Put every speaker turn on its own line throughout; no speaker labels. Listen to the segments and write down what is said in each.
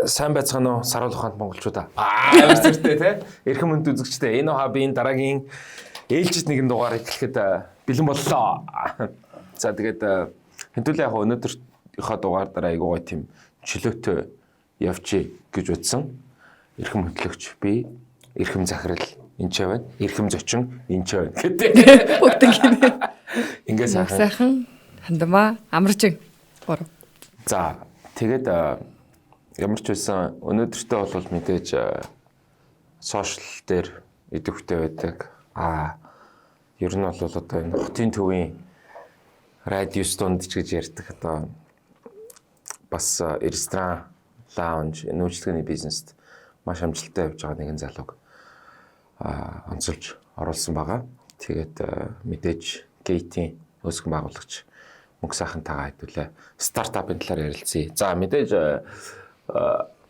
сайн байцгаана уу Саруул ухаанд монголчуудаа. Амар зэрэгтэй те. Эрхэм хүнд үзэгчтэй энэ хабын дараагийн ээлжид нэгэн дугаар эхлэхэд бэлэн боллоо. За тэгээд хэдүүлээ яг өнөөдрийнхөө дугаар дараа айгуу гой тийм чөлөөтэй явчих гэж утсан. Эрхэм хөтлөгч би эрхэм захирал энэ ч байна. Эрхэм зочин энэ ч байна гэдэг.
Бүгд ингэ.
Ингээ
сайхан хандмаа амарчин. Гурав.
За тэгээд ямар ч байсан өнөөдөртөө бол мэдээж сошиал дээр идэвхтэй байдаг. Ер нь бол одоо энэ хотын төвийн радиус дунд ч гэж ярьдаг одоо бас ресторан, лаунж, нүүжлэгийн бизнест маш амжилттай явж байгаа нэгэн залууг онцолж оруулсан байгаа. Тэгээд мэдээж гейтийн өсгөн байгуулагч мөнгө сайхантайгаа хэдүүлээ стартапын талаар ярилцъя. За мэдээж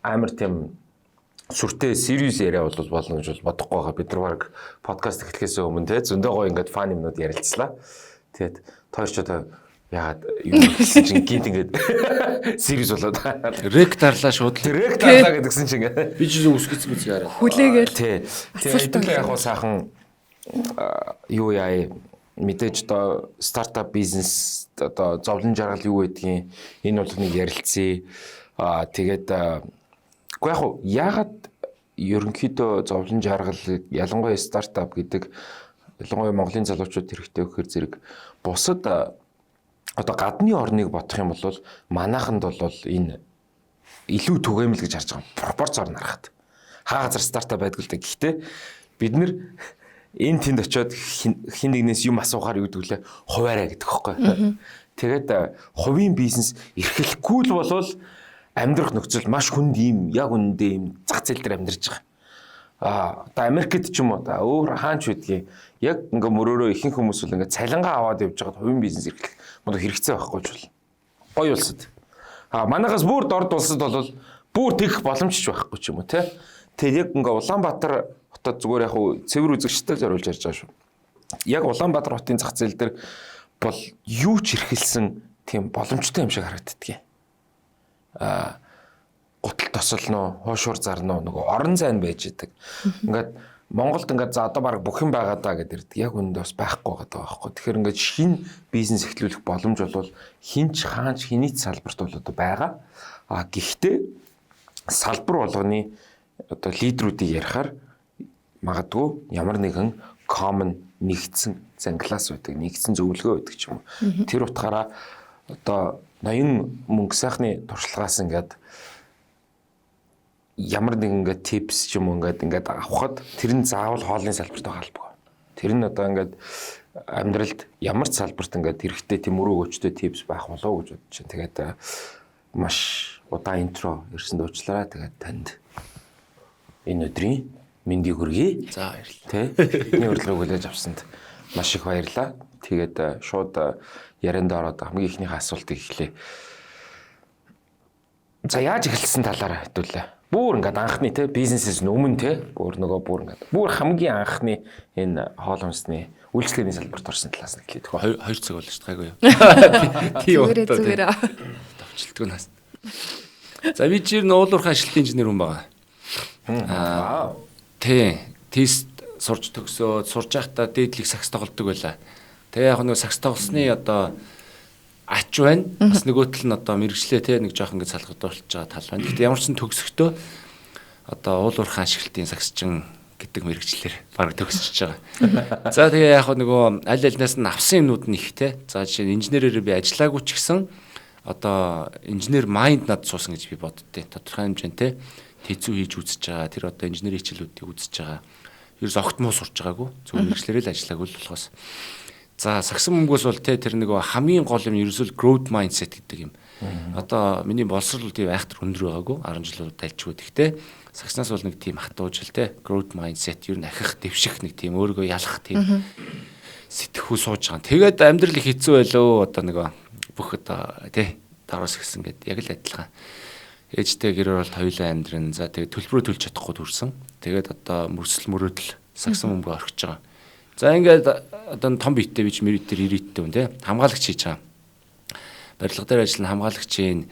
амар тийм сүртэй serious яриа бол болно гэж бодохгүй байгаа. Бид нар баг подкаст эхлэхээс өмнө те зөндөө гоё ингээд фан юмнууд ярилцлаа. Тэгээд тооч одоо яагаад юу гэсэн чинь гинт ингээд serious болоод
рек дарлаа шууд
рек дарлаа гэдгсэн чинь ингээд
би ч үсгэц мэт яриа.
Хүлээгээл.
Тий. Тэгээд яг сайхан юу яа мэдээж одоо стартап бизнес одоо зовлон жаргал юу гэдгийг энэ бол нэг ярилцъя. Тэгээд яг яагаад ерөнхийдөө зовлон жаргал ялангуяа стартап гэдэг ялангуяа Монголын залуучууд хэрэгтэй гэхээр зэрэг бусад одоо гадны орныг бодох юм бол манайханд бол энэ илүү түгээмэл гэж харж байгаа пропорцоор нарахад хаа газар стартап байдаг л да. Гэхдээ бид нэр энэ тэнд очиод хин нэгнээс юм асуухаар юу гэдэг лээ хуваарай гэдэг хэвхэв. Тэгээд хувийн бизнес эрхлэхгүй л болвол амьдрах нөхцөл маш хүнд юм яг үндэ юм зах зээл дээр амьдарч байгаа. Одоо Америкт ч юм уу да өөр хаанч байдгийг яг ингээ мөрөөрөө ихэнх хүмүүс бол ингээ цалингаа аваад явж байгаад хувийн бизнес эрхлэх мод хэрэгцээ байхгүй ч бол гоё улсад. Манайхаас бүр дорд улсад бол бүр тэгэх боломжч байхгүй ч юм уу те. Тэгээд яг ингээ Улаанбаатар хотод зүгээр яг цэвэр үзэгчтэй л оруулж ярьж байгаа шүү. Яг Улаанбаатар хотын зах зээл дээр бол юу ч эрхэлсэн тийм боломжтой юм шиг харагддаг. Гутал тосолно, хуушуур зарно, нөгөө орон зайн байж идэг. Ингээд Монголд ингээд за одоо баг бүх юм байгаа даа гэдэг яг үндэ бас байхгүй байгаа байхгүй. Тэгэхээр ингээд шинэ бизнес эхлүүлэх боломж бол хинч хаанч хэний салбарт бол одоо байгаа. Гэхдээ салбар болгоны одоо лидерүүдийг ярихаар магадгүй ямар нэгэн common нэгдсэн зангилаас байдаг, нэгдсэн зөвлөгөө байдаг ч юм уу. Тэр утгаараа одоо ноён мөнгө сайхны туршлагаас ингээд ямар нэгэн ингээд tips ч юм уу ингээд авахад тэр нь заавал хоолны салбартай холбоогүй. Тэр нь одоо ингээд амьдралд ямар ч салбарт ингээд хэрэгтэй тийм өрөө өгчтэй tips байх болов гэж бодож байна. Тэгээд маш удаан интро ирсэнд уучлаарай. Тэгээд танд энэ өдрийн мэндийг хүргэе.
За баярлалаа.
Тэ. Бидний урилгыг хүлээж авсанд маш их баярлалаа. Тэгээд шууд ярианд ороод хамгийн ихнийхээ асуултыг эхлэе. За яаж эхэлсэн талаараа хэдүүлээ. Бүр ингээд анхны те бизнесээс өмнө те бүр хамгийн анхны энэ хоол хүнсний үйлчлэгээний салбарт орсон талаас нь эхлэе.
2 цаг болж байгаа юу? Тийм
Зүгээр.
Товчлтгүй нас. За би чи уулуурхай ажилтны инженер хүн байгаа. Тест сурч төгсөөд сурж байхдаа дээдлийг сакс тоглодог байлаа. Тэгээ яг нэг сакс тоглосны одоо ач байна. Бас нөгөөтөл нь одоо мэрэгчлээ те нэг жоох ингэ салгадуулж байгаа тал байна. Гэхдээ ямар ч сан төгсөхдөө одоо уулуурхай ашиглалтын саксчин гэдэг мэрэгчлэр баг төгсөж байгаа. За тэгээ яг нөгөө аль альнаас нь авсан юмнууд нь их те. За жишээ нь инженерээр би ажиллаагүй ч гэсэн одоо инженер майнд над суусан гэж би боддتي. Тодорхой хэмжээнд те тэзүү хийж үзэж байгаа. Тэр одоо инженерийн хичээлүүдийг үзэж байгаа. Ерөөс огт муу сурж байгаагүй. Зөвхөн мэрэгчлэрээ л ажиллаагүй л болохоос. За сагсан мөнгөөс бол тэр нэг хамгийн гол юм ерөөсөө growth mindset гэдэг юм. Одоо миний боловсрол тийм айхтар өндөр байгаагүй 10 жил дайлчгүй. Гэхдээ сагснаас бол нэг тийм хатуужил те growth mindset ер нь ахих дэвших нэг тийм өөрийгөө ялах тийм сэтгхүү сууж байгаа. Тэгээд амьдрал их хэцүү байлоо одоо нэг бүх одоо те даруус гисэн гэд яг л адилхан. Ээжтэй гэрээр бол хоёулаа амьдрын. За тэгээд төлбөрөө төлж чадахгүй төрсэн. Тэгээд одоо мөрөөдөл сагсан мөнгө орхиж байгаа. За ингээд одоо том биеттэй бич мэритээр ирээдтэй хүн те хамгаалагч хийж байгаа. Барилга дээр ажиллана хамгаалагчийн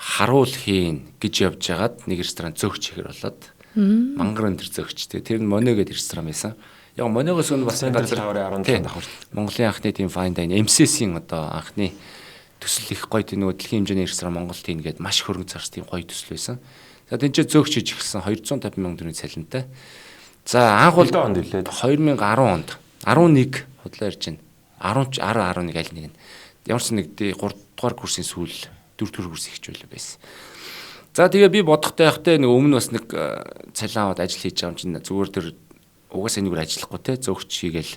харуул хийн гэж явж байгаад нэг ресторан зөөгч хийгэр болоод мангар өндөр зөөгчтэй. Тэр нь Моне гэдэг ресторан байсан. Яг Монегоос өнө бас
газар 17 давхар.
Монголын анхны тийм fine dining MCC-ийн одоо анхны төсөл их гоё тийм нөгөө дэлхийн хэмжээний ресторан Монголд хийн гээд маш хөрөнгө зарц тийм гоё төсөл байсан. За тэнцээ зөөгч хийж эхэлсэн 250 мянган төгрөгийн цалинтай. За анх бол 2010 онд 11 худлаа ярьж байна. 10 11 аль нэг нь. Ямар ч нэг 3 дугаар курсын сүүл 4 дугаар курс ихч байсан. За тэгээ би бодохтой байхдаа нэг өмнө бас нэг цалин аваад ажил хийж байгаа юм чинь зүгээр тэр угаасаа энэгээр ажиллахгүй те зөөгч хийгээл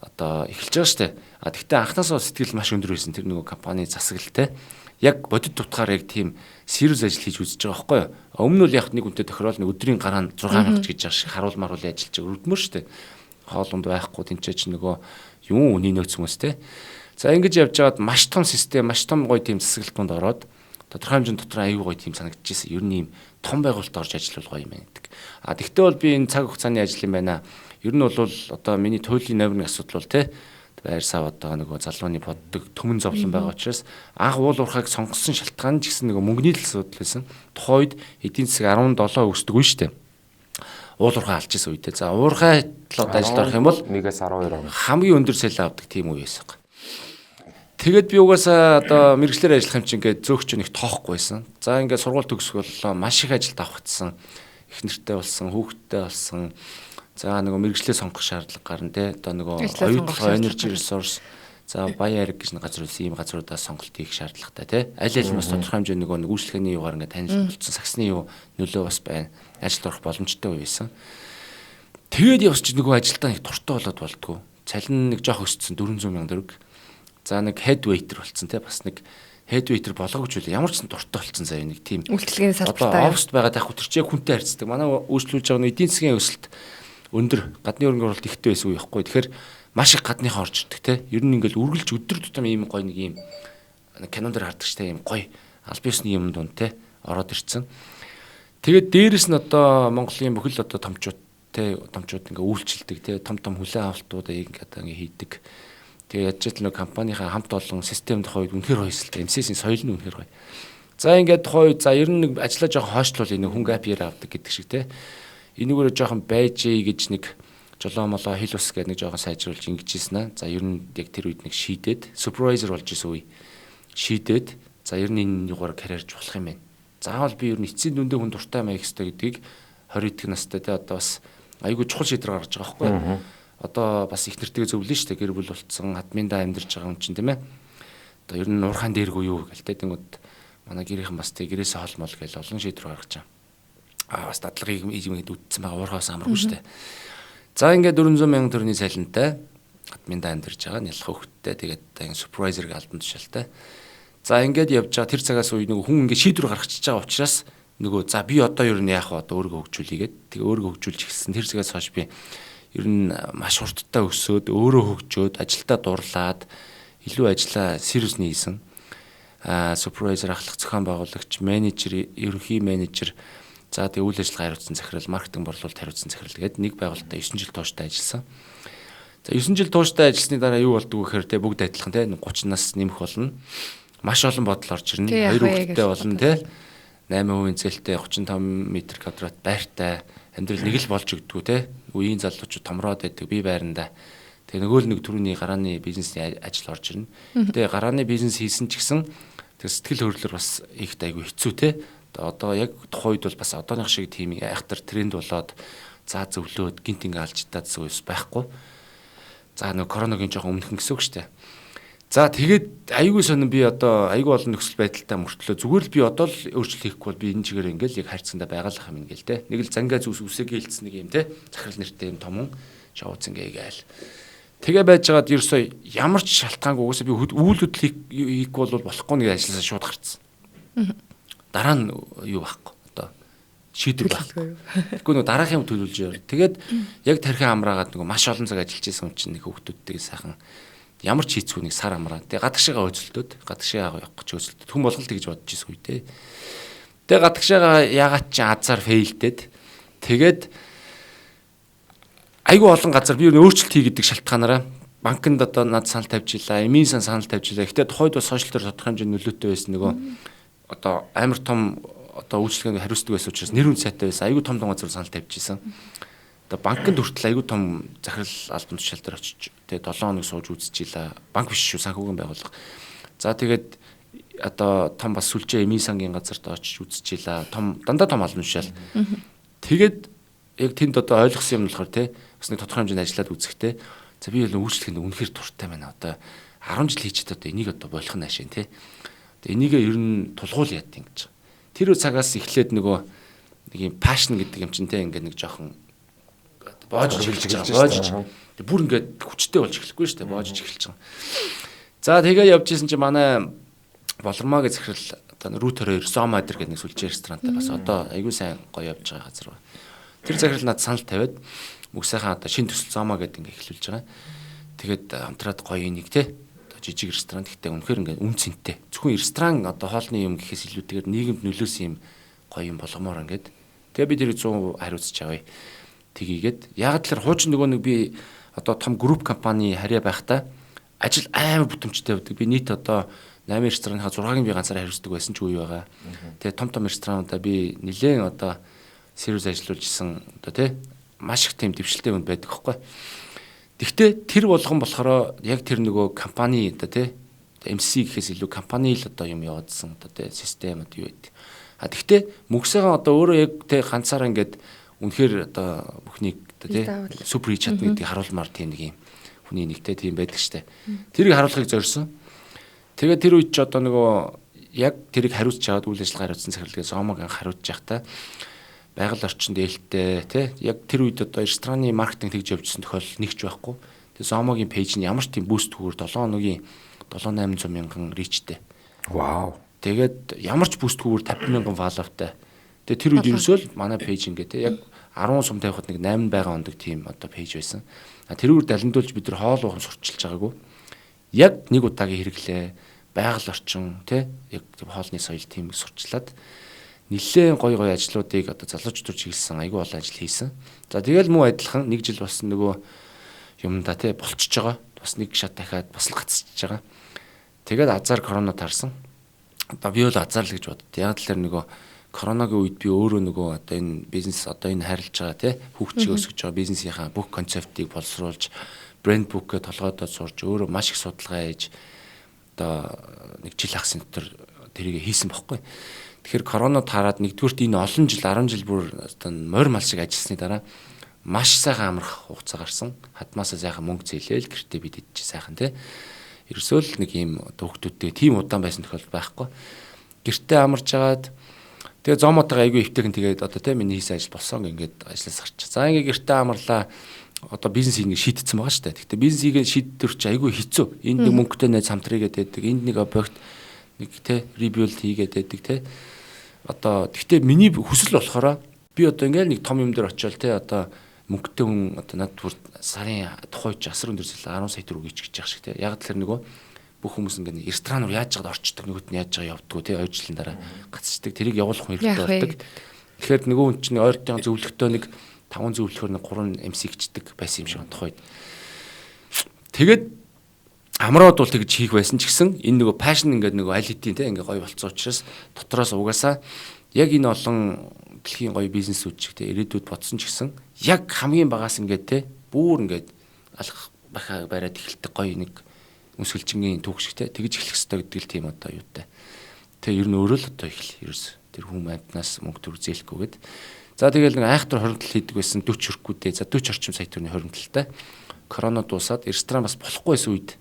одоо эхэлж байгаа штэ. А тэгтээ анхнаасаа сэтгэл маш өндөр байсан тэр нөгөө компани засаглалтай. Яг бодит тутгаар яг тийм serious ажил хийж үзэж байгаа байхгүй юу? Өмнө нь яг нэг үнтэй тохирол нэг өдрийн гараа 6 гэж байгаа шиг харуул маруулын ажиллаж байгаа өрдмөр штэ. Хоолунд байхгүй тэнцээ чи нөгөө юм үний нөөц хүмүүс те. За ингэж явж байгаад маш том систем, маш том гоё тийм засаглалтанд ороод тодорхой хэмжээнд дотор аюу гоё тийм санагдчихсэн. Ер нь ийм том байгуулалт орж ажиллах гоё юм байна гэдэг. А тэгтээ бол би энэ цаг хугацааны ажил юм байна. Ер нь бол одоо миний туйлын номерны асуудал бол те байр сав одоо нөгөө залууны боддог төмөн зовлон байгаа учраас анх уул уурхайг сонгосон шалтгаан ч гэсэн нөгөө мөнгөний л асуудал байсан. Тухайд эдийн засаг 17 өсдөг үе штэ. Уул уурхай алж исэн үедээ. За уурхай талууд ажилд орох юм бол
1-ээс 12 он.
Хамгийн өндөр цалин авдаг тийм үе байсан. Тэгээд би угаасаа одоо мэрэгчлэр ажиллах юм чинь ингээд зөөгч нэг тоохгүй байсан. За ингээд сургууль төгсөх боллоо маш их ажилд авахдсан. Их нэртэй болсон, хүүхэдтэй болсон. За нөгөө мэрэгчлээ сонгох шаардлага гарна те. Одоо нөгөө оюутлага energy resource за баяр гэж нэг газар үсэн ийм газруудаас сонголт хийх шаардлагатай те. Аль аль бас тодорхой хэмжээний нөгөө үйлчлэгээний юугаар ингээд танил болцсон саксны юу нөлөө бас байна. Ажилд орох боломжтой байсан. Тэгээд явсч нөгөө ажилдаа нэг дуртай болоод болдгоо. Цалин нэг жоох өссөн 400 сая төгрөг. За нэг head waiter болцсон те. Бас нэг head waiter болоогүй ч үл ямар ч дуртай болцсон заяа нэг тийм
үйлчлэгээний салбартай.
Одоо оффист байгаа дах хүч яг хүнтэй харьцдаг. Манай үйлчлүүлж байгаа эдийн засгийн өсөлт өндөр гадны хөрөнгө оруулалт ихтэй байсан үе ихгүй. Тэгэхээр маш их гадныхаа орж ирдэг те. Ер нь ингээл үргэлж өдөр тутам ийм гоё нэг ийм кинонд хардаг штэ ийм гоё аль биесны юм дунд те ороод ирцэн. Тэгээд дээрэс нь одоо Монголын бүхэл одоо томчууд ингээ үйлчлдэг те том хүлээн авалтуудаа ингээ хийдэг. Тэгээ яаж ч нэг компанийнхаа хамт олон системд хойд үнэхээр хоёсалтай. MCC-ийн соёл нь үнэхээр гоё. За ингээд хойд за ер нь нэг ажиллаж байгаа хойшлол энэ хүн гапьер авдаг гэдэг шиг те. Энэгээр жоохон байжээ гэж нэг жолоо молоо хил ус гэдэг нэг жоохон сайжруулж ингэжсэн аа. За ер нь яг тэр үед нэг шийдээд супервайзер болж исэн үе. Шийдээд за ер нь энэ югаар карьерж болох юм байна. Заавал би ер нь эцсийн дүндээ хүн дуртай маягх хэрэгтэй гэдгийг 20 дэх настай те одоо бас айгүй чухал шийдвэр гаргаж байгаа байхгүй. Одоо бас их нэртэйгээ зөвлөн штэ гэр бүл болцсон админдаа амьдарч байгаа юм чинь тийм ээ. Одоо ер нь нуурхаан дээргүй юу гэлтэй тэнгууд манай гэрийнхэн бас тэг гэрээсээ холмол гээл олон шийдвэр гаргаж байгаа. Бас дадлагыг иймэд үтсэн байгаа уурхаас амаргүй штэ. За ингээд 400 сая төгрөгийн цалинтай админдаа амьдарч байгаа нялх хөвгттэй тэгээд ингэ супервайзерыг алдан тушаалтай. За ингээд явж байгаа тэр цагаас үе нөгөө хүн ингээд шийдвэр гаргачихж байгаа учраас нөгөө за би одоо ер нь яах вэ одоо өөрийгөө хөгжүүлээгээд тэгээ өөрийгөө хөгжүүлж эхэлсэн тэр цагаас хойш би ер нь маш хурдтай өсөөд өөрөө хөгжөөд ажилдаа дурлаад илүү ажиллаа сериусны хийсэн. Супервайзер ахлах зохион байгуулагч, менежер, ерөнхий менежер за тэгээ үйл ажиллагаа хариуцсан захирал, маркетинг борлуулалт хариуцсан захирал гэдэг нэг байгууллагад 9 жил тууштай ажилласан. За 9 жил тууштай ажилласны дараа юу болдгоо гэхээр те бүгд адилхан те 30 нас нэмэх болно. Маш олон бодол орж ирнэ. 2 хүүхэдтэй болно те 8% зээлтэй 35 м2 байртай амьдрал нэг л болж өгдгүү те. Үеийн залуучууд томроод байдаг бие байранда. Тэгээ нөгөө л нэг төрөний гарааны бизнесний ажил орж ирнэ. Тэгээ гарааны бизнес хийсэн ч гэсэн тэг сэтгэл хөдлөлөөр бас их айгүй хэцүү те. Одоо яг тухайд бол бас одооных шиг тийм айхтар тренд болоод за зөвлөөд гинт ингээ алж чадсан үс байхгүй. За нөгөө коронавигийн жоохон өмнөхөн гэсэн үг шүү дээ. За тэгээд айгүй сонин би одоо айгүй олон нөхцөл байдалтай мөртлөө зүгээр л би одоо л өөрчлөлт хийхгүй бол би энэ чигээр ингээл яг харьцангаа байгалах юм ингээл те. Нэг л зангаа зүс үсэгээ хэлсэн нэг юм те. Захирал нэртэй юм том шоуц ингээ гээл. Тэгээ байж байгаад ерөөсөө ямар ч шалтгаангүй угаасаа би үйл хөдлөл хийхгүй бол болохгүй нэг ажилласаа шууд гарцсан. Дараа нь юу байхгүй одоо шийдвэр байхгүй. Тэгэхгүй нөгөө дараах юм төлөвлөж яваа. Тэгээд яг тархин амраагаад нөгөө маш олон цаг ажиллаж байсан юм чинь нэг хүүхдүүдтэйгээ сайхан ямар ч хийцгүй нэг сар амраа. Тэгээ гадагшаага özөлдөөд гадагшаа явах гэж özөлдөөд хүн болголт гэж бодож ирсэн үедээ. Тэгээ гадагшаага ягаад ч азар фейлдээд тэгээд айгүй олон газар би өөрчлөлт хий гэдэг шалтгаанаараа банкнд одоо над санал тавьж илаа, эмийн санал тавьж илаа. Гэхдээ тухайд бас сошиал дээр тодорхой хэмжээний нөлөөтэй байсан нөгөө одоо амар том одоо үйлчлэгэнд хариуцдаг байсан учраас нэр үн сайтай байсан. Айгүй том газар санал тавьчихсан. Одоо банкнд хүртэл айгүй том захирал албан тушаал дээр очиж тэгээ 7 хоног сууж үзчихлээ. Банк биш шүү, санхүүгийн байгууллага. За тэгээд одоо том бас сүлжээ эмийн сангийн газарт очиж үзчихлээ. Дандаа том албан тушаал. Тэгээд яг тэнд одоо ойлгосон юм болохоор те бас нэг тодорхой хэмжээнд ажиллаад үзэхтэй. За би бол үйлчлэгэнд үнэхээр дуртай байна. Одоо 10 жил хийчихэд одоо энийг одоо болох нь ашиг те. Одоо энийг ер нь тулгуул яад юм гэж. Тэр цагаас эхлээд нөгөө нэг юм пашн гэдэг юм чинь те ингээд нэг жоохон боож эхэлж байгаа. Бүр ингээд хүчтэй болж эхлэхгүй шүү дээ. Боожж эхэлж байгаа. За тэгээ явж исэн чинь манай Болормоо гэж захирал одоо Рутер 2 Сома адэр гэдэг нэг сүлжээ ресторантай бас одоо айгүй сайн гоё явж байгаа газар ба. Тэр захирал надад санал тавиад мөксөхийн одоо шинэ төсөл Сома гэдэг ингээд эхлүүлж байгаа. Тэгээд хамтраад гоё нэг те жижиг ресторан гэхдээ үнэхээр ингээд үн цэнтэй. Зөвхөн ресторан одоо хоолны юм гэхээс илүүтэйгээр нийгэмд нөлөөсөн юм гоё юм болгомоор ингээд. Тэгээ би тэр 100% хариуцж авъя. Тгийгээд яг л хуучин нөгөө нэг би одоо том групп компани харьяа байхдаа ажил амар бүтэмжтэй байдаг. Би нийт одоо 8 ресторанынхаа 6-ыг би ганцаараа хариуцдаг байсан ч үе байгаа. Тэгээ том ресторануудаа би нэлээд одоо сервис ажиллуулж исэн одоо тий маш их тийм дэвшилтэй хүнд байдаг хөөхгүй. Тэгвэл тэр болгон болохоор яг тэр нөгөө компани одоо тий MC гэхээс илүү компани л одоо юм яваадсан одоо тий систем одоо юу гэдэг. Тэгвэл мөксөгийн одоо өөрөө яг тий ганцаараа ингээд үнэхээр одоо бүхнийг одоо тий супер хийж чадна гэдгийг харуулмаар тийм нэг юм хүний нэгтэй тийм байдаг штэ. Тэрийг харуулахыг зорьсон. Тэгээд тэр үед ч одоо нөгөө яг тэрийг хариуцж аваад үйл ажиллагаа хариуцсан захиралгаас Омог хариуцж явахдаа байгаль орчинд ээлтэй тий яг тэр үед одоо рестораны маркетинг тэгж явжсэн тохиолдол нэгч байхгүй. Тэгээд Омогийн пэйж нь ямар ч тийм буст төгөр 7 хоногийн 7-800 мянган ричтэй.
Вау.
Тэгээд ямар ч буст төгөр 50 мянган фолловтой. Тэгээд тэр үед ерөөсөө л манай пэйж ингээ тий яг 10 сум тавихад нэг 8 байгаа ондог тийм одоо пэйж байсан. Тэрүүр даландуулж бид нар хоол уухын сурчилж байгаагүй. Яг нэг удаагийн хэрэглээ, байгаль орчин тий яг хоолны соёл тийм сурчлаад нэлээд гоё ажлуудыг одоо залуучууд чиглэсэн айгүй олон ажил хийсэн. За тэгэл муу адилхан нэг жил бас нөгөө юмдаа тий болчихж байгаа. Бас нэг шат дахиад бас л гацчихж байгаа. Тэгээд азар коронавирус таарсан. Одоо би бол азар л гэж боддоо. Яг л нөгөө коронагийн үед би өөрөө нөгөө одоо энэ бизнес одоо энэ харилж байгаа тий хүүхчиг өсгөж байгаа бизнесийнхаа бүх концептыг боловсруулж брэнд бүкгээ толгойдоо сурж өөрөө маш их судалгаа хийж одоо нэг жил ахсын дотор тэрийг хийсэн бохоггүй. Тэгэхээр корона таарад нэгдүгürt энэ олон жил 10 жил бүр одоо морь мал шиг ажилласны дараа маш сайхан амрах хугацаа гарсан. Хадмаасаа сайхан мөнгө зээлээл гэртээ бид идэж сайхан тий. Ерөөсөө л нэг юм одоо хүүхдүүдтэй тийм удаан байсан тохиолдол байхгүй. Гэртээ амарч агаад тэгээ зоомотойгоо айгүй өвтэйгэн тэгээд одоо тий миний хийсэн ажил болсон ингээд ажлаас гарч. За ингээд гэртээ амарлаа. Одоо бизнес хийгээ шийдсэн байгаа шүү дээ. Гэхдээ бизнес хийгээ шийддэр чи айгүй хэцүү. Энд нэг мөнгөтэй найз хамтрыгээд байдаг. Энд нэг объект нэг те ребилд хийгээд байдаг те. Одоо гэхдээ миний хүсэл болохоор би одоо ингээл нэг том юм дээр очиод те одоо мөнгөтэй хүн одоо над бүр сарын тухайч асар өндөр зээл 10 сая төгрөг ич гэж яах шиг те. Яг тэр нөгөө бүх хүмүүс ингээд ресторанаар яаж жагаад орчдөг нөгөөт нь яаж байгаа явдггүй те 2 жилийн дараа гацчдаг. Тэрийг явуулах хэрэгтэй болдог. Тэгэхээр нөгөө хүн чинь ойртын зөвлөгтөө нэг 5 зөвлөхөр нэг 3 MC гिचдэг байсан юм шиг байна тухайд. Тэгээд амраад бол тэгж хийх байсан ч гэсэн энэ нөгөө пашн ингээд нөгөө аль хэдийн те ингээд гоё болцсон учраас дотроос угаасаа яг энэ олон дэлхийн гоё бизнесүүд чиг те ирээдүйд бодсон ч гэсэн яг хамгийн багаас ингээд те бүр ингээд алах бахаа бариад эхэлдэг гоё нэг өсгөлжингийн түүх шиг те тэгж эхлэх хэрэгтэй гэдэг л тийм одоо юутай. Тэгээ ер нь өөрөө л одоо эхэл ерөөс тэр хүн амтнаас мөнгө төр зээлэхгүйгээд за тэгэл нэг айхтар хоримтлал хийдэг байсан 40 өрхгүүдээ. За 40 орчим сая төгрөгийн хоримтлалтай. Корона дуусаад ресторан бас болохгүй байсан үед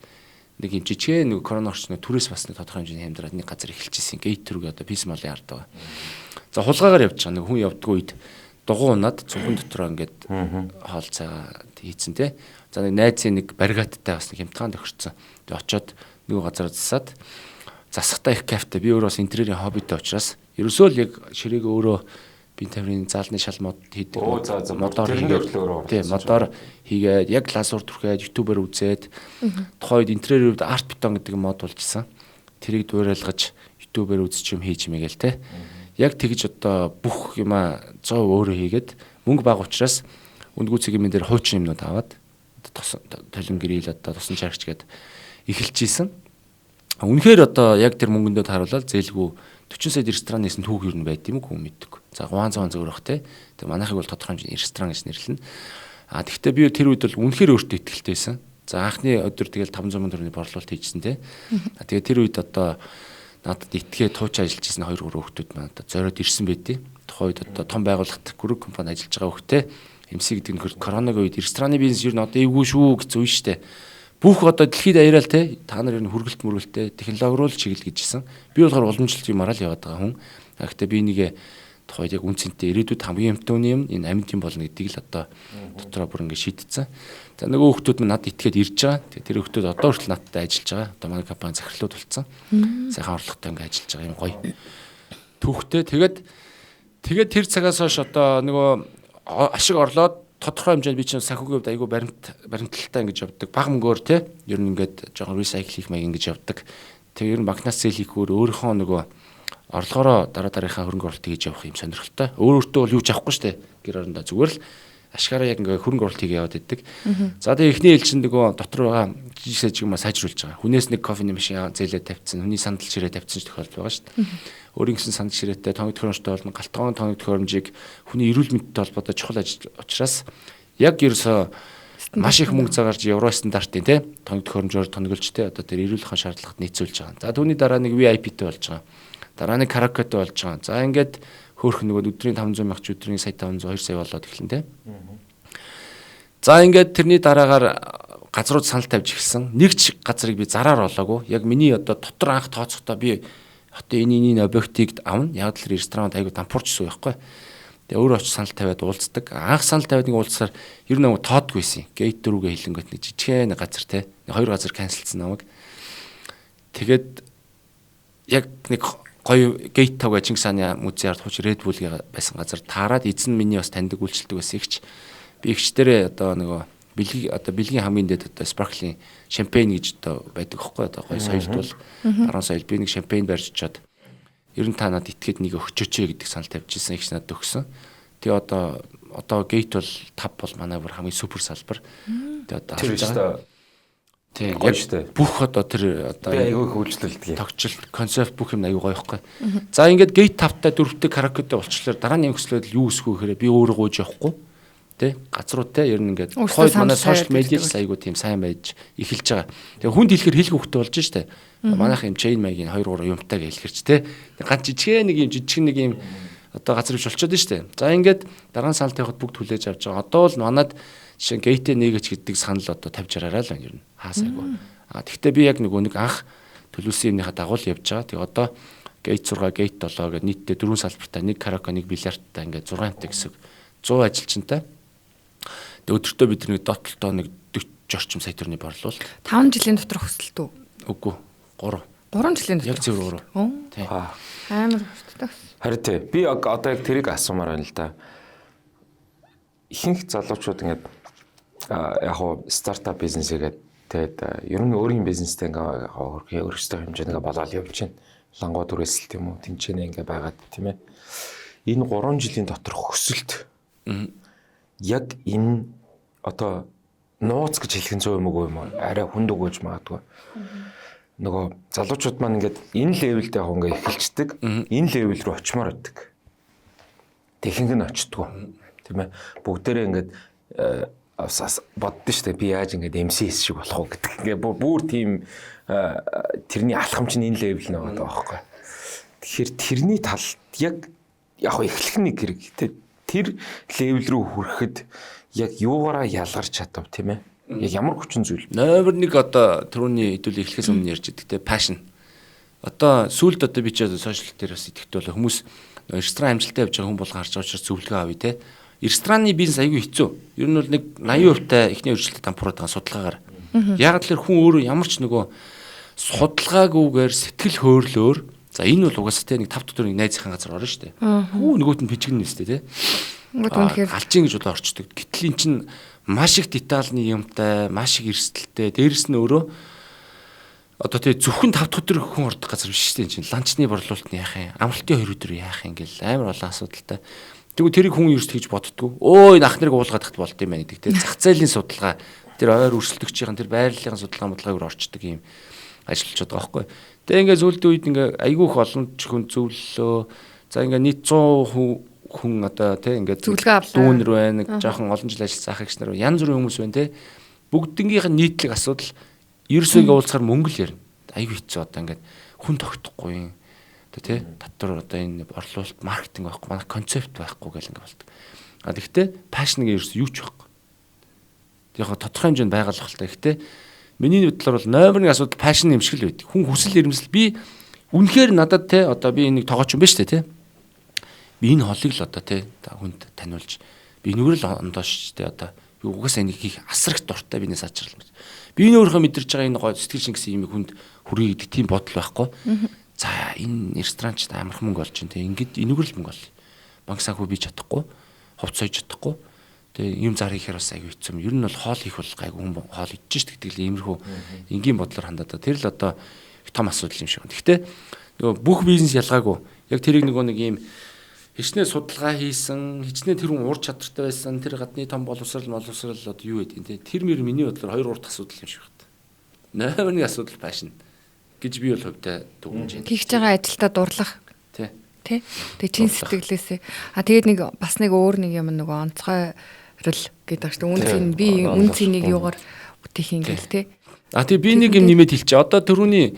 нэг юм жижиг нэг корона орчны түрээс бас нэг тодорхой хэмжээний хямдраад нэг газар эхэлчихсэн. Гейт төрөг одоо пис молын ард байгаа. За хулгаагаар явж байгаа нэг хүн явдггүй үед дугуй унаад цүнхэн дотроо ингээд хоол цайгаа хийцэн те. За нэг найзын нэг баригаттай бас нэг хямдхан тохирцсон. Тэг очоод нэг газар засаад засахтаа их кафе би өөрөө бас интерьерийн хоббитэй учраас ерөөсөө л яг ширээг өөрөө би таврын заалны шалмууд хийдэг. Модоор хийгээд тийм модоор хийгээд яг лазур түрхээд ютубер үзээд тухайд интерьерүүд арт бетон гэдэг мод болжсэн. Тэрийг дуурайлгаж ютубер үзчих юм хийж мэгэл те. Яг тэгж одоо бүх юма 100% өөрөө хийгээд мөнгө баг учраас үндгүү цэгийн дээр хуучин юмнууд аваад толин гэрэл одоо тусан чарагч гээд эхэлж ийсэн. Үнэхээр одоо яг тэр мөнгөндөө харуулаад зээлгүй 40 сая ресторанээс нь түүх юу нь байд юм уу мэддэг. За 300 зөвөр бах те. Тэгээ манайхыг бол тодорхой хэмжээний ресторан гэж нэрлэнэ. Тэгэхдээ би тэр үед бол үнэхээр өөртөө ихтэй байсан. За анхны өдөр тэгэл 500 сая төгрөгийн борлуулалт хийжсэн те. Тэгээ тэр үед одоо надад итгээ тууч ажиллаж ирсэн 2 3 хүүхдүүд маань одоо зориод ирсэн байдیں۔ Тухайн үед одоо том байгууллагт гүрэг компани ажиллаж байгаа хүүхдээ MC гэдэг нь коронагийн үед рестораны бизнес ер нь одоо эвгүй шүү гэж зүй штэ. Бүх одоо дэлхийд аяарал те та нар ер нь хүргэлт мөргөлтэй технологи руу л чиглэл гэжсэн. Би болохоор уламжлалт юмараа л яваад байгаа хүн. Гэхдээ би нэгэ тухайд яг үнцэнтэй ирээдүйд хамгийн юмтай юм энэ амьд юм болно гэдгийг л одоо дотроо бүр ингэ шийдтсэн. За нөгөө хүүхдүүд минь надад итгээд ирж байгаа. Тэр хүүхдүүд одоо хүртэл надтай ажиллаж байгаа. Одоо манай компани захирлууд болсон. Сайхан орлоготой ингэ ажиллаж байгаа юм гоё. Түүхтэй тэгээд тэр цагаас хойш одоо нөгөө ашиг орлоод тодорхой хэмжээнд би чинь санхүүгийн хувьд айгүй баримталтай ингэж явдаг. Бага мөнгөөр те ер нь ингээд жоохон recycle хийх маяг ингэж явдаг. Тэг ер нь банкнаас зээл хийхөөр өөрийнхөө нөгөө орлогоороо дараагийнхаа хөрөнгө оруулалт хийж явах юм сонирхолтой. Өөртөө бол юу ч авахгүй штэ. Гэр орондоо зүгээр л ашгаараа яг ингээ хөрөнгө оруулалт хийгээ яваад идэг. За тэгээ эхний ээлжинд нөгөө дотор байгаа жижиг сажиг юм сайжруулж байгаа. Хүнээс нэг кофений машин зээлээ тавьчихсан, хүний сандал ширээ тавьчихсан ч тохиолдол байгаа штэ. Өөрийн гэсэн сандал ширээтэй тоног төхөөрөмжтэй болно. Галтгоон тоног төхөөрөмжийг хүний эрүүл мэндэд холбоотой чухал ажил учраас яг ерөөсөө маш их мөнгө цагаарж евро стандартын те тоног төхөөрөмжөөр тоноглож те одоо тэр эрүүлэх шаардлагат нийцүүлж байгаа. За түүний дараа нэг VIP-тэй болж байгаа. Дараа нэг каракотой болж байгаа. За ингээд хөөх нөгөө өдрийн 500 мянга ч өдрийн сая 500 2 сая болоод эхлэн те. За ингээд тэрний дараагаар газрууд санал тавьж эхэлсэн. Нэг ч газрыг би зараар олоогүй. Яг миний одоо дотор анх тооцохдоо би одоо энэ объектыг авна. Яг л ресторант айгу дампуурчсан байхгүй. Тэгээ өөрөө очиж санал тавиад уулздаг. Анх санал тавиад нэг уулзсаар ер нь тоодгүйсэн. Гейт рүүгээ хилэнгөт нэг жижигхэн газар те. 2 газар канселсан намайг. Тэгээд яг нэг гоё гейт тавга Чингис хааны музейд хууч Red Bull байсан газар таарад эзэн миний бас таньдаг үйлчлдэг байсан ихч. Би ихчдэрээ одоо нөгөө бэлгийн хамгийн дэд одоо sparkling шампань гэж одоо байдаг хөхгүй одоо гоё соёлд бол 10 соёл би нэг шампань барьж чад ер нь та надад итгээд нэг өгчөөч гэдэг санал тавьчихсан ихч надад өгсөн. Тэгээ одоо гейт бол 5 бол манай бүр хамгийн супер салбар. Тэгээ одоо
тэр шүү
дээ. Яг бүх одоо тэр одоо
аюу хөвжлөлт
тогтчлт концепт бүх юм аюу гоё ихгүй. За ингээд гейт 5-тай 4-тэй каракотэй болчихлоо дарааны өсөлөд юу өсгөө гэхээр би өөрөө гоож явахгүй. Тэ газрууд те ер нь ингээд хойд манай сошиал медиа л аюу тийм сайн байж эхэлж байгаа. Тэгээ хүнд хэлэхэр хэл хөвгтэй болж штэ. Манайх юм chain maiгийн 2 3 юмтай гэж хэлэхэрч те. Ганц жижиг нэг юм одоо газар ивч болчиход штэ. За ингээд дараан санал тавихад бүгд хүлээж авч байгаа. Одоо бол манад жишээ гейтэ нэгэж гэдэг санал одоо тавьж араарай л байна ер нь. Хаасайгүй. Тэгвэл би яг нэг анх төлөвлөсөн юмныхаа дагуу л явж байгаа. Тэгээ одоо гейт 6, гейт 7 гэдэг нийтдээ 4 салбартай, нэг караоке, нэг бильярдтай ингээд 6-тай гэсэн 100 ажилчинтай. Тэгээ өдөртөө бид нэг дотлолтоо нэг 40 орчим сая төгрөний борлуул.
5 жилийн дотор хөсөлт үү?
Үгүй 3.
3 жилийн дотор.
Яг зөв 3.
Тийм. Амар хөсөлттэй.
Харин тий. Би одоо яг тэрийг асуумаар байна л да. Ихэнх залуучууд ингээд яг хоо стартап бизнесээгээд тэгээд ер нь өөрийн бизнестэй ингээ өөрсдөө хэмжээний болоод явж байна. Лангууд үрээсэл тийм үү тэнцэнэ ингээ байгаад тийм ээ. Энэ 3 жилийн дотор хөсөлт. Яг энэ одоо нууц гэж хэлэх нь зөв юм уу арай хүнд өгөөж магадгүй. Нөгөө залуучууд маань ингээд энэ левелдээ яг ингээ эхэлцдэг. Энэ левел рүү очимоор байдаг. Техник нь очтдгоо. Тийм ээ. Бүгдээрээ ингээд боддоо штэ би яаж ингээд MCS шиг болох уу гэдэг. Ингээ бүр тийм тэрний алхамч нь энэ левел нэг байгаа байхгүй. Тэгэхээр тэрний талд яг эхлэх нэг хэрэг. Тэр левел рүү хүрэхэд яг юугаараа ялгарч чадав тийм ээ. Яг ямар хүчин зүйл.
Номер 1 одоо түрүүний хэдүүл эхлэхээс өмнө ярьж байдаг те passion. Одоо сүүлд одоо би ч сошиал дээр бас идэхтэй бол хүмүүс ресторан амжилттай явж байгаа хүн болго харж байгаа учраас зөвлөгөө авъя те. Рестораны бизнес аягүй хэцүү. Ер нь бол нэг 80% та эхний өршөлтөд дампуураад байгаа судалгаагаар. Яг л хүн өөрөө ямар ч нөгөө судалгаагүйгээр сэтгэл хөөрлөөр за энэ бол угаасаа те нэг 5 дотор нэг найзынхаа газар орно шүү дээ. Хүү нөгөөт нь бижигнэ нэстэй те. Алжин гэж бодоо орчдөг. Гэтэл эн чинь маш их детальны юмтай, маш их эрсдэлтэй. Дээрэс нь өөрөө одоо тэгээ зөвхөн 5 өдөр хүн ордог газар биш шүү дээ. Чин ланчны борлуулалт нь яах юм? Амралтын 2 өдөр яах юм гэл амар олон асуудалтай. Тэгвэл тэрийг хүн ерөөс тэгж боддгоо. Өө энэ ах нарыг уулгаад тахт болд юм байна гэдэг. Тэгээ зах зээлийн судалгаа, тэр ойр өрсөлдөгчийн тэр байрлалын судалгааг орчдөг юм. ажиллаж байгаа байхгүй. Тэгээ ингээд зөвлөдөө үед ингээд айгүй их олон хүн зөвлөлөө. За ингээд нийт 100 хүн одоо тий ингээд дүүнер байна, жоохон олон жил ажилласан ах эгч нар янз бүрийн хүмүүс байна тий. Бүгднгийнх нь нийтлэг асуудал ерөөсөө ингээд уулзахаар мөнгө л ярина. Айгүй хэцүү одоо ингээд хүн тогтохгүй юм. Одоо тий татвар одоо энэ борлуулалт маркетинг байхгүй, манай концепт байхгүй гэл ингээд болдог. А тэгтээ пашн гэж ерөөсөө юу ч байхгүй. Яг тодорхой хэмжээнд байгалах л та. Гэхдээ миний бодлоор бол номер 1 асуудал пашн юм шиг л байдаг. Хүн хүсэл эрмэлзэл би үнэхээр надад тий одоо би энийг тоогооч юм байна шүү дээ тий. Би энэ холыг л одоо тий хүнд таниулж би нүгэр л ондоош тий одоо би угаасаа энийг хийх асрах дуртай biness ачрал. Би энэ өөрөө мэдэрч байгаа энэ гоо сэтгэл шингэсэн юм хүнд хүрээ гэдэг тийм бодол байхгүй. За энэ ресторанч амарх мөнгө олж дээ. Ингээд энэгээр л мөнгө ол. Банк санхүү бий чадахгүй, хувц сойж чадахгүй. Тэгээ юм зар хийхээр бас аягүй хэцүү юм. Ер нь бол хоол хийх бол гайгүй хүн хоол идэж шүү дээ гэдэг л иймэрхүү энгийн бодлоор хандаад. Тэр л одоо том асуудал юм шиг байна. Гэхдээ нөгөө бүх бизнес ялгаагүй. Яг тэрийг нэг ийм хичнээн судалгаа хийсэн, хичнээн тэр хүн ур чадвартай байсан, тэр гадны том боловсрал одоо юу гэдэг юм те. Тэр мөр миний бодлоор 2 3 дахь асуудал юм шиг байна. Номер 1 асуудал пашн гэж би бол хувьдаа дүгнэж байна.
Хийх байгаа ажилдаа дурлах.
Тий.
Тэгээ чин сэтгэлээсээ. Тэгээд нэг бас нэг өөр нэг юм нөгөө онцгойрол гэдэг чинь үнцийн би үнцнийг юугаар бүтээх юм гээл те.
Тэгээ би нэг юм нэмээд хэлчихэ. Одоо түрүүний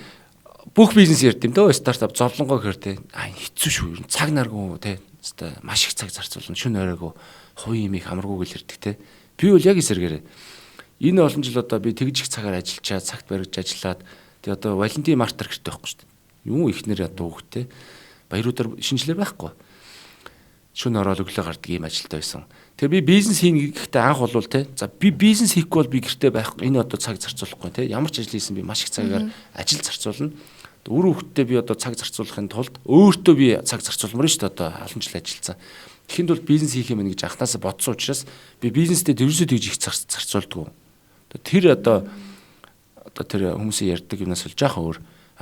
бүх бизнес ярьд юм дөө стартап зовлонгоо гэхэр те. Хэцүү шүү. Цаг наргүй те. Хэвээ маш их цаг зарцуулна. Шүн оройгоо хувийн юм их амаргүй гэл ярьдаг те. Би бол яг эсэргээрээ энэ олон жил одоо би тэгж их цагаар ажиллачаа, цагт баригж ажиллаад тэгээ одоо Валентин мартер гэртэй байхгүй шүү дээ. Юу ихнэр одоо хүүхдээ баяруудаар шинжилээр байхгүй. Шүн ороод өглөө гардаг ийм ажилтай байсан. Тэгээ би бизнес хийнэ гэхдээ анх болвол те. За би бизнес хийхгүй бол би гэртээ байхгүй. Энэ одоо цаг зарцуулахгүй те. Ямар ч ажил хийсэн би маш их цагаар ажил зарцуулна. Өөр хүүхдтэй би одоо цаг зарцуулахын тулд өөртөө би цаг зарцуулмаар шүү дээ одоо олон жил ажилласан. Тэгэхэд бол бизнес хийх юм гэж анханасаа бодсон учраас би бизнестэй ерөөсөө тэгж их зарцуулдаг. Тэр одоо тэр хүмүүсийн ярьдаг юмнаас л жоохон өөр.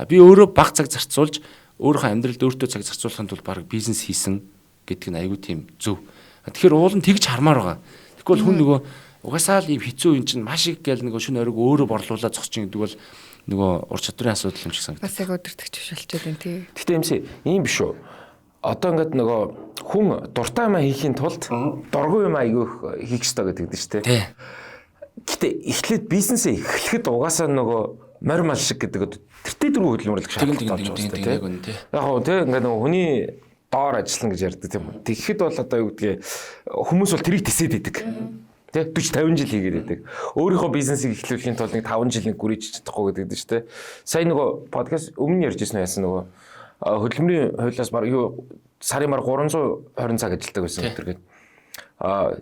Би өөрөө бага цаг зарцуулж өөрийнхөө амьдралд өөртөө цаг зарцуулахын тулд баг бизнес хийсэн гэдэг нь айгүй тийм зөв. Тэгэхээр уул нь тэгж хармаар байгаа. Тэгвэл хүн нөгөө угаасаа л ийм хэцүү юм чинь маш их гээл нөгөө шүн оройг өөрөө борлуулаад зогсчих гэдэг бол нөгөө ур чадварын асуудал юм шиг санагдав.
Бас яг өдөртөгч биш болчиход байна тий.
Гэхдээ юмсэ ийм биш үү? Одоо ингээд нөгөө хүн дуртай юм хийхийн тулд дургүй юм айгүй хийх ёстой гэдэг дээ шүү дээ.
Тий.
Гэтэ эхлээд бизнесээ эхлэхэд угаасаа нөгөө морь мал шиг гэдэг тэртээ дөрөв хөдөлмөрлөх шаардлагатай байна тийм. Яг гоо тийм ингээд нөгөө хүний доор ажиллана гэж ярьдаг тийм. Тэгэхэд бол одоо юу гэдгийг хүмүүс бол тэрийг тесээд идэг. Тэ 40 50 жил хийгээд байдаг. Өөрийнхөө бизнесийг эхлүүлэхийн тулд нэг 5 жил нэг гүрийж чадахгүй гэдэг шүү дээ. Сая нөгөө подкаст өмнө ярьжсэн яасан нөгөө хөдөлмөрийн хуулиас баг юу сарын баг 320 цаг ажилладаг байсан гэдэг.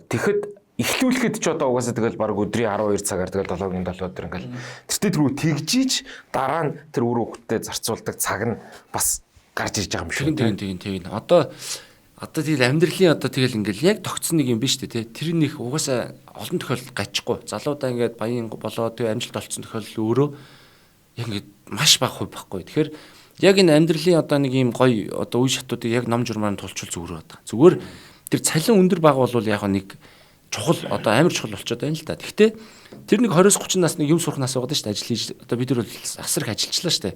Тэгэхэд эхлүүлэхэд ч одоо угаасаа тэгэл баг өдрийн 12 цагаар тэгэл 7-гийн 7 өдөр ингээл тэртээ түрүү тэгжиж дараа нь тэр үр хөвгтөд зарцуулдаг цаг нь бас гарч ирж байгаа юм шиг.
Тийм. Одоо тэгэл амьдралын одоо тэгэл ингээл яг тогтсон нэг юм биш үү те. Тэр нөх угаасаа олон тохиолдолд гажихгүй. Залуудаа ингээд баян болоод тэг амжилт олцсон тохиолдол өөрөө яг ингээд маш бага хувь байхгүй. Тэгэхээр яг энэ амьдралын одоо нэг юм гоё одоо үе шатуудыг яг ном журмаар тулчул зүгээр байна. Зүгээр тэр цалин өндөр бага бол яг нэг чухал одоо амар чухал болчиход байна л да. Гэхдээ тэр нэг 20-30 насны юм сурах нас байгаа шүү дээ. Ажил хийж одоо бид нар бол асар их ажиллажлаа шүү дээ.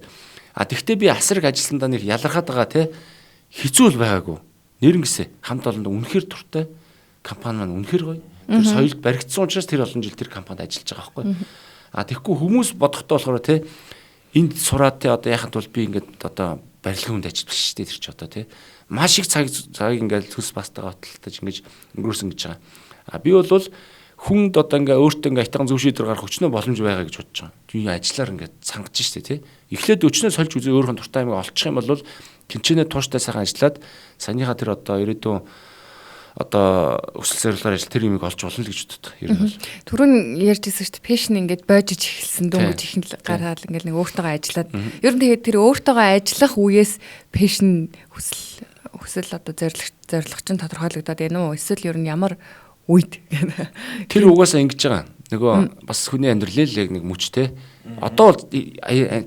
Тэгхдээ би асар их ажилласандаа нэг ялархаад байгаа те хэцүү л байгаагүй. Нэрнгэсээ хамт олонд үнэхээр туртай компани маань үнэхээр гоё. Тэр соёлд баригдсан учраас тэр олон жил тэр компанид ажиллаж байгаа байхгүй. Тэгэхгүй хүмүүс бодохдоо болохоор те энд сураад те одоо яхад бол би ингээд одоо барилгын хүнд ажиллаж шүү дээ тэр чи одоо те маш их цагийг ингээд төс бастайгаа хөтэлтэж ингэж өнгөрөөсөн гэж байгаа. Би бол хүнд одоо ингээ өөртөө ингээ айтган зөв шийдвэр гаргах өчнөө боломж байгаа гэж бодож байгаа. Би ажиллаар ингээ цангаж штэ тий. Эхлээд өчнөө сольж үзээ өөрийнхөө дуртай юмыг олчих юм бол тэнцэнэ тууштай сайхан ажиллаад саяныхаа тэр одоо ирээдүйн одоо өсөл зорилгоор ажил тэр юмыг олж болно л гэж боддог. Ер нь бол.
Түрүүн ярьжсэн шүү дээ. Пэшн ингээд боожиж эхэлсэн дөнгөж ихэнх гараад ингээд нэг өөртөөгөө ажиллаад. Ер нь тэгээд тэр өөртөөгөө ажиллах үеэс пэшн хүсэл одоо зорилго чинь тодорхойлогдоод байна уу? Эсвэл ер нь ямар үед
тэр угаасаа ингэж байгаа. Нөгөө бас хүний амьдрал л яг нэг мөчтэй. Одоо бол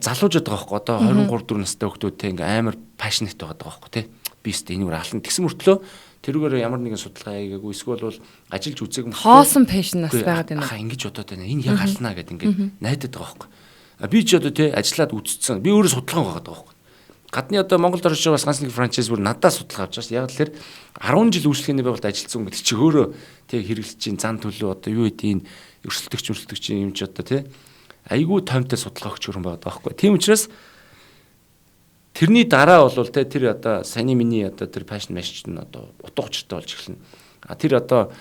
залуужаад байгаа байхгүй. Одоо 23 4 настай хүүхдүүдтэй ингээ амар пашнет байгаа байхгүй тий. Би өстө энэгээр алан тэгсэн мөртлөө тэрүүгээр ямар нэгэн судалгаа хийгээгүй эсвэл бол ажиллаж үзээгүй
хоосон пашн нас байгаад байна.
Ингэж бодоод байна. Энэ яг алнаа гэдэг ингээ найдаад байгаа байхгүй. Би ч одоо тий ажиллаад үзсэн. Би өөрөө судалгаа байгаа байхгүй. Гадны одоо Монголд орж байгаа бас ганц нэг франчайз бүр надад судалгаа авч байгаа. Яг л тэр 10 жил үйлчлэгээний байгууллагад ажилласан гэдэг чи өөрөө тий хэрэглэгчийн зан төлөв одоо юу гэдэг энэ өрсөлдөгчийн юм ч одоо тий айгүй томтой судалгаа өгч хөрөн байгаа байхгүй. Тийм учраас тэрний дараа бол тий тэр одоо саяны миний одоо тэр пашн машч нь одоо утга учиртай болж эхэлнэ. Тэр одоо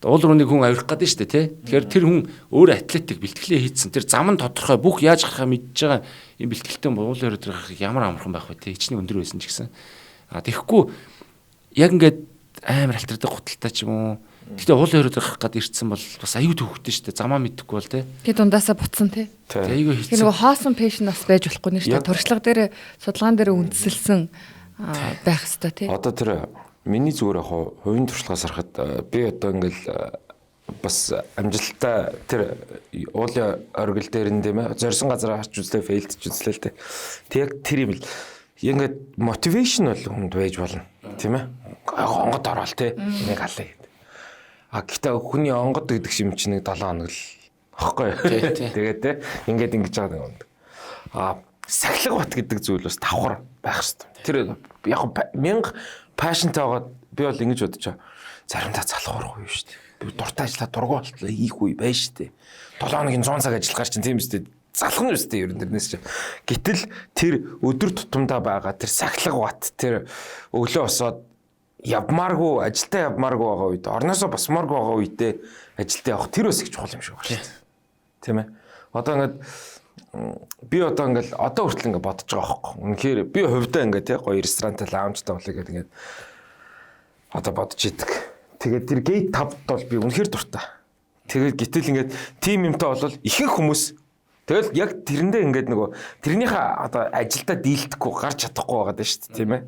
уул рууны хүн авирах гэдэг нь шүү дээ тий. Тэгэхээр тэр хүн өөр атлетик бэлтгэлээ хийцэн. Тэр зам нь тодорхой бүх яаж гарахаа мэдж байгаа юм бэлтгэлтэй уул өрөө дээр гарах ямар амархан байх вэ тий. Хичнээн өндөр байсан ч гэсэн. Тэгэхгүй яг ингээд амар альтердаг гуталтай ч юм уу. Гэхдээ уул өрөө дээр гарах гээд ирсэн бол бас аюу төвхтэй шүү дээ. Замаа мэдхгүй бол тий.
Тэгээ дундаасаа буцсан тий.
Аюу
хийцэн. Нөгөө хоосон пэшн бас байж болохгүй нэ шүү дээ. Туршлага дээр судалгаан дээр үндэслэлсэн байх хэвээр тий.
Одоо тэр миний зүгээр яг хувийн туршлагаас харахад би одоо ингээл бас амжилттай тэр уулын оргил дээр нь тийм ээ зорьсон газар харч үзлээ фейлдж үзлээ л дээ. Тэг яг тэр юм л ингээд мотивашн бол хүнд байж болно тийм ээ. Онгод орвол тий нэг халаа гэдэг. Гэхдээ хүний онгод гэдэг юм чинь нэг 7 хоног л аахгүй. Тэгээд тий ингээд ингэж байгаа юм. Сахилга бат гэдэг зүйл бас давхар байх хэрэгтэй. Тэр яг 1000 пашнтай байгаад би бол ингэж бодож байгаа. Заримдаа залхуурах үе шүү дээ. Би дуртай ажиллаад дургуй болтлоо хийх үе байж шүү дээ. 7 хоногийн 100 цаг ажиллах гар чинь тийм шүү дээ. Залхах нь шүү дээ ер нь тэрнээс чинь. Гэтэл тэр өдөр тутамдаа байгаа тэр сахилга бат тэр өглөө босоод явмааргүй ажилдаа явмааргүй байгаа үед орноосоо босмооргүй байгаа үедээ ажилдаа явах тэр бас их чухал юм шиг байна шүү дээ. Тийм ээ. Одоо ингээд би одоо ингээл одоо хүртэл ингээд бодож байгаа байхгүй. Үнэхээр би хувьдаа ингээд тий гоё ресторантай лаунжтай болъё гэдэг ингээд одоо бодож идэг. Тэгээд тэр гейт 5-д бол би үнэхээр дуртай. Тэгээд гэтэл ингээд тим юмтай бол ихэнх хүмүүс тэгэл яг тэрэндээ ингээд нөгөө тэрнийхээ одоо ажилдаа дийлдэхгүй гарч чадахгүй байгаа даа шүү дээ тийм ээ.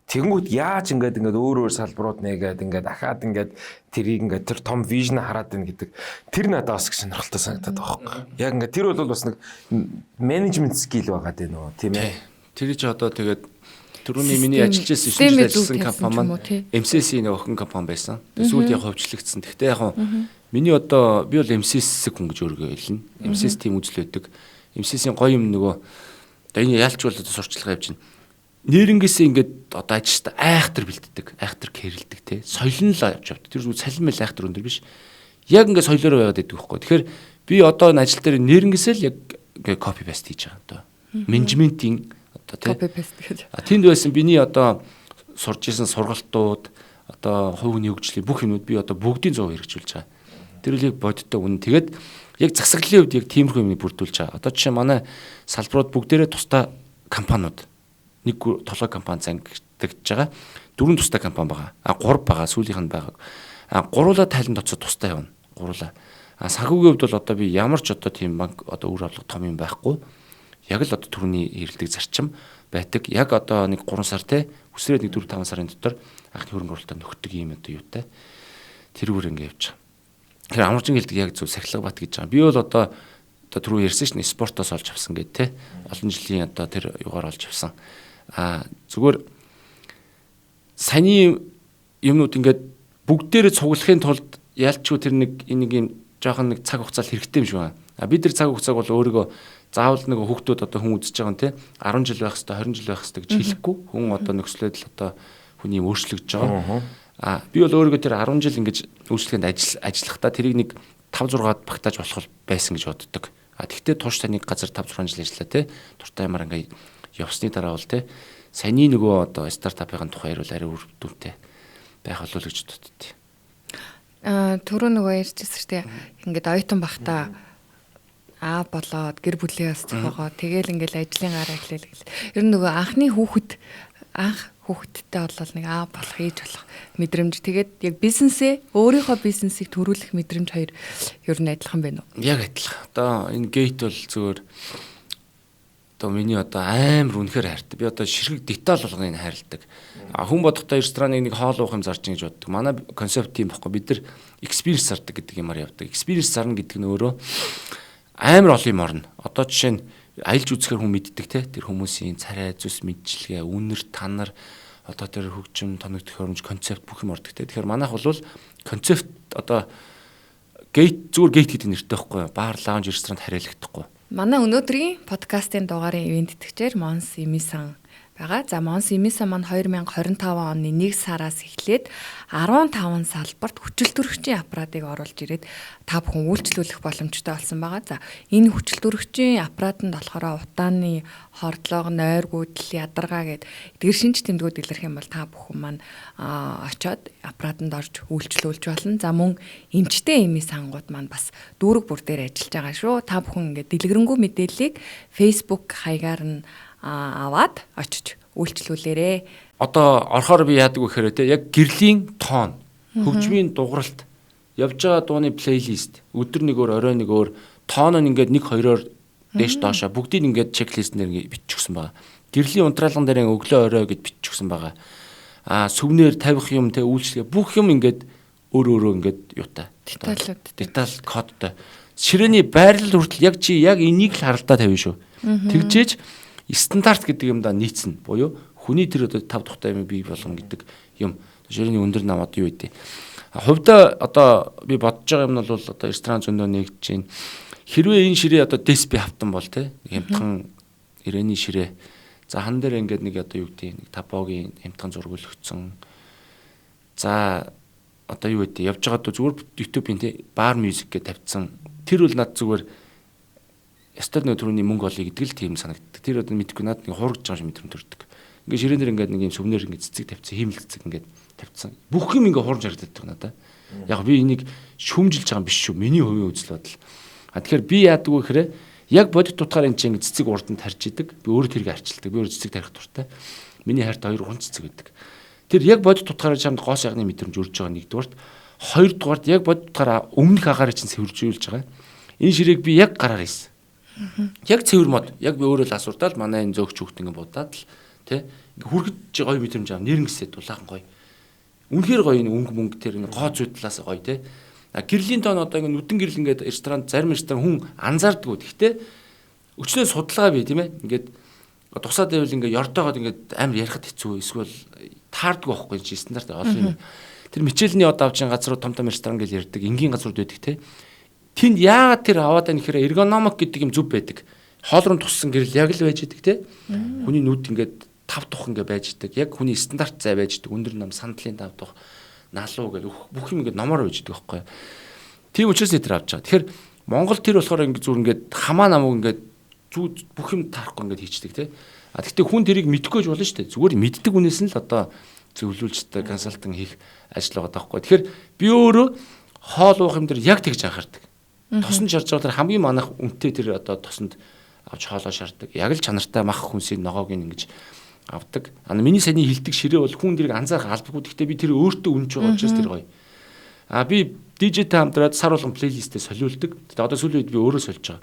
Тэгэнгүүт яаж ингээд өөр салбарууд нэгээд ингээд дахиад ингээд тэрийг ингээд тэр том вижн хараад байна гэдэг тэр надад бас их сонирхолтой санагдаад байгаа байхгүй. Яг ингээд тэр бол бас нэг менежмент скил байгаа дээ нөө тийм ээ.
Тэр чи одоо тэгээд түрүүний миний ажиллаж байсан компани маань MCC нэг охин компани байсан. Сүүлд яг хөвчлөгдсөн. Гэхдээ яг миний одоо би бол MCC хүн гэж өөргөө хэлнэ. MCC тийм үзэл өгдөг. MCC-ийн гоё юм нөгөө одоо энэ ялч бол сурчлага явж байна. Нэрнгээсээ ингээд одоо ажилтаа айхтар бэлддэг, айхтар кэрэлдэг те. Соёлн л авч явдаг. Тэр зүгээр салин мэл айхтар өндөр биш. Яг ингээд соёлоор байгаад байдаг байхгүй. Тэгэхээр би одоо энэ ажил дээр нэрнгээсээ л яг ингээд копи паст хийж байгаа одоо. Менежментийн одоо те.
Копи паст гэж.
Тэнд байсан биний одоо сурж исэн сургалтууд, одоо хувийн хөгжлийн бүх юмуд би одоо бүгдийн 100% хэрэгжүүлж байгаа. Тэр үл яг бодиттой үнэн. Тэгээд яг засаглалын үед яг тиймэрхүү юм бүрдүүлж байгаа. Одоо жишээ манай салбарууд бүгдээрээ тусдаа компаниуд нэг толгой компани зангидж байгаа. 4 тустай компани байгаа. 3 байгаа. Сүүлийнх нь байгаа. Гуруула тайлан тоцоо тустай явна. Гуруула. Санхүүгийн хувьд бол одоо би ямар ч одоо тийм банк одоо үр авлага том юм байхгүй. Яг л одоо түрүүний хэрэлдэг зарчим байдаг. Яг одоо нэг 3 сар те үсрээд нэг 4-5 сарын дотор анхны хөрөнгө оруулалтаа нөхдөг юм одоо юутай. Тэрүүгээр ингэ явж байгаа. Тэгэхээр амарчин хэлдэг яг зөв сахилга бат гэж байгаа. Би бол одоо түрүү ярьсан шин спортоос олж авсан гэдэг те. Олон жилийн одоо тэр югаар олж авсан. Зүгээр саяны юмнууд ингээд бүгдээрээ цуглахын тулд ялчгүй тэр нэг энийг юм жоохон нэг цаг хугацаанд хэрэгтэй юм шиг байна. Бид тэр цаг хугацааг бол өөрийгөө заавал нэг хүүхдүүд одоо хүн үзэж байгаа нь те 10 жил байх хэвээр 20 жил байх хэвээр гэж хэлэхгүй. Хүн одоо нөхцөлөд л одоо хүний юм өөрчлөгдөж байгаа. Би бол өөрийгөө тэр 10 жил ингэж үйлчлэгэнд ажиллахдаа тэрийг нэг 5-6-аад багтааж болох байсан гэж боддог. Тэгвэл турш таныг газар 5-6 жил ажиллаа те туртай ямар ингээд явсны дараа бол те саяны нөгөө одоо стартапын тухай ярил арай үр дүнтэй байх болов гэж боддتي.
Түрүү нөгөө ярьжсэн шүү дээ. Ингээд оюутан бахта болоод гэр бүлээ бас зохиогоо тэгэл ингээл ажлын гараа эхлэв гэл. Ер нь нөгөө анхны хүүхэдтэй болол нэг болох хийж болох мэдрэмж. Тэгээд яг бизнесээ өөрийнхөө бизнесийг төрүүлэх мэдрэмж хоёр ер нь адилхан байна уу?
Яг адилхан. Одоо энэ гейт бол зүгээр одоо миний одоо амар үнэхээр хайртай. Би одоо ширхэг деталь болгоныг хайрладаг. Хүн бодохдоо рестораныг нэг хоол уух юм зарж ин гэж боддог. Манай концепт тийм байхгүй. Бид нар experience зардаг гэдэг юмар явдаг. Experience зарна гэдэг нь өөрөө амар олон юм орно. Одоо жишээ нь аялж үзэхээр хүн мэддэг те. Тэр хүмүүсийн царай, зүс, мэдчилгээ, үнэр, танар одоо тэр хөгжим, тоног төхөөрөмж, концепт бүх юм ордог те. Тэгэхээр манайх бол концепт одоо гейт зүгээр гейт гэдэг нэртэй байхгүй. Бар, лаунж, ресторанд хариалагдахгүй.
Манай өнөөдрийн подкастын дугаарын ивент итгэгчээр Монс Имисан байгаа. За Монс Имисан маань 2025 оны 1 сараас эхлээд 15 салбарт хүчил төрөгчийн аппаратыг оруулж ирээд та бүхэн үйлчлүүлэх боломжтой болсон байгаа. За энэ хүчил төрөгчийн аппаратанд болохоор утааны хордлого, нойр гүйдэл, ядаргаа гэд эдгээр шинж тэмдгүүд илэрх юм бол та бүхэн маань очиод аппаратанд орж үйлчлүүлж болно. За мөн эмчтэй эмийн сангууд маань бас дүүрэг бүр дээр ажиллаж байгаа шүү. Та бүхэн ингээд дэлгэрэнгүй мэдээллийг Facebook хаягаар нь аваад очиж үйлчлүүлээрэ.
Одоо орохоор би яадаг вэ гэхээр те яг гэрлийн тоон, хөгжмийн дугааралт, явж байгаа дууны плейлист, өдөр нэг өөр, орой нэг өөр, тоон нь ингээд 1-2-оор дээш доошоо бүгдийг ингээд чеклистнээр биччихсэн байгаа. Гэрлийн унтраалган дээр өглөө орой гэд биччихсэн байгаа. Сүвнээр тавих юм те үйлчлэгээ бүх юм ингээд өөр ингээд юутай. Деталь кодтой. Ширээний байрлал хүртэл яг чи яг энийг л харалтаа тавина шүү. Тэгжээж стандарт гэдэг юмдаа нийцнэ. Буюу хүний тэр одоо 5 тухтай юм бий болгон гэдэг юм. Ширээний өндөр нам одоо юу гэдэг. Хувьдаа одоо би бодож байгаа юм нь бол одоо ресторан зөндөө нэгдэж байна. Хэрвээ энэ ширээ одоо десби хавтан бол те хямдхан ирээний ширээ. За хан дээр ингээд нэг одоо юу гэдэг нэг табогийн хямдхан зураг өлгцөн. За одоо юу гэдэг явж байгаа дөө зүгээр YouTube-ийн те бар мьюзик гэж тавьсан. Тэр бол над зүгээр ястад нөө түрүүний мөнгө олъё гэдэг л тийм санагддаг. Тэр одоо мэдгүй над нэг хургаж байгаа юм мэдрэмт төрдөг. Ингээ ширээнээр ингээд нэг юм сүмнэр ингээд цэцэг тавьсан, хиймэл цэцэг ингээд тавьсан. Бүх юм ингээ хурж харагддаг надаа. Яг би энийг шүмжилж байгаа юм биш шүү. Миний хувийн үзэл бодол. Тэгэхээр би яадаг вэ гэхээр яг бодит утгаар энэ чинь цэцэг урданд тарж идэг. Би өөрөө тэрийг арчилдаг. Би өөрөө цэцэг тарих дуртай. Миний хайрт 2 3 цэцэг байдаг. Тэр яг бодит утгаараа чамд гоос ягны мэдрэмж өрж байгаа нэгдүгээрт, хоёрдугаарт яг бодит утгаараа өмнөх агаарыг чинь цэвэржүүлж байгаа. Энэ ширээг би яг гараар хийсэн. Яг цэвэр мод. Яг би өөрөө л асууртаад манай энэ зөөгч хүүхд ингэ будаад л тий хүрхэж гоё мэдрэмж аав. Нэрнгэсээ дулаахан гоё. Үнэхээр гоё энэ өнгө тэр энэ гоо зүй талаас гоё тий. Гэрлийн тоон одоо ингэ нүдэн гэрэл ингээд ресторан зарим ресторан хүн анзаардгүй. Гэхдээ өчнөө судалгаа бий тийм ээ. Ингээд тусаад байвал ингээд ёртоогоод ингээд амар ярихад хэцүү эсвэл таардгүй байхгүй чи стандарт олон юм. Тэр мичээлний од авчин газруу том ресторан гэж ярьдаг. Энгийн газрууд байдаг тий. Тэнд яагаад тэр аваад байна гэхээр эргономик гэдэг юм зүв байдаг. Хоол руу туссан гэрэл яг л байж идэг тий. Хүний нүд ингээд 5 тух ингээд байж идэг. Яг хүний стандарт зай байж идэг. Өндөр нам сандлын 5 тух налуу гэл бүх юм ингээд номоор байж идэг байхгүй. Тийм учраас тэр авч байгаа. Тэгэхээр Монгол тэр болохоор ингээд зүр ингээд хамаа намуу ингээд бүх юм таарахгүй ингээд хийчдэг тий. Гэхдээ хүн тэрийг мэдхгүй болно шүү дээ. Зүгээр мэддэг үнээс нь л одоо зөвлөлжтэй консалтинг хийх ажил байгаа даахгүй. Тэгэхээр би өөрөө хоол уух юм дээр яг тэгж анхаардаг. Тосонд шарж байгаа тэр хамгийн манах үнэтэй тэр одоо тосонд авч хоолоо шаарддаг. Яг л чанартай мах хүнсийн ногоог ингэж авдаг. Миний саяны хилдэг ширээ бол хүн дэрийг анзаарах албагүй. Гэхдээ би тэр өөртөө үнж байгаа учраас тэр гоё. Би DJ-тэй хамтраад сар болгон плейлистээ солиулдаг. Тэгээ одоо сүүлийн үед би өөрөө сольж байгаа.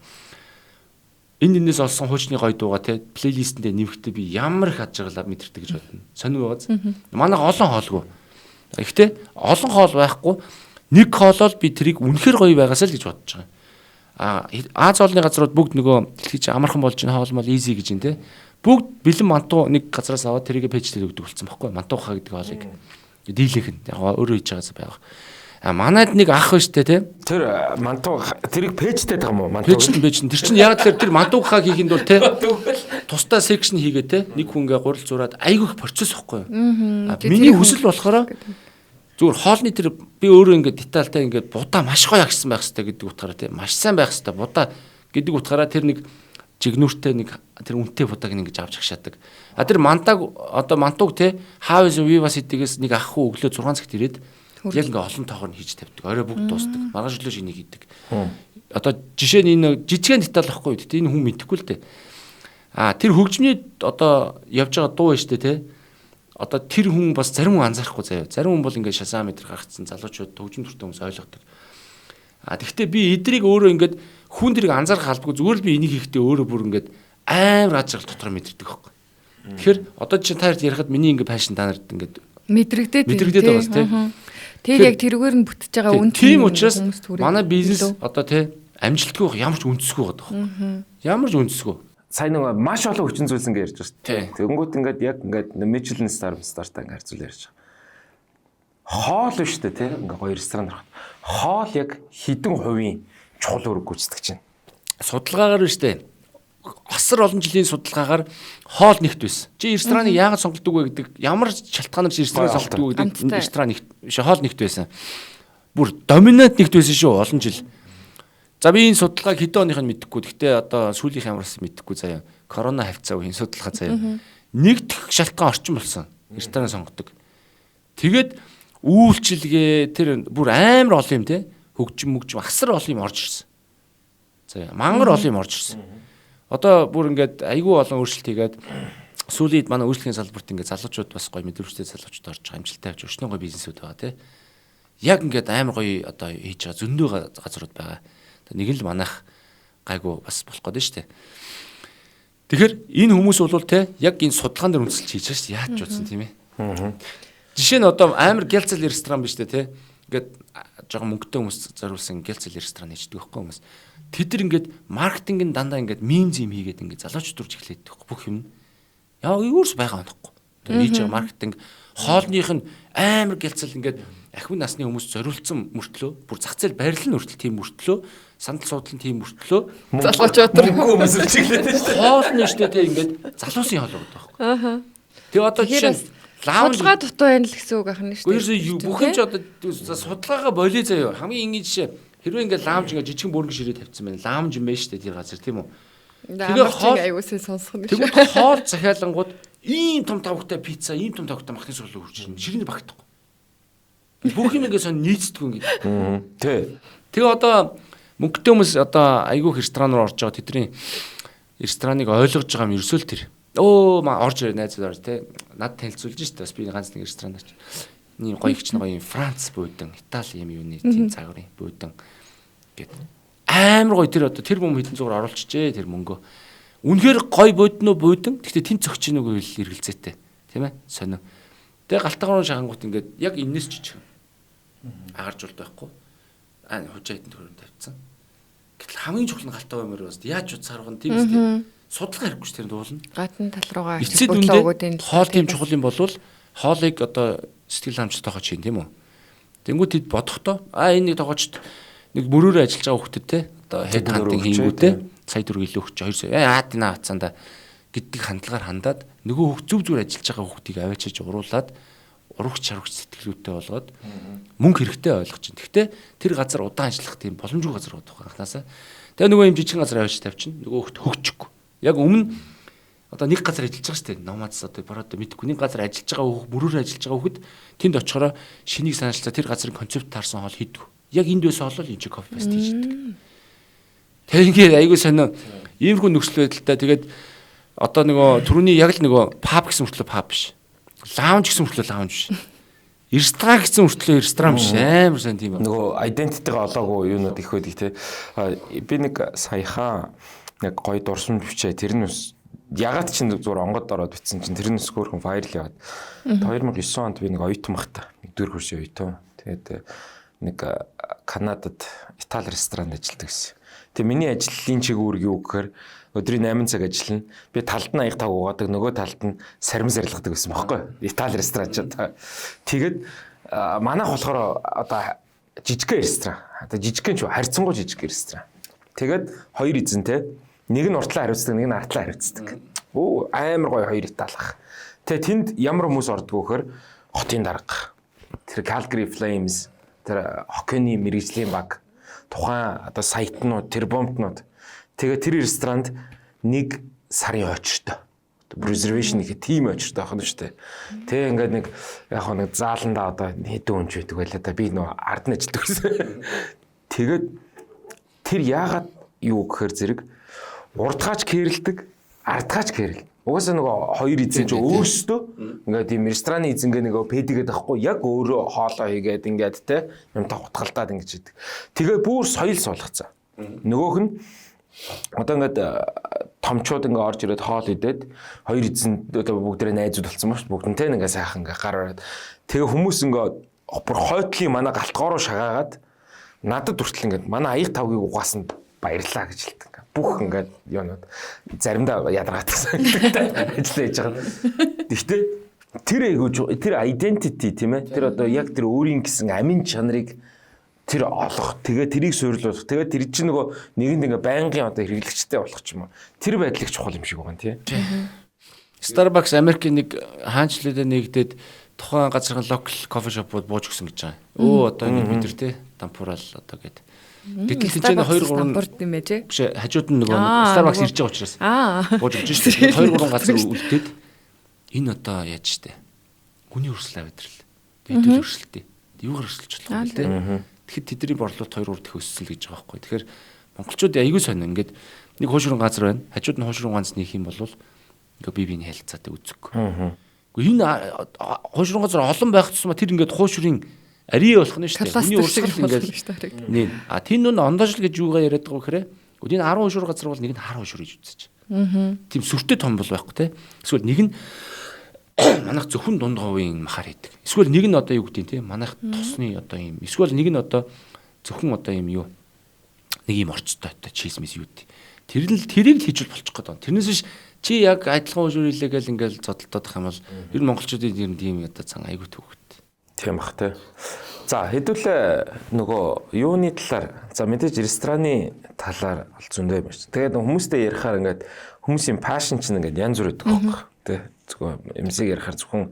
Энээс олсон хуучны гоё дуугаа те плейлистэндээ нэмэхдээ би ямар их ад жаргалаа мэдэрдэг гэж бодно. Сонир байгааз. Манай олон хоолгүй. Гэхдээ олон хоол байхгүй. Нэг хоолол би тэрийг үнэхээр гоё байгаасаа л гэж бодож байгаа. Аз олны газрууд бүгд нөгөө дэлхий чи амархан болж ин хоол мол easy гэж юм те. Бүгд бэлэн мантуу нэг газараас аваад тэрийг пэйжтэй өгдөг болсон байхгүй мантуухаа гэдэг хоолыг. Дийлэх нь яг өөрөө хийж байгаасаа байгаа. Манайд нэг ах байна штэ те.
Тэр мантуу тэрийг пэйжтэй байгаа юм уу? Мантуу.
Пэйж. Тэр чинь яг тэр мантуухаа хийхэд бол те тусдаа секшн хийгээ те нэг хүн ингээ гурал зураад айгүйх процесс واخгүй юу? Миний хүсэл болохоор зүгээр хоолны тэр би өөрөө ингээд детальтай ингээд будаа маш гоё агсан байх хэрэгтэй гэдэг утгаараа тийм маш сайн байх хэрэгтэй будаа гэдэг утгаараа тэр нэг жигнүүртэй нэг тэр үнэтэй будааг ингэж авч хашаадаг. Тэр мантаг одоо мантуг те хаавс вивас эдгээс нэг ах хүү өглөө 6 цагт ирээд яг ингээд олон тоогоор нь хийж тавьдаг. Орой бүгд дуусдаг. Маргааш өглөө шинийг хийдэг. Одоо жишээ нь энэ жижигэн деталь واخгүй үү? Энэ хүн мэдэхгүй л дээ. Тэр хөгжмний одоо явж байгаа дуу штэ те. Одоо тэр хүн бас зарим хүн анзаарахгүй заяа. Зарим хүн бол ингээд шасаа метр гаргацсан залуучууд төгжим төртэй хүмүүс ойлгодог. Тэгэхдээ би эдрийг өөрөө ингээд хүн тэрийг анзаарах албагүй зүгээр л би энийг хийхдээ өөрөө бүр ингээд амар ажрал дотор мэдэрдэг байхгүй. Тэгэхээр одоо чинь таард ярихад миний ингээд пашн та нарт ингээд мэдрэгдээд байгаас тийм.
Тэг яг тэрүүгээр нь бүтэж байгаа үн
тийм учраас манай бизнес одоо тийм амжилтгүй ямар ч үндэсгүй байгаа. Ямар ч үндэсгүй.
Сайн нэг маш олон хүчин зүйлс ингэ ярьж байна. Тэгэнгүүт ингээд яг ингээд Michelin star-тай ингэ харьцуул ярьж байгаа. Хоол биш үү те ингээ гоё ресторан ороход. Хоол яг хэдэн хувийн чухал үүрэг гүйцэтгэж байна.
судалгаагаар нь штэ асар олон жилийн судалгаагаар хоол нэгт байсан. Чи рестораныг яагаад сонголдог вэ гэдэг ямар шалтгаанаар чи рестораныг сонголдог вэ гэдэг ресторан нэгт хоол нэгт байсан. Бүр доминант нэгт байсан шүү олон жил. За би энэ судалгааг хэдэн оных нь мэдэхгүй. Гэхдээ одоо сүүлийнх ямарс мэдэхгүй заяа. Корона хавцаа үеийн судалгаа заяа. Нэгдэх шалтгаан орчин болсон. Ресторан сонгодог. Тэгээд үйлчилгээ тэр бүр амар олон юм те. Хөгжим асар олон юм орж ирсэн. За мангар олон юм орж ирсэн. Одоо бүр ингээд айгүй олон өөрчлөлт хийгээд сүүлд манай үйлчлэгийн салбарт ингээд залуучууд бас гоё мэдрэмжтэй залуучууд орж байгаа амжилттай авч өчнөө гоё бизнесүүд байгаа тий. Яг ингээд амар гоё одоо хийж байгаа зөндөө газрууд байгаа. Нэг л манайх гайгүй бас болох гээд нь штэ. Тэгэхээр энэ хүмүүс бол тий яг энэ судалгаан дээр үндэслэж хийж байгаа штэ. Яаж ч утсан тийм ээ. Жишээ нь одоо амар гялцэл ресторан биш тий. Ингээд жоохон мөнгөтэй хүмүүс зориулсан гялцэл ресторан хийдэг байхгүй хүмүүс. Тэд нар ингээд маркетинг нь дандаа ингээд мим зим хийгээд ингээд залуучууд дурж эхлэдэг байхгүй бүх юм. Яа өөрс байгаа байхгүй. Тэр хийж байгаа маркетинг хоолных нь амар гялцал ингээд ахмад насны хүмүүс зориулсан мөртлөө бүр зах зээл барилал нь хүртэл тийм мөртлөө сандал суудлын тийм мөртлөө
залуучууд
мөнгө өмсөж эхлэдэг шүү дээ.
Хоол нь штэ тийм ингээд залуусын хоол байгаа байхгүй.
Аа.
Тэгээ одоо жишээ нь
судалгаа дутуу байна л гэсэн үг ахна шүү дээ.
Гэхдээ бүх юм ч одоо судалгаагаа болио заяа хамгийн энгийн жишээ хэрвээ ингээд ламж ингээд жижигэн бүргэн ширээ тавьсан байна. Ламж юм байна шүү дээ тэр газар тийм үү.
Тэгээ хоол аюулсаа сонсох нь.
Тэгвэл хоол захиалангууд ийм том тавхтай пицца, ийм том тавхтай махны сурлал үрж ирнэ. Ширээ багтахгүй. Бүх юм ингээд сон нийцдэг ингээд.
Тий.
Тэгээ одоо мөнгөтэй хүмүүс одоо айгүй ресторан руу орж байгаа тэдний рестораныг ойлгож байгаа юм ерөөсөө л тэр. Орж ирээ найзууд орж те. Над танилцуулж штэ бас би ганц нэг ресторан очив. Ийм гоё ихч нэг гоё Франц буудан, Итали юм юуны тийм цагрын буудан гэд. Амар гоё тэр одоо тэр бом хэдэн зугаар оруулчихжээ тэр мөнгөө. Үнэхээр гоё буудан. Гэхдээ тэнд зөгч нэг үйл эргэлзээтэй. Тийм ээ? Сонио. Тэгээ галтаагаар шахангууд ингээд яг энэс жижиг. Агарч болд байхгүй. Хужаа хэдэн төгрөг тавьсан. Гэтэл хамгийн чухал нь галтаа баймаар бас яаж уцаарган тийм үстэй. Судалгаа хэрэггүй ш тэр дуулна.
Гадна тал руугаа
эцэд үндэ хоол тийм чухал юм болвол хоолыг одоо сэтгэл хамчтайгаа чинь тийм үү. Тэнгүүд хэд бодохдоо энэ нэг тоогоочд нэг мөрөөрөө ажиллаж байгаа хүүхдэд те одоо хэд хантинг хийнгүүтэй сая төгрөг илүү өгч 2 сая динаа хацаанда гэдэг хандлагаар хандаад нөгөө хүүхд зүв зүгээр ажиллаж байгаа хүүхдийг аваачиж уруулад урагч чарагч сэтгэлүүтэй болгоод мөнгө хэрэгтэй ойлгож чинь. Гэхдээ тэр газар удаан ажиллах тийм боломжгүй газар байдаг анханасаа. Тэгээ нөгөө юм жижигхэн газар аваачиж тавьчихна. Нөгөө хүүхд хөгжихгүй. Яг өмнө одоо нэг газар ажиллаж байгаа шүү дээ. Номадс одоо бороод мэдгүй нэг газар ажиллаж байгаа хүүхд мөрөөр ажиллаж байгаа хүүхд тэнд очихороо шинийг санаачлаа тэр газрын концепт таарсан хоол хийдэг. Яг энд байсан хоол энэ ч кофе паст хийдэг. Тэгээд айгүй сонио иймэрхүү нөхцөл байдалтай тэгээд одоо нөгөө түрүүний яг л нөгөө паб гэсэн мөртлөө паб биш. Лаунж гэсэн мөртлөө лаунж биш. Ресторан гэсэн мөртлөө ресторан биш. Амар сан тийм.
Нөгөө айдентитигаа олоогүй юунууд их байдаг те. Би нэг саяхан нэг гоё дурсамж бичээ тэр нь ягаад ч зүгээр онгод ороод битсэн чинь тэр нь скөрхэн вайрал яваад 2009 онд би нэг оюутан багтаа нэг дөрөв курсын оюутан. Тэгээд нэг Канадад Итали ресторанд ажилладаг гэсэн. Тэгээ миний ажлын чиглэл юу гэхээр өдрийн 8 цаг ажиллана. Би талд нь аяг тав уугадаг, нөгөө талд нь сарим сарилгадаг гэсэн бохоггүй. Итали ресторанчууд. Тэгээд манайх болохоор одоо жижигхэн ресторан. Одоо жижигхэн ч харьцангуй жижиг ресторан. Тэгээд хоёр эзэнтэй нэг нь уртлаа хариуцдаг, нэг нь артлаа хариуцдаг. Амар гоё хоёр италах. Тэгээ тэнд ямар хүмүүс ордог вөхөр хотын дарга. Тэр Calgary Flames, тэр хоккейний мэргэжлийн баг, тухайн одоо сайтнууд, тэр бомбнууд. Тэгээ тэр ресторанд нэг сарын очиртой. Reservation гэх тийм очиртой байх нь шүү дээ. Тэгээ ингээд нэг яг нэг зааландаа одоо хэдэн хүн ч байдаг байлаа да. Би нөө ард нь ажилладаг гэсэн. Тэгээд тэр яагаад юу гэхээр зэрэг урдгаач кэрлдэг, ардгаач кэрл. Угаасаа нөгөө хоёр эзэн ч өөрсдөө ингээд тийм рестораны эзэнгээ нөгөө пэдэгээд байхгүй яг өөрөө хоолоо хийгээд ингээд те юмтай хутгалдаад ингэж идэг. Тэгээ бүр соёл суулгацсан. Нөгөөх нь одоо ингээд томчууд ингээ орж ирээд хоол идээд хоёр эзэн бүгдээ найзууд болсон ба ш бүгдэнтэй ингээ сайхан ингээ гар ороод тэгээ хүмүүс ингээ бүр хойтлын манай галтгоороо шагаагаад надад хүртэл ингээ манай аяг тавгийг угаасан баярлаа гэж хэлдэг. Бүх ингээ юунууд заримдаа ядаргаадсан ажиллаж яж байгаа. Гэхдээ тэр айгууч тэр identity тийм ээ тэр одоо яг тэр өөрийн гэсэн амин чанарыг тэр олох, тэгээ тэрийг суйрлуулах, тэгээ тэр чинь нөгөө нэгэнд ингээ байнгын одоо хэрэглэгчтэй болох ч юм уу. Тэр байдлыг чухал юм шиг байгаа нь тий.
Starbucks Америкийн нэг хаанчлалаа нэгдээд тухайн газрын локал кофе шопууд бууж өгсөн гэж байгаа. Одоо ингэ бид нар тий дампуурал одоо гээд. Гэтэл хинжээ 2 3
дампуурд юм ээжээ.
биш хажууд нь нөгөө Starbucks ирж байгаа учраас бууж өгч шүү. 2 3 газар үлдээд энэ одоо яаж штэ. Хүний өрсөл авдрал. Хэдүүл өрсөлтэй. Юугаар өрсөлж болох вэ тий. Тэгэхэд тэдний борлуулалт 2 3 дэх өссөн л гэж байгаа байхгүй. Тэгэхээр монголчууд аягүй сонь ингээд нэг хуушрын газар байна. Хажууд нь хуушрын ганц нөх юм бол ингээ бие биений харилцаатай үзэг. Гэхдээ энэ хуушрын газар олон байх тусмаа тэр ингээд хуушрын ари болох нь шүү дээ. Хүний өрсөл ингээд нэ. Тэр нүн ондоожл гэж юугаа яриад байгаа вэ гэхээр энэ 10 хуушрын газар бол нэг нь 10 хуушрыг үзэж. Тийм сүртэй том бол байхгүй те. Эсвэл нэг нь манайх зөвхөн дунд говийн махаар хийдэг. Эсвэл нэг нь одоо юу гэдэг юм те манайх тосны одоо юм. Эсвэл нэг нь одоо зөвхөн одоо юм юу нэг юм орцтой одоо чизмис юу гэдэг. Тэрийг л хийж болчих гээд байна. Тэрнээс биш чи яг адилхан уушур хийлээ гэл ингээл зодтолдох юм бол ер нь монголчуудын ер нь тийм одоо цан айгүй төвхт.
Тийм бах те. За хэдүүлээ нөгөө юуны талаар за мэдээж рестораны талаар бол зөндөө байна шүү. Тэгээд хүмүүстэй ярихаар ингээд хүмүүсийн пашн чинь ингээд янз бүр байдаг байхгүй те. Зөвхөн эмсэг ярихаар зөвхөн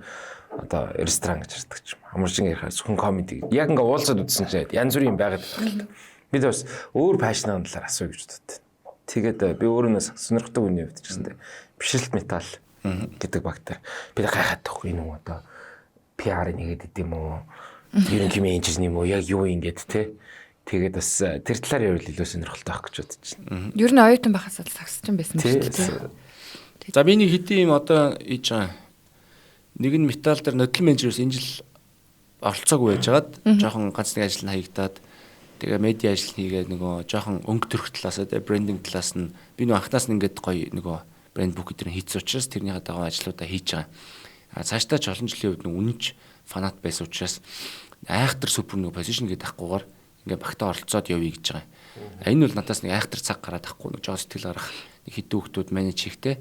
одоо ресторан гэж ярьдаг ч юм. Амарчин ярихаар зөвхөн комеди. Яг ингээд уулзаад үзсэн чинь янз бүрийн байгаад байна. Бид бас өөр пашны талаар асууя гэж боддог. Тэгээд би өөрөөс сонирхдаг үний хувьд ч гэсэндээ бишрэлт металл гэдэг багтаа би гайхаад тахгүй энэ үү одоо PR-ыг нэгэд идэм үү ерөн хэмээн инженер юм уу яг юу ингэж те тэгээд бас тэр талаар ярил илүү сонирхолтой байх гэж бодож байна.
Ер нь оюутан байхаас л сагсчин байсан шүү дээ.
За би нэг хэдийн юм одоо хийж байгаа. Нэг нь металл дээр нодлон менежерс энэ жил оролцоогүй байжгаад жоохон ганц нэг ажил нь хаягдаад тэгээ медиа ажил хийгээд нөгөө жоохон өнгө төрх талаас брендинг талаас нь би нөгөө анхнаас нь ингээд гоё нөгөө брэнд бук гэдэг нь хийц учраас тэрнийхээ дагуу ажлуудаа хийж байгаа. Цаашдаа ч олон жилийн үед нөгөө үнэнч фанат байсан учраас айхтар супер нөгөө позишн гэдэг ахгүйгээр ингээд багтаа оролцоод явъя гэж байгаа. Энэ бол надаас нэг айхтар цаг гараад ахгүй нэг жоо сэтгэл гарах нэг хэдэн хүмүүс менеж хийхтэй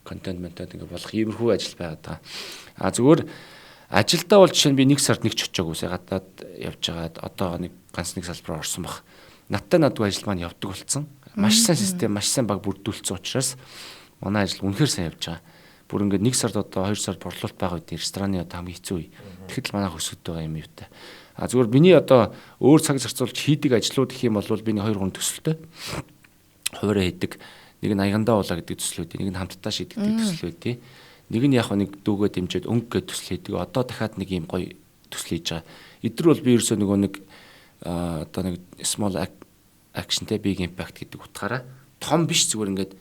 контент ингээд болох иймэрхүү ажил байгаад байгаа. Зүгээр ажилдаа бол жишээ нь би 1 сард нэг ч очиагүйсээ гадаад явж байгаад одоо нэг ганц нэг салбараар орсон баг. Надтай надгүй ажил маань явдаг болсон. Маш сайн систем, маш сайн баг бүрдүүлсэн учраас манай ажил үнэхээр сайн явж байгаа. Бүр ингээд 1 сард одоо 2 сард борлуулалт байгаа үед рестораны одоо хамгийн хэцүү үе. Тэгэхэд л манай хөсөд байгаа юм юутай. Зүгээр миний одоо өөр цаг зарцуулж хийдэг ажлууд гэх юм бол биний 2 3 төсөлтэй. Хуваараа хийдэг. Нэг нь аягандаа уулаа гэдэг төсөл үүдээ, нэг нь хамтдаа шийддэг төсөл үүдээ. Нэг нь яг нэг дүүгээ дэмжиж өнгө гэдэг төсөл хийдэг. Одоо дахиад нэг юм гоё төсөл хийж байгаа. Эдгээр бол би ерөөсөө нөгөө нэг одоо нэг small action те big impact гэдэг утгаараа том биш зүгээр ингээд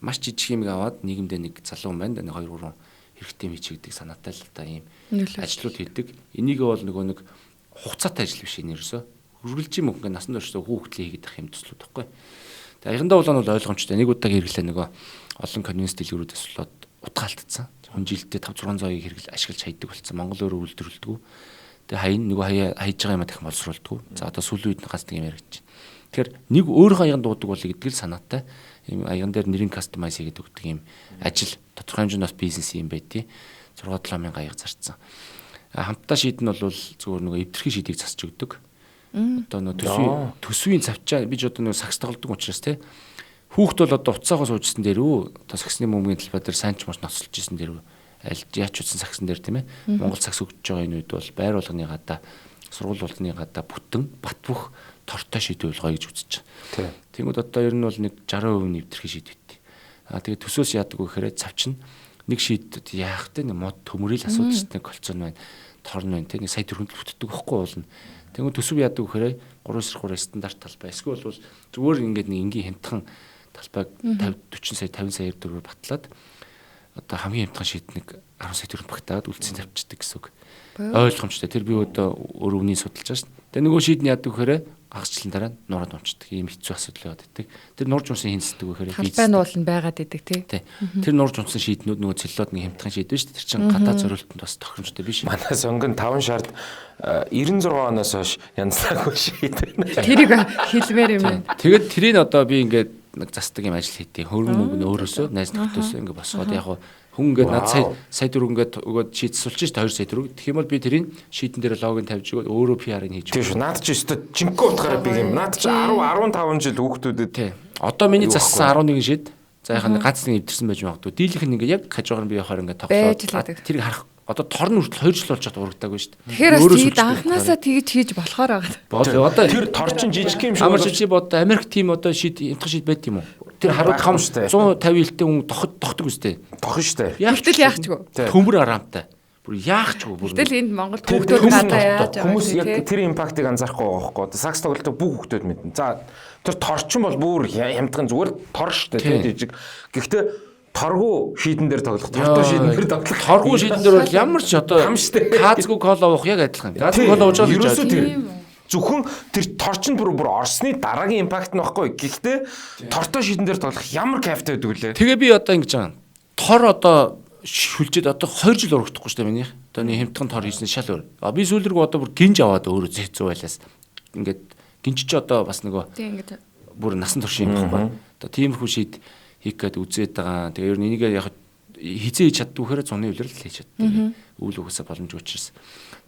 маш жижиг юм аваад нийгэмдээ нэг залуу юм байна. Нэг 2 3 хэрэгтэй мич гэдэг санаатай л та ийм ажлууд хийдэг. Энийг бол нөгөө нэг хугацаатай ажил биш энэ ерөөсөө. Хүргэлжийн мөнгө насанд орсон хүүхдлээ хийгээд ах юм төслүүд байхгүй. Тэгээ аягандаа улаан бол ойлгомжтой. Нэг удаа хэрэглээ нөгөө олон конвенс дэлгүүрүүдээс болоод утгаалтцсан. Хүн жилдээ 5 600-ыг хэрэгл ашиглаж хайдаг болсон. Монгол өөрөө үйлдвэрлэдэг. Тэгээ хаян нөгөө хайж байгаа юм дахин боловсруулдаг. За одоо сүүлийн үед ганц нэг юм яригч. Тэгэхээр нэг өөрийнхөө аяганд дуудаг бол гэдэг л санаатай. Ийм аяган дээр нэрийн кастомайз хийгээд өгдөг юм ажил тодорхой хэмжээнд бас бизнес юм байдیں۔ 6-7 мянга аяг зарцсан. Хамтдаа шийдэн бол зүгээр нөгөө эвдэрхий шийдийг засч өгдөг. Одоо нөгөө төсвийн цавчаа би ч одоо нөгөө сакс тоглодог учраас те хүүхд бол одоо уцаагаа суужсэн дээр үү одоо саксны мөнгөний талбай дээр сайн ч маш ноцолж исэн дээр аль яач утсан саксан дээр тийм ээ Монгол сакс өгч байгаа энэ үед бол байр болгоны гадаа сургууль болгоны гадаа бүтэн бат бөх тортой шийдвэл гоё гэж үзэж байгаа. Тэгмэд одоо ер нь бол нэг 60% нэвтрэх шийдвэт. Тэгээд төсөөс яадаг вэ гэхээр цавчин нэг шийдэд яах вэ нэг мод төмөрөл асуудал шүү дээ колцон байна торн байна тийм нэг сая төгрөнд бүтдэг байхгүй болно. Тэгмэд төсөв яадаг вэ гэхээр 3-3 стандарт талбай эсвэл бол зүгээр ингээд нэг энгийн хямдхан талбайг 50 40 сая 50 сая төгрөгөөр батлаад одоо хамгийн хямдхан шийднийг 10 сая төгрөг багтаад үлдсэн тавьчихдаг гэсэн үг. Ойлгомжтой. Тэр би одоо өөр өвний судалж байгаа шүү дээ. Тэгээ нөгөө шийдний яадаг вэ гэхээр хагасчлан дараа нураад унцдаг. Ийм хэцүү асуудал яваад байдаг. Тэр нурж унсан хинцдэг вэ гэхээр
талбай нь уулна байгаад идэг тий.
Тэр нурж унсан шийднүүд нөгөө цэллоод нэг хямдхан шийдвэ шүү дээ. Тэр чинь гадаад зориултанд бас тохиромжтой биш.
Манай сонгон 5 шард 96 оноос хойш янзлаагүй шийдвэ.
Тэрийг хэлмээр юм байна.
Тэгээд тэрийг одоо би ингээд нэг застдаг юм ажил хийдэг. Хөрөнгө мөнгө нь өөрөөсөө найз нөхдөсөө ингээд босгоод яг Хүн ингээд над сая төгрөг ингээд өгөөд шийдсүүлж ш 2 сая төгрөг. Тэгэх юм бол би тэрийг шийдэн дээр логин тавьж өгөөд өөрөө PR-ыг хийж
өгөө. Тийм шүү. Наад чи өстө жинхэнэ утгаараа би юм. Наад чи 10 15 жил хүүхдүүдэд
тий. Одоо миний зассан 11 шид. За яхаа гац нэг эвдэрсэн байж магадгүй. Дийлийнх нь ингээд яг хажуугаар нь би явахаар ингээд тоглоод тэрийг харах. Одоо торн хүртэл 2 жил болж чад урагдаагүй шүү дээ.
Тэгэхээр тэгээд анханасаа тэгж хийж болохоор байгаа.
Болоо одоо
тэр торчин жижиг юм шиг.
Амар жижиг одоо Америк тим одоо эмтэх шийд байт юм уу? Тэр харууд хам 150 илтэй хүн дохдог үстэй.
Дохно штэ.
Тэгтэл яахчгүй.
Төмөр араамтай. Бүр яахчгүй бүр.
Тэгтэл энд Монгол хүүхдүүд гадаа яаж байгаа
хүмүүс яг тэр импактыг анзаарахгүй байгаа байхгүй. Сакс тоглолтог бүх хүүхдүүд мэднэ. За тэр торчин бол бүр хямдхан зүгээр тор штэ тийм жижиг. Гэхдээ торгуу шийдэн дээр тоглох, тортой шийдэн дээр тоглох.
Торгуу шийдэн дээр бол ямар ч одоо хаазгүй кола уух яг адилхан. Хаазгүй кола ууж байгаа
гэж байна. Зөвхөн тэр торчин бүр орсны дараагийн импакт нь байхгүй. Гэхдээ тортой шийдэн дээр тоглох ямар кайфтай байдаг вүлээ.
Тэгээ би одоо ингэж байгаа. Тор одоо шүлжээд одоо 2 жил урагдахгүй шүү дээ миний. Одоо нэг хямдхан тор хийсэн шал өөр. Би сүүлрэг одоо бүр гинж аваад өөрөө зэцүү байлаас. Ингээд гинж ч одоо бас нөгөө бүр насан турш юм байхгүй. Одоо тиймэрхүү шийд хийх гээд үзээд байгаа. Тэгээ ер нь энийг яг хизээ хийж чаддгүй хэрэг зуны үлрэл хийж чаддаг. Үйл угаасаа боломжгүй учраас.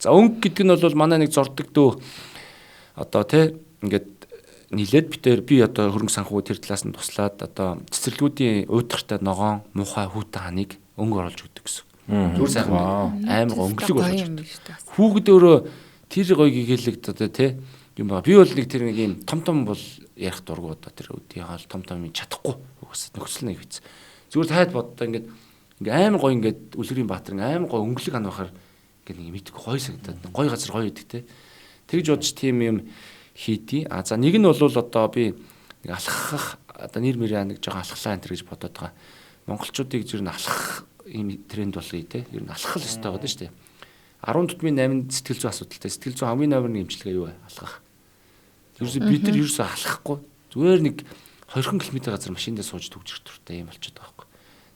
За өнгө гэдэг нь бол манай нэг зорддог дөө одоо тий ингээд нийлээд битээр би одоо хөрөнгө санхүү тэр талаас нь туслаад одоо цэцэрлэгүүдийн уйдгартай ногоон муухай хүүтэн ханыг өнгө оруулж өгдөг гэсэн. Зүгээр сайхан амар өнгөлөг болгож өгдөг. Хүүхэд өөрөө тэр гоё гэгээлэгд одоо тий юм ба. Би бол нэг тэр нэг юм том бол ярих дургу одоо тэр үдийн хаал том чадахгүй угсаа нөхцөл нэг хэвчээ. Зүгээр тайд боддоо ингээд амар гоё ингээд үлгэрийн баатар амар гоё өнгөлөг ан бахаар ингээд нэг мэдгүй гоё санагдаад гоё газар гоё идэг тий. Тэгж бодож тийм юм хийдий. За нэг нь бол одоо би нэг алхах одоо нэр мэрээ нэг жоохон алхлаа энэ гэж бодоод байгаа. Монголчуудыг зөв нь алхах ийм тренд болъё те. Ер нь алхах л ёстой байдаг шүү дээ. 10.8 сэтгэл зүйн асуудалтай. Сэтгэл зүйн хамгийн номер 1 эмчилгээ юу вэ? Алхах. Ерөөсөө бид нар ерөөсөө алхахгүй. Зүгээр нэг 20 км газар машиндаа сууж төгжрөх туртай юм болчиход байгаа байхгүй.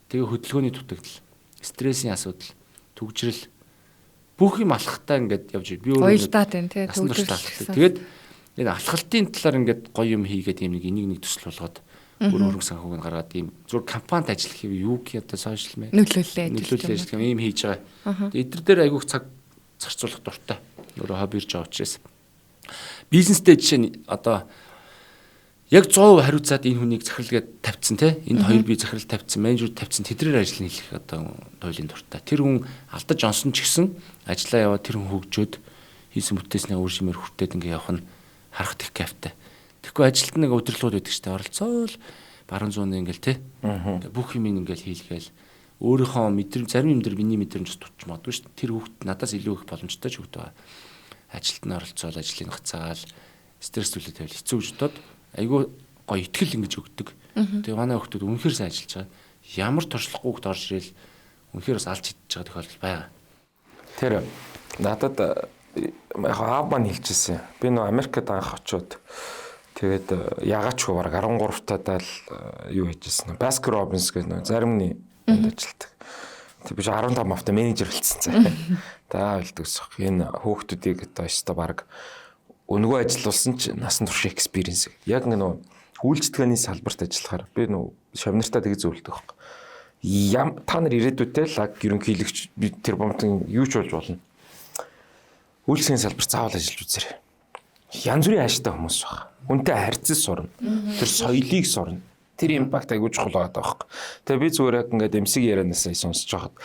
Тэгээ хөдөлгөөний дутагдал, стрессийн асуудал, төгжрөл бүх юм алхахтаа ингээд явж би өөрөө
ойлдаад байна тий
төгжрөл. Тэгээд энэ алхалтын талаар ингээд гоё юм хийгээд юм нэг энийг нэг төсөл болгоод өөр хөрөнгө санхүүг нь гаргаад ийм зөв компанид ажиллах юм юу гэх одоо сошиал
нөлөөлөл
ажиллах юм хийж байгаа. Тэгээд эдгээр дээр айгүйх цаг зарцуулах дуртай. Өөрөө хобби ирж байгаа учраас бизнестэй жишээ нь одоо яг 100% хариуцаад энэ хүнийг захирлгээд тавьчихсан те энд хоёр би захирал тавьчихсан менежер тавьчихсан тэдрээр ажил хийх одоо тойлын дуртай. Тэр хүн алдаж онсон ч гэсэн ажиллаа яваад тэр хүн хөгжөөд хийсэн бүтээснээ өөр шимээр хүртээд ингээ явах нь харахад их кайфтай. Тэгэхгүй ажилт нэг удирдлагууд байдаг шүү дээ. Оролцоол баруун зүүн ингээл те бүх юм ингээл хийлгээл өөрийнхөө мэдрэмж зарим юм дээр миний мэдрэмж тутч магадгүй шүү дээ. Тэр хүүхд надаас илүү их боломжтой ч хүүхд байгаа. Ажилт нь оролцоол ажлыг хацаагаал стресс төлөв тавил хэцүү гэж бодоод айгүй гоё ихтгэл ингэж өгдөг. Тэгээ манай хүүхдүүд үнэхээр сайн ажиллаж байгаа. Ямар туршлахгүй хүүхд орж ирэл үнэхээр бас алж идэж байгаа тохиолдол байгаа.
Тэр надад аав маань хэлчихсэн. Би нөө Америкт анх очиод тэгээд ягаачгүй баг 13 таадаа л юу хийжсэн. Баскер Робинс гэх нөө зарим нэг энд ажилладаг. Тэг би 15 авто менежер хэлсэн цаа. Та хэлдэгсэх. Энэ хүүхдүүдийг одоо өстой баг өнгөө ажиллуулсан ч насан турш экспириенс. Яг нөө үйлчлэгээний салбарт ажиллахаар би нөө шавнартаа тэгж зөвлөдөг байхгүй. Та нар ирээдүйдээ л ерөнхийлөгч тэр бомтын юу ч болж болно. Үйлчлэгийн салбарт заавал ажиллаж үзээрэй. Янз бүрийн ааштай хүмүүс байна. Хүнтэй харьцаж сурна. Тэр соёлыг сурна. Тэр импакт айгүй чухал байгаа байхгүй. Тэгээ би зүгээр яг ингээд эмсэг ярианаас сонсож байхад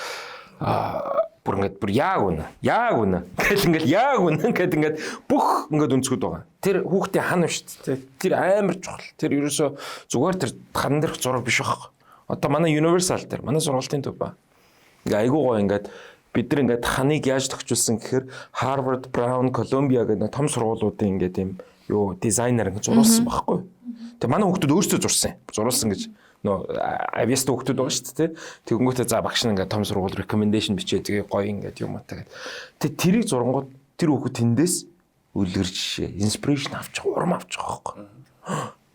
бүр ингээд бүр яг үнэ гэл ингээд яг үнэ гэд ингээд бүх ингээд өнцгүүд байгаа. Тэр хүүхдээ хана шүү дээ. Тэр амар чухал. Тэр ерөөсөө зүгээр тэр хан дээрх зураг биш байхгүй. Одоо манай Universal дээр манай сургалтын төв ба. Ингээ айгүй гоо ингээд бид нар ингээд ханыг яаж тохижуулсан гэхээр Harvard, Brown, Columbia гэдэг том сургуулиудын ингээд юм юу дизайнер ингээд зурулсан байхгүй. Тэгээ манай хүүхдүүд өөрсдөө зурулсан гэж нөө авиаст хүүхдүүд байгаа шүү дээ. Тэгэнгүүтээ за багш нь ингээд том сургууль recommendation бичээ тэгээ гоё ингээд юм уу тэгээд. Тэгээ тэрийг зурангууд тэр хүүхд тэндээс үлгэр жишээ, inspiration авч урам авч байгаа байхгүй.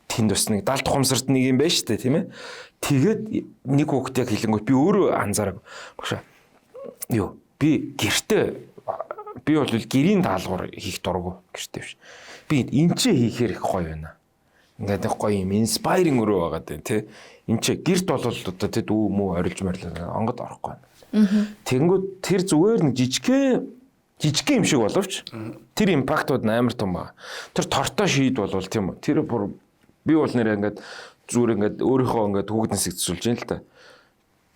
Тэнд бас нэг 70 тухамсарт нэг юм байна шүү дээ, тийм ээ. Тэгээд нэг хүүхд яг хэлэнгүүт би өөрөө анзаарав. Багш юу би гэртээ би бол гэрийн даалгавар хийх дурггүй гэртээ биш. Би энэ ч хийхээр их гоё байна. Ингээд гоё юм инспайринг өрөө байгаа дээ тий. Энд чи гэрт болол одоо тий дүү мүү орилж морилоо онгод орохгүй. Тэнгүүд тэр зүгээр нэг жижигхэн юм шиг боловч тэр импактууд амар том ба. Тэр тортой шийд болвол тийм үү. Тэр бүр би бол нэр ингээд зүгээр ингээд өөрийнхөө ингээд хүүхднээс хэцүүлж юм л та.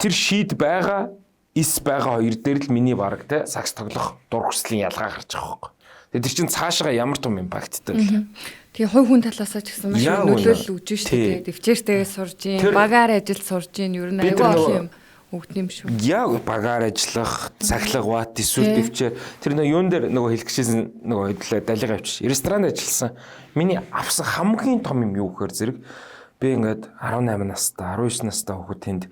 Тэр шийд байгаа эс байгаа хоёр дээр л миний бараг те сакс тоглох дур хүслийн ялгаа гарч байгаа байхгүй. Тэгээд тэр чинь цаашаа ямар том импакттай вэ?
Тэгээ хувь хүн талаасаа ч гэсэн маш нөлөөлөл үүж шүү дээ. Дэвчээртэйгээ сурж ийн, багаар ажил сурж ийн, ер нь аюул олон юм өгд юм шүү.
Яг багаар ажиллах, цаглах бат эсвэл дэвчээр тэр нөгөө юун дээр нөгөө хэлчихсэн нөгөө хэдлээ далига авчиж ресторанд ажилласан. Миний авсан хамгийн том юм юу гэхээр зэрэг би ингээд 18 настай, 19 настай хүүхэд тэнд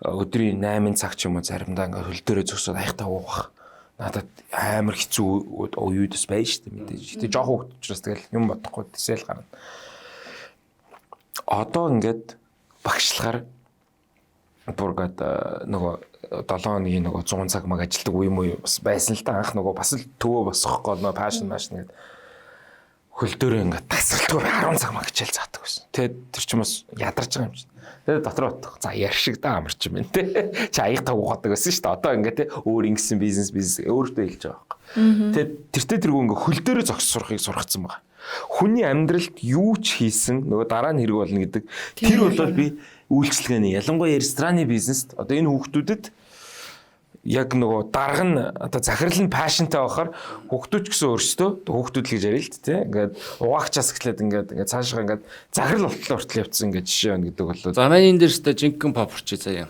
өдрийн 8 цаг ч юм уу заримдаа ингээд хөл дээрээ зөксөд аяхтаа уух. Надад амар хэцүү уюудс байж шүү дээ мэдээж. Гэтэ жоох хүүхэд учраас тэгэл юм бодохгүй тэсэл гарна. Одоо ингээд багшлахаар бургад нөгөө 7 хоногийн нөгөө 100 цаг маг ажилдаг үе юм уу бас байсан л та анх нөгөө бас л төвөө босгохгүй нөгөө пашн гэдэг хөл дөрөө ингээд тасралтгүй 10 цаг маг хичээл заадаг байсан. Тэгээд тэр чинь бас ядарч байгаа юм чинь. Тэгээд дотор утга за яршиг да амарч юм байна те. Чи аяг тавуугадаг байсан шүү дээ. Одоо ингээд те өөр ингэсэн бизнес өөртөө хэлж байгаа байхгүй. Тэгээд тэртээ тэргүй ингээд хөл дөрөө зогс сурахыг сургацсан байгаа. Хүний амьдралд юу ч хийсэн нөгөө дараа нь хэрэг болно гэдэг. Тэр бол би үйлчлэгээний ялангуяа рестораны бизнест одоо энэ хүүхдүүдэд яг нөгөө дарга нь одоо захирал нь пашнтай байхаар хүүхдүүд ч гэсэн өөрсдөө хүүхдүүд л гэж ярил л тий. Ингээд угаагчаас эхлээд ингээд цаашаа ингээд захирал болтлоо хүртэл явцсан ингээд жишээ байна гэдэг болоо.
За манай энэ дээр ч жинхэнэ попорч заяа.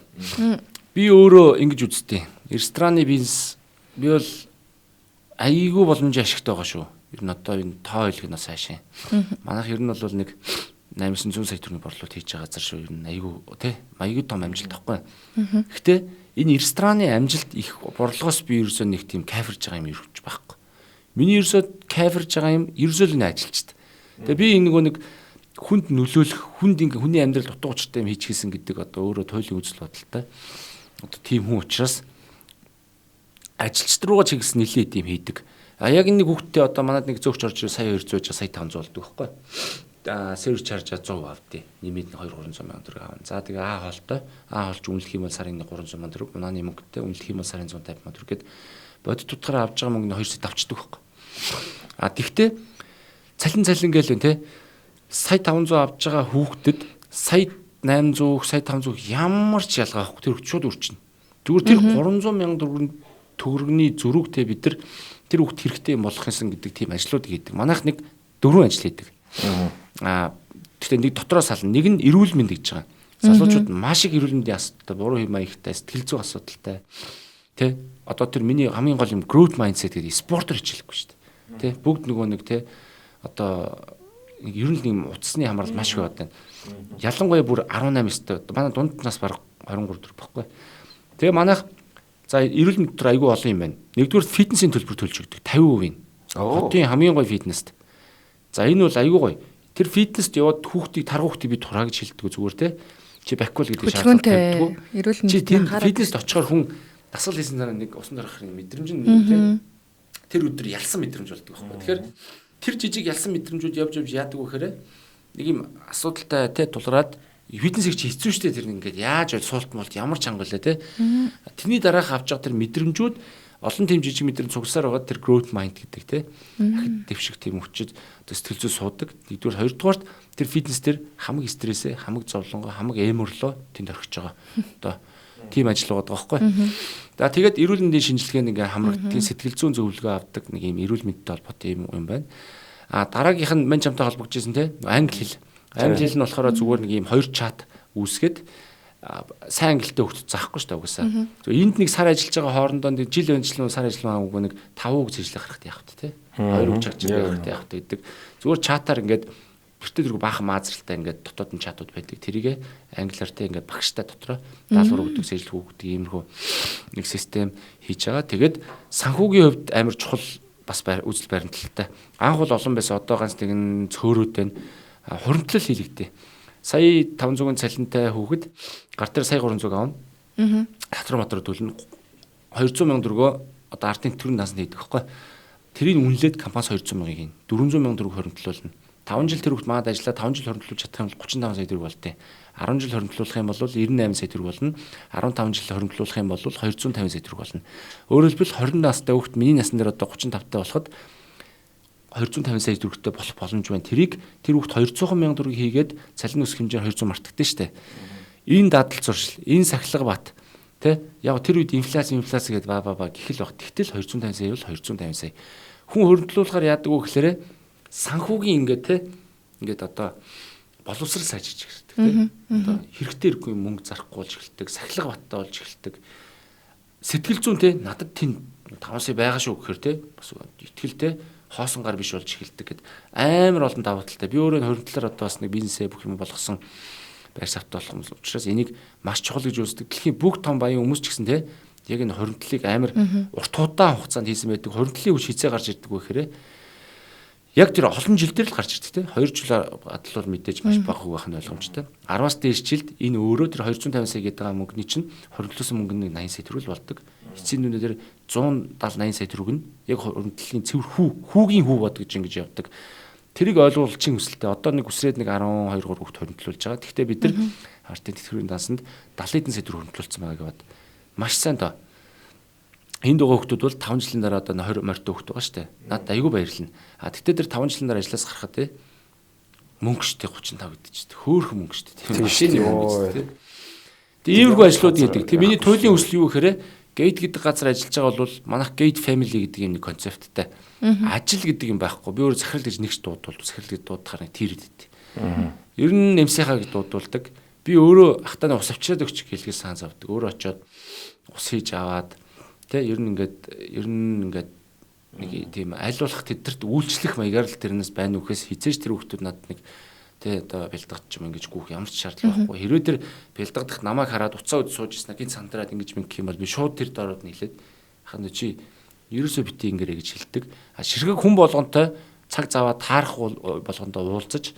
Би өөрөө ингэж үзтээ. Рестораны бизнес би бол айгүй боломжийн ашигтай байгаа шүү. Ер нь одоо энэ тоо хэлгэнээс хаашаа. Манайх ер нь бол нэг 800 сая төгрөгийн борлуулалт хийж байгаа газар шүү. Ер нь айгүй тий. Айгүй том амжилт тахгүй. Гэхдээ энэ рестораны амжилт их борлогоос би ерөөсөө нэг тийм кайферж байгаа юм ирвч байхгүй. Миний ерөөсөө кайферж байгаа юм ерөөсөө л энэ ажилчт. Тэгээ би нөгөө нэг хүнд нөлөөлөх, хүнд ингээ хүний амьдрал дутуу учиртай юм хийчихсэн гэдэг одоо өөрөө туйлын үзэл бодолтой. Одоо тийм хүн учраас ажилчт руугаа чиглэсэн нэлээд юм хийдэг. А яг энэ хүүхдтэй одоо манад нэг зөөгч орж сая 200 сая 500 болдог байхгүй. Сервис чарж 100 авдээ. Нэмээд 2-300 сая төгрөг авна. За тэгээ хоолтой. Хоолж үнэлэх юм бол сарын 300 сая төгрөг, унааны мөнгөтэй үнэлэх юм бол сарын 150 сая төгрөг гэд бодит утгаараа авч байгаа мөнгө 2 сая авчдаг байхгүй. Тэгтээ цалин гээл вэ те. Сая 500 авч байгаа хүүхдэд сая 800, сая 500 ямар ч ялгаа авахгүй. Тэр шууд үрчнэ. Зүгээр тэр 300 сая төгрөгийн зөрүүгтэй бид нар тэр хүүхд хэрэгтэй юм болгох юмсан гэдэг тийм ажлууд хийдэг. Манайх нэг 4 ажил хийдэг. Гэхдээ нэг дотроос сална. Нэг нь эрүүл мэнд гэж байгаа. Залуучууд маш их эрүүл мэндийн асуудалтай, буруу хэм маягтай, сэтгэл зүйн асуудалтай. Тэ? Одоо тэр миний хамгийн гол юм growth mindset гэдэг спортоор хичээлэхгүй шүү дээ. Тэ? Бүгд нөгөө нэг тэ одоо ер нь нэг утасны хамаарал маш их байдаг. Ялангуяа бүр 18 өстэй. Манай дунд нас бараг 23 төгрөг баггүй. Тэгээ манайх за эрүүл мэнд төр айгүй олон юм байна. Нэгдүгээр фитнесийн төлбөр төлж өгдөг 50%. Хотын хамгийн гоё фитнест. За энэ бол айгүй гоё. Тэр фитнест яваад хүүхдийг тар хүүхдийг би тураа гэж хэлдэг зүгээр те. Чи баквал гэдэг шаардлага тавьдаг. Чи тэр фитнест очихоор хүн дасгал хийсэн дараа нэг усан дарахын мэдрэмж нь те. Тэр өдөр ялсан мэдрэмж болдог байхгүй. Тэгэхээр тэр жижиг ялсан мэдрэмжүүд явж яадаг вэ гэхээр нэг юм асуудалтай те тулгараад фитнесийг чи хэцүү шттэ тэр ингээд яаж суулт молт ямар чангалаа те. Тэрний дараах авч байгаа тэр мэдрэмжүүд олон тийм жижиг мэдрэмж цугсаар байгаа тэр growth mind гэдэг те. Ахид дэвших тийм өвчөд сэтгэл зүй суудаг. Нэгдүгээр хоёрдугаарт тэр фитнес дээр хамаг стрессээ, хамаг зовлонгоо, хамаг эмөрлөө тэнд орхиж байгаа. Одоо тийм ажил байгаа байхгүй. За тэгээд эрүүл мэндийн шинжилгээнд ингээ хамрагдтын сэтгэл зүйн зөвлөгөө авдаг нэг юм эрүүл мэндтэй холбоотой юм байна. Дараагийнх нь мань чамтай холбогдчихсэн те. Англи хэл. Англи хэл нь болохоор зүгээр нэг юм 2 чат үүсгээд сайн ангилтай хөгжиж заахгүй шүү дээ угаасаа. Энд нэг сар ажиллаж байгаа хоорондоо нэг жил ажиллана сар ажиллана үгүй нэг 5 үг зэрлэх хэрэгтэй явах те. 2 үг чарч хэрэгтэй явах гэдэг. Зүгээр чатаар ингээд бэртээ дэргүү баахан маазралтай ингээд дотоод нь чатууд байдаг. Тэрийг англиар те ингээд багштай дотроо даалгавар өгдөг сэжлэх өгдөг иймэрхүү нэг систем хийж байгаа. Тэгээд санхүүгийн хувьд амар чухал бас үзэл баримталтай. Анх бол олон байсан одоо ганц нэгэн цөөрүүд байна. Хуримтлал хийлэгдээ. Сая 500-ын цалинтай хүүхэд гар дээр сая 300 авна. Татвар матвар төлнө. 200 сая төгрөгөө одоо ардын төрийн наасанд хийдэг байхгүй. Тэрийг үнэлээд компаниас 200 сая хийн. 400 сая төгрөг хуримтлуулна. 5 жил тэр хүүхд маад ажиллаа 5 жил хоригдлуулж чадах юм бол 35 сая төгрөг болтой. 10 жил хоригдлуулах юм бол 98 сая төгрөг болно. 15 жил хоригдлуулах юм бол 250 сая төгрөг болно. Өөрөөр хэлбэл 20 настай хүүхд миний насны дээр одоо 35 таа болоход 250 сая төгрөгтэй болох боломж байна. Тэр хүүхд 200 мянган төгрөг хийгээд цалин өсөх хэмжээр 200 мартагдсан шүү дээ. Энэ дадал зуршил, энэ сахилга бат тэ яг тэр үед инфляц гэдэг ба гихэл баг. Тэгтэл 250 сая бол 250 сая. Хүн хоригдлуулахаар яадаг вэ гэхээр санхүүгийн ингээд одоо боловсрал сайжирч эхэлдэг тийм. Одоо хэрэгтэй хэрэггүй мөнгө зарахгүй болж эхэлдэг, сахилга баттай болж эхэлдэг. Сэтгэл зүйн те надад тийм 5 сая байгаа шүү гэхээр те бас итгэлтэй хоосонгаар биш болж эхэлдэг гэд амар олон давуу талтай. Би өөрөө хоригдлоор одоо бас нэг бизнесээ бүх юм болгосон байр савт болох юм учраас энийг маш чухал гэж үздэг. Дэлхийн бүх том баян хүмүүс ч гэсэн те яг энэ хоригдлыг амар урт удаан хугацаанд хийсэн байдаг. Хоригдлын үе хизээ гарч ирдэг вэ гэхээр яг тэр олон жил дээр л гарч ирдэг те 2 жил адал бол мэдээж маш бага байх нь ойлгомжтой. 10-аас дээш жилд энэ өөрөө тэр 250 сая гэдэг мөнгөний чинь хоригдлуулсан мөнгөний 80 сая төгрөг болдог. Эцсийн дүнээр 170-80 сая төгрөг нь яг хоригдлын цэвэр хүүгийн хүү бод гэж ингэж явдаг. Тэрийг ойлгуулчихын хүсэлтэй. Одоо нэг үсрээд нэг 12 3 хүүхд хоригдлуулж байгаа. Гэхдээ бид нар артын тэтгэврийн дансанд 70 сая төгрөг хоригдлуулсан байгаа гэваад маш сайн тоо. Энд байгаа хүмүүс бол 5 жилийн дараа одоо 20 морьтой хүмүүс байгаа шүү дээ. Надад айгүй баярлна. Тэгтээ тэр 5 жилийн дараа ажиллаас гарахад мөнгө штэ 35 гэдэг чинь хөөхөн мөнгө штэ. Тийм машин юу тийм. Тэгээ иймэрхүү ажлууд гэдэг. Тэгээ миний туйлын өсөл юу гэхээр гейт гэдэг газар ажиллаж байгаа бол манайх гейт family гэдэг юм нэг концепттай. Ажил гэдэг юм байхгүй. Би өөр захирал гэж нэгч дуудвал захирал гэж дуудахаар нэг тэр идэв. Ер нь эмсийнхаа гэж дуудуулдаг. Би өөрөө ахтаа ус авчираад өгч хэлгээс сан завдаг. Өөрөө очиод ус хийж аваад тэ ер нь ингээд нэг тийм аль болох тэдэрт үйлчлэх маягаар л тэрнээс байна үхээс хизээж тэр хүмүүс надад нэг тэ одоо бэлдгад ч юм ингэж гүөх ямар ч шаардлага байхгүй. Хэрвээ тэр бэлдгадах намайг хараад уцаа үд сууж ирсэн гин сандраад ингэж мэнх юм бол би шууд тэр дороод нийлээд хань чи ерөөсөө бити ингэрэ гэж хэлдэг. Ширхэг хүн болгонтой цаг заваа таарах болгондоо уулзаж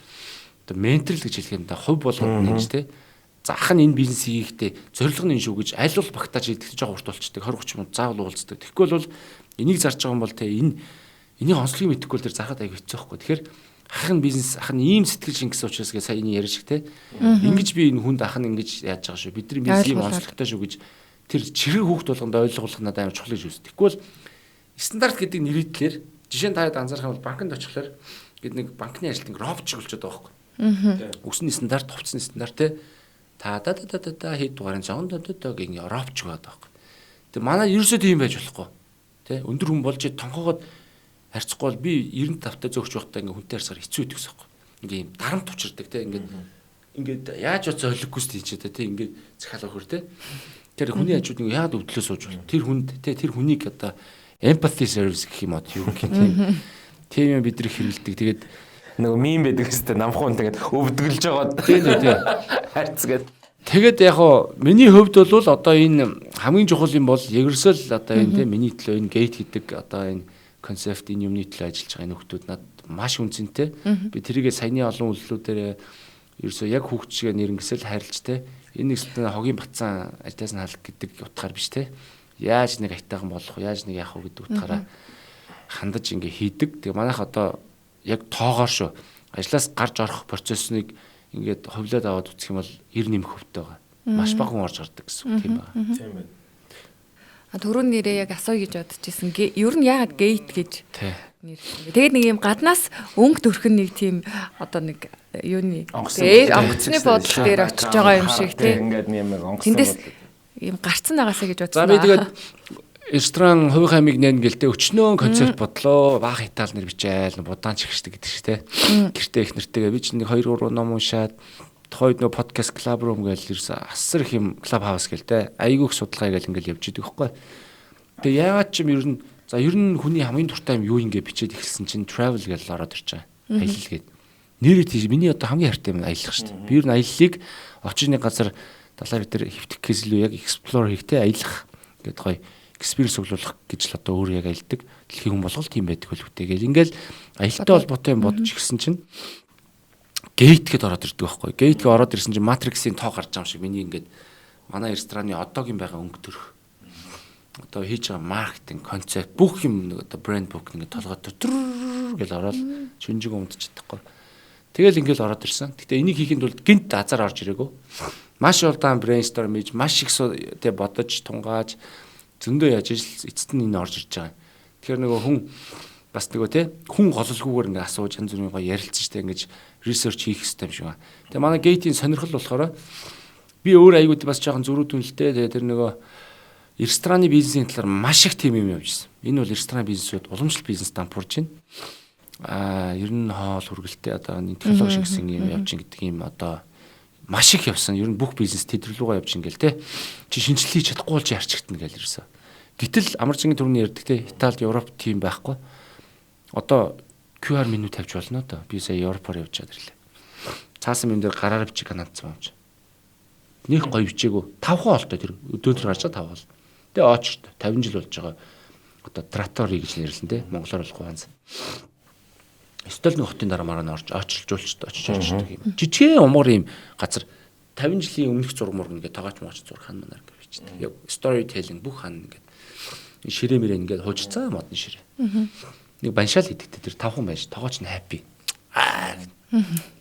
одоо менторл гэж хэлэх юм да хувь болгонд нэгж тэ заах нь энэ бизнес хийхдээ зорилго нь шүү гэж аль бол багтааж идэх жоо урт болчдөг 20 30 минут заавал уулздаг. Тэгэхгүй бол энийг зарж байгаа юм бол те энийг онцлогийг мэдэхгүй л тэр зарахад аяг хэцүү байхгүй. Тэгэхээр ах нь бизнес ах нь ийм сэтгэл шингэсэн учраас гээ сая энэ яриа шиг те ингэж би энэ хүнд ах нь ингэж яаж байгаа шүү бидний бизнес ийм онцлогтой шүү гэж тэр чирэг хүүхд болгонд ойлгуулах надад амар чухал гэж үздэг. Тэгэхгүй бол стандарт гэдэг нэрийдлэр жишээ нь таад анзаарах юм бол банкнд очихлоор гээд нэг банкны ажилтныг робот шиг болчиход байгаа байхгүй. Үсний стандарт хувцсны стандарт те та хэд дугаарыг зонд гин робч байгаа байхгүй. Тэгээ манай ерөөсөө тийм байж болохгүй. Тэ өндөр хүн болж тонхоогоод харьцахгүй бол би 95 та зөөгч байхдаа ингээ хүнтэй харьцаар хэцүү идэх гэсэн юм. Ингээ юм дарамт учирдаг те ингээд яаж ч ойлгохгүй шүү дээ те ингээ захиалга хөр те. Тэр хүний хажууд ингээ яад өвдлөө сууж бол тэр хүнд те тэр хүнийг одоо empathy service гэх юм уу юу гэх юм. Тийм юм бид нар хэрэгэлдэг. Тэгээд нөгөө мим байдаг гэсэн намхан тэгээд өвдгөлж байгаа тийм харьцгээд тэгээд яг хоо миний хувьд бол одоо энэ хамгийн чухал юм бол ерөөсөө л одоо энэ тийм миний төлөө энэ гейт гэдэг одоо энэ концепт энэ юмны төлөө ажиллаж байгаа энэ хүмүүс надад маш үнцэнтэй би тэрийгээ саяны олон үйлдэлүүдээр ерөөсөө яг хүүхдчгээ нэрнгэсэл харилж те энэ нэгсэлтэн хогийн батсан ажлаас нь халах гэдэг утгаар биш те яаж нэг айтайхан болох яаж нэг яах вэ гэдэг утгаараа хандаж ингээ хийдэг. Тэгээ манайх одоо яг тоогоор шүү. Ажлаас гарч орох процессыг ингээд ховлоод аваад үсэх юм бол 90 нэмэх хөвтэй байгаа. Маш бага хүн орж гардаг гэсэн үг тийм байна. Тийм байна.
Төрөнд нэрээ яг асууя гэж бодож ирсэн. Ер нь яагаад гейт гэж нэр. Тэгээд нэг юм гаднаас өнгө төрх нэг тийм одоо нэг юуны онгоцны бодол дээр очиж байгаа юм шиг тийм.
Ингээд юм онгоцны
бодол. Ийм гарцсан нагаасаа гэж бодсон.
За би тэгээд ресторан хувийн хаймыг нэн гэлтэй өчнөө концепт бодлоо баах итал нэр бичээл будаан чихшдэг гэдэг чинь те гэртээ их нэртэйгээ би чинь 2 3 ном уншаад тохойд нөө подкаст клуб рум гээл ерөөсө асар их юм клуб хаус гээл те айгүйх судалгаа гээл ингээл явж идэг байхгүй. Тэгээ яагаад ч юм ер нь хүний хамгийн дуртай юм юу ингэ бичээд эхэлсэн чинь travel гээл ороод ирж байгаа. Аялал гээд нэрээ тийш миний одоо хамгийн хайртай юм аялах шүү дээ. Би ер нь аяллыг очны газар далаа бид хэвтэх гэсэлүү яг explore хийхтэй аялах гэдэг гоё экспириенс өглөх гэж л одоо өөр яг аялдаг. Дэлхийн хүн болгол тийм байдаг хөл үтэйгээл ингээл аялалтай холбоотой юм бодож ирсэн чинь гейт гэд ороод ирдэг байхгүй. Гейт гэ ороод ирсэн чинь матриксийн тоо гарч байгаа юм шиг миний ингээд манай рестораны одоогийн байгаа өнгө төрх. Одоо хийж байгаа маркетинг концепт бүх юм одоо брэнд бук ингээд толгой төр гэл ороод шинжиг өмдөж чадахгүй. Тэгэл ингээл ороод ирсэн. Гэтэ энийг хийхэд бол гинт азар орж ирээгүй. Маш удаан брейнсторм хийж, маш их тэ бодож, тунгааж зөндөө яаж эцэст нь энэ орж ирж байгаа. Тэгэхээр нөгөө хүн бас нөгөө те хүн гололгүйгээр ингээ асууж янз бүрийн гоё ярилцсан штэ ингэж research хийх хэрэгтэй юм шиг байна. Тэгээ манай гейтийн сонирхол болохоор би өөр аягууд бас жоохон зөрүүдэн л дээ. Тэгээ тэр нөгөө рестораны бизнесийн талаар маш их тим юм явжсэн. Энэ бол ресторан бизнесүүд уламжлалт бизнес дампуурж байна. Ер нь хоол хүргэлтээ одоо технологи шиг юм явж гэдэг юм одоо маш их явсан. Ер нь бүх бизнес тэдрэлгүйгээ явж ингээл те. Чи шинжилгээ хийж чадахгүй болж ярчигдана гэж ирсэн. Гэтэл Амаржингийн төрний ярьдаг те Италид Европ тим байхгүй. Одоо QR меню тавьж болно одоо. Би сая Европоор явж чад ирлээ. Цаасан юм дээр гараар бичиг ханацсан юм чи. Нэг гоё бичээгөө 5 хоолтой тэр өдөөдөр гарчаа 5 хоол. Тэгээ очт 50 жил болж байгаа. Одоо Trattori гэж нэрлэн те монголоор болохгүй ганц. Стол нөхөтийн дараа мараа орж очилжуулж очиж юм. Жижигхэн умуур юм газар 50 жилийн өмнөх зураг мург ингээд тагаач маач зураг хан манаар гэж бичдэг. Яг storytelling бүх хан ингээд ширээ мэрээ ингээд хуужцаа модны ширээ. Нэг баншаал хийдэгтэй тэр 5 хүн байж тогооч нь happy.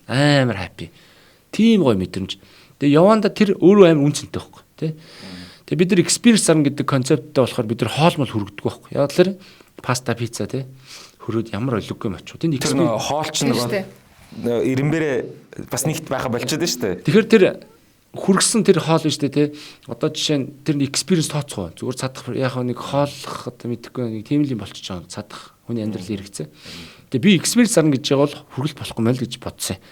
Амар happy. Тийм гоё мэдрэмж. Тэгээ яванда тэр өөрөө амар үнцэнтэй байхгүй тий. Тэгээ бид нар experience зарна гэдэг концепттэй болохоор бид нар хоолмол хүргэдэг байхгүй. Яг л паста пицца тий хөрөөд ямар олиггүй юм очив. Тэнд
experience хоолч нэг ирэмбэрээ бас нэгт байха болчиход нь шүү дээ.
Тэгэхээр тэр хүргсэн тэр хоол нь шүү дээ тий. Одоо жишээ нь тэр experience тооцоо. Зүгээр цадах яг нэг хооллох одоо мэдэхгүй нэг тийм л юм болчихж байгаа. Цадах хүний амьдрал хэрэгцээ. Тэгээ би experience зарна гэж байгаа бол хүргэлт болохгүй мэл гэж бодсон.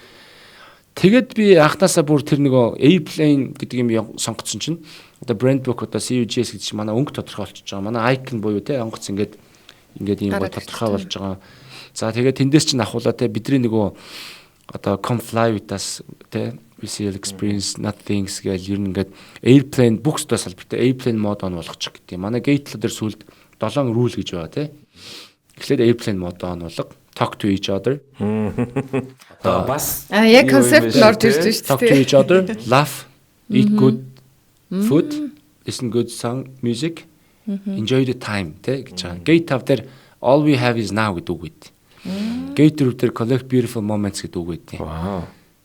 Тэгэд би анхнаасаа бүр тэр нөгөө Airplane гэдэг юм сонгоцсон чинь одоо brand book одоо CUGS гэдэг чинь манай өнгө тодорхой болчихж байгаа. Манай icon буюу те онгоц ингээд ийм гоо тодорхой болж байгаа. За тэгээд тэндээс чинь ахуулаа те бидний нөгөө одоо come fly with us те visual experience nothings гэж ер нь ингээд Airplane bookстой салбартай Airplane mode on болгочих гэдэг. Манай gate дээр сүлд 7 rule гэж байгаа те. Эхлээд Airplane mode on болго talk to each other.
Бас
яг концепт орж ирж шүү дээ.
Talk to each other, laugh, eat good food, listen good song, music, enjoy the time гэж байгаа. Gate have there all we have is now гэдэг үг үед. Gate roof there collect beautiful moments гэдэг үг үед.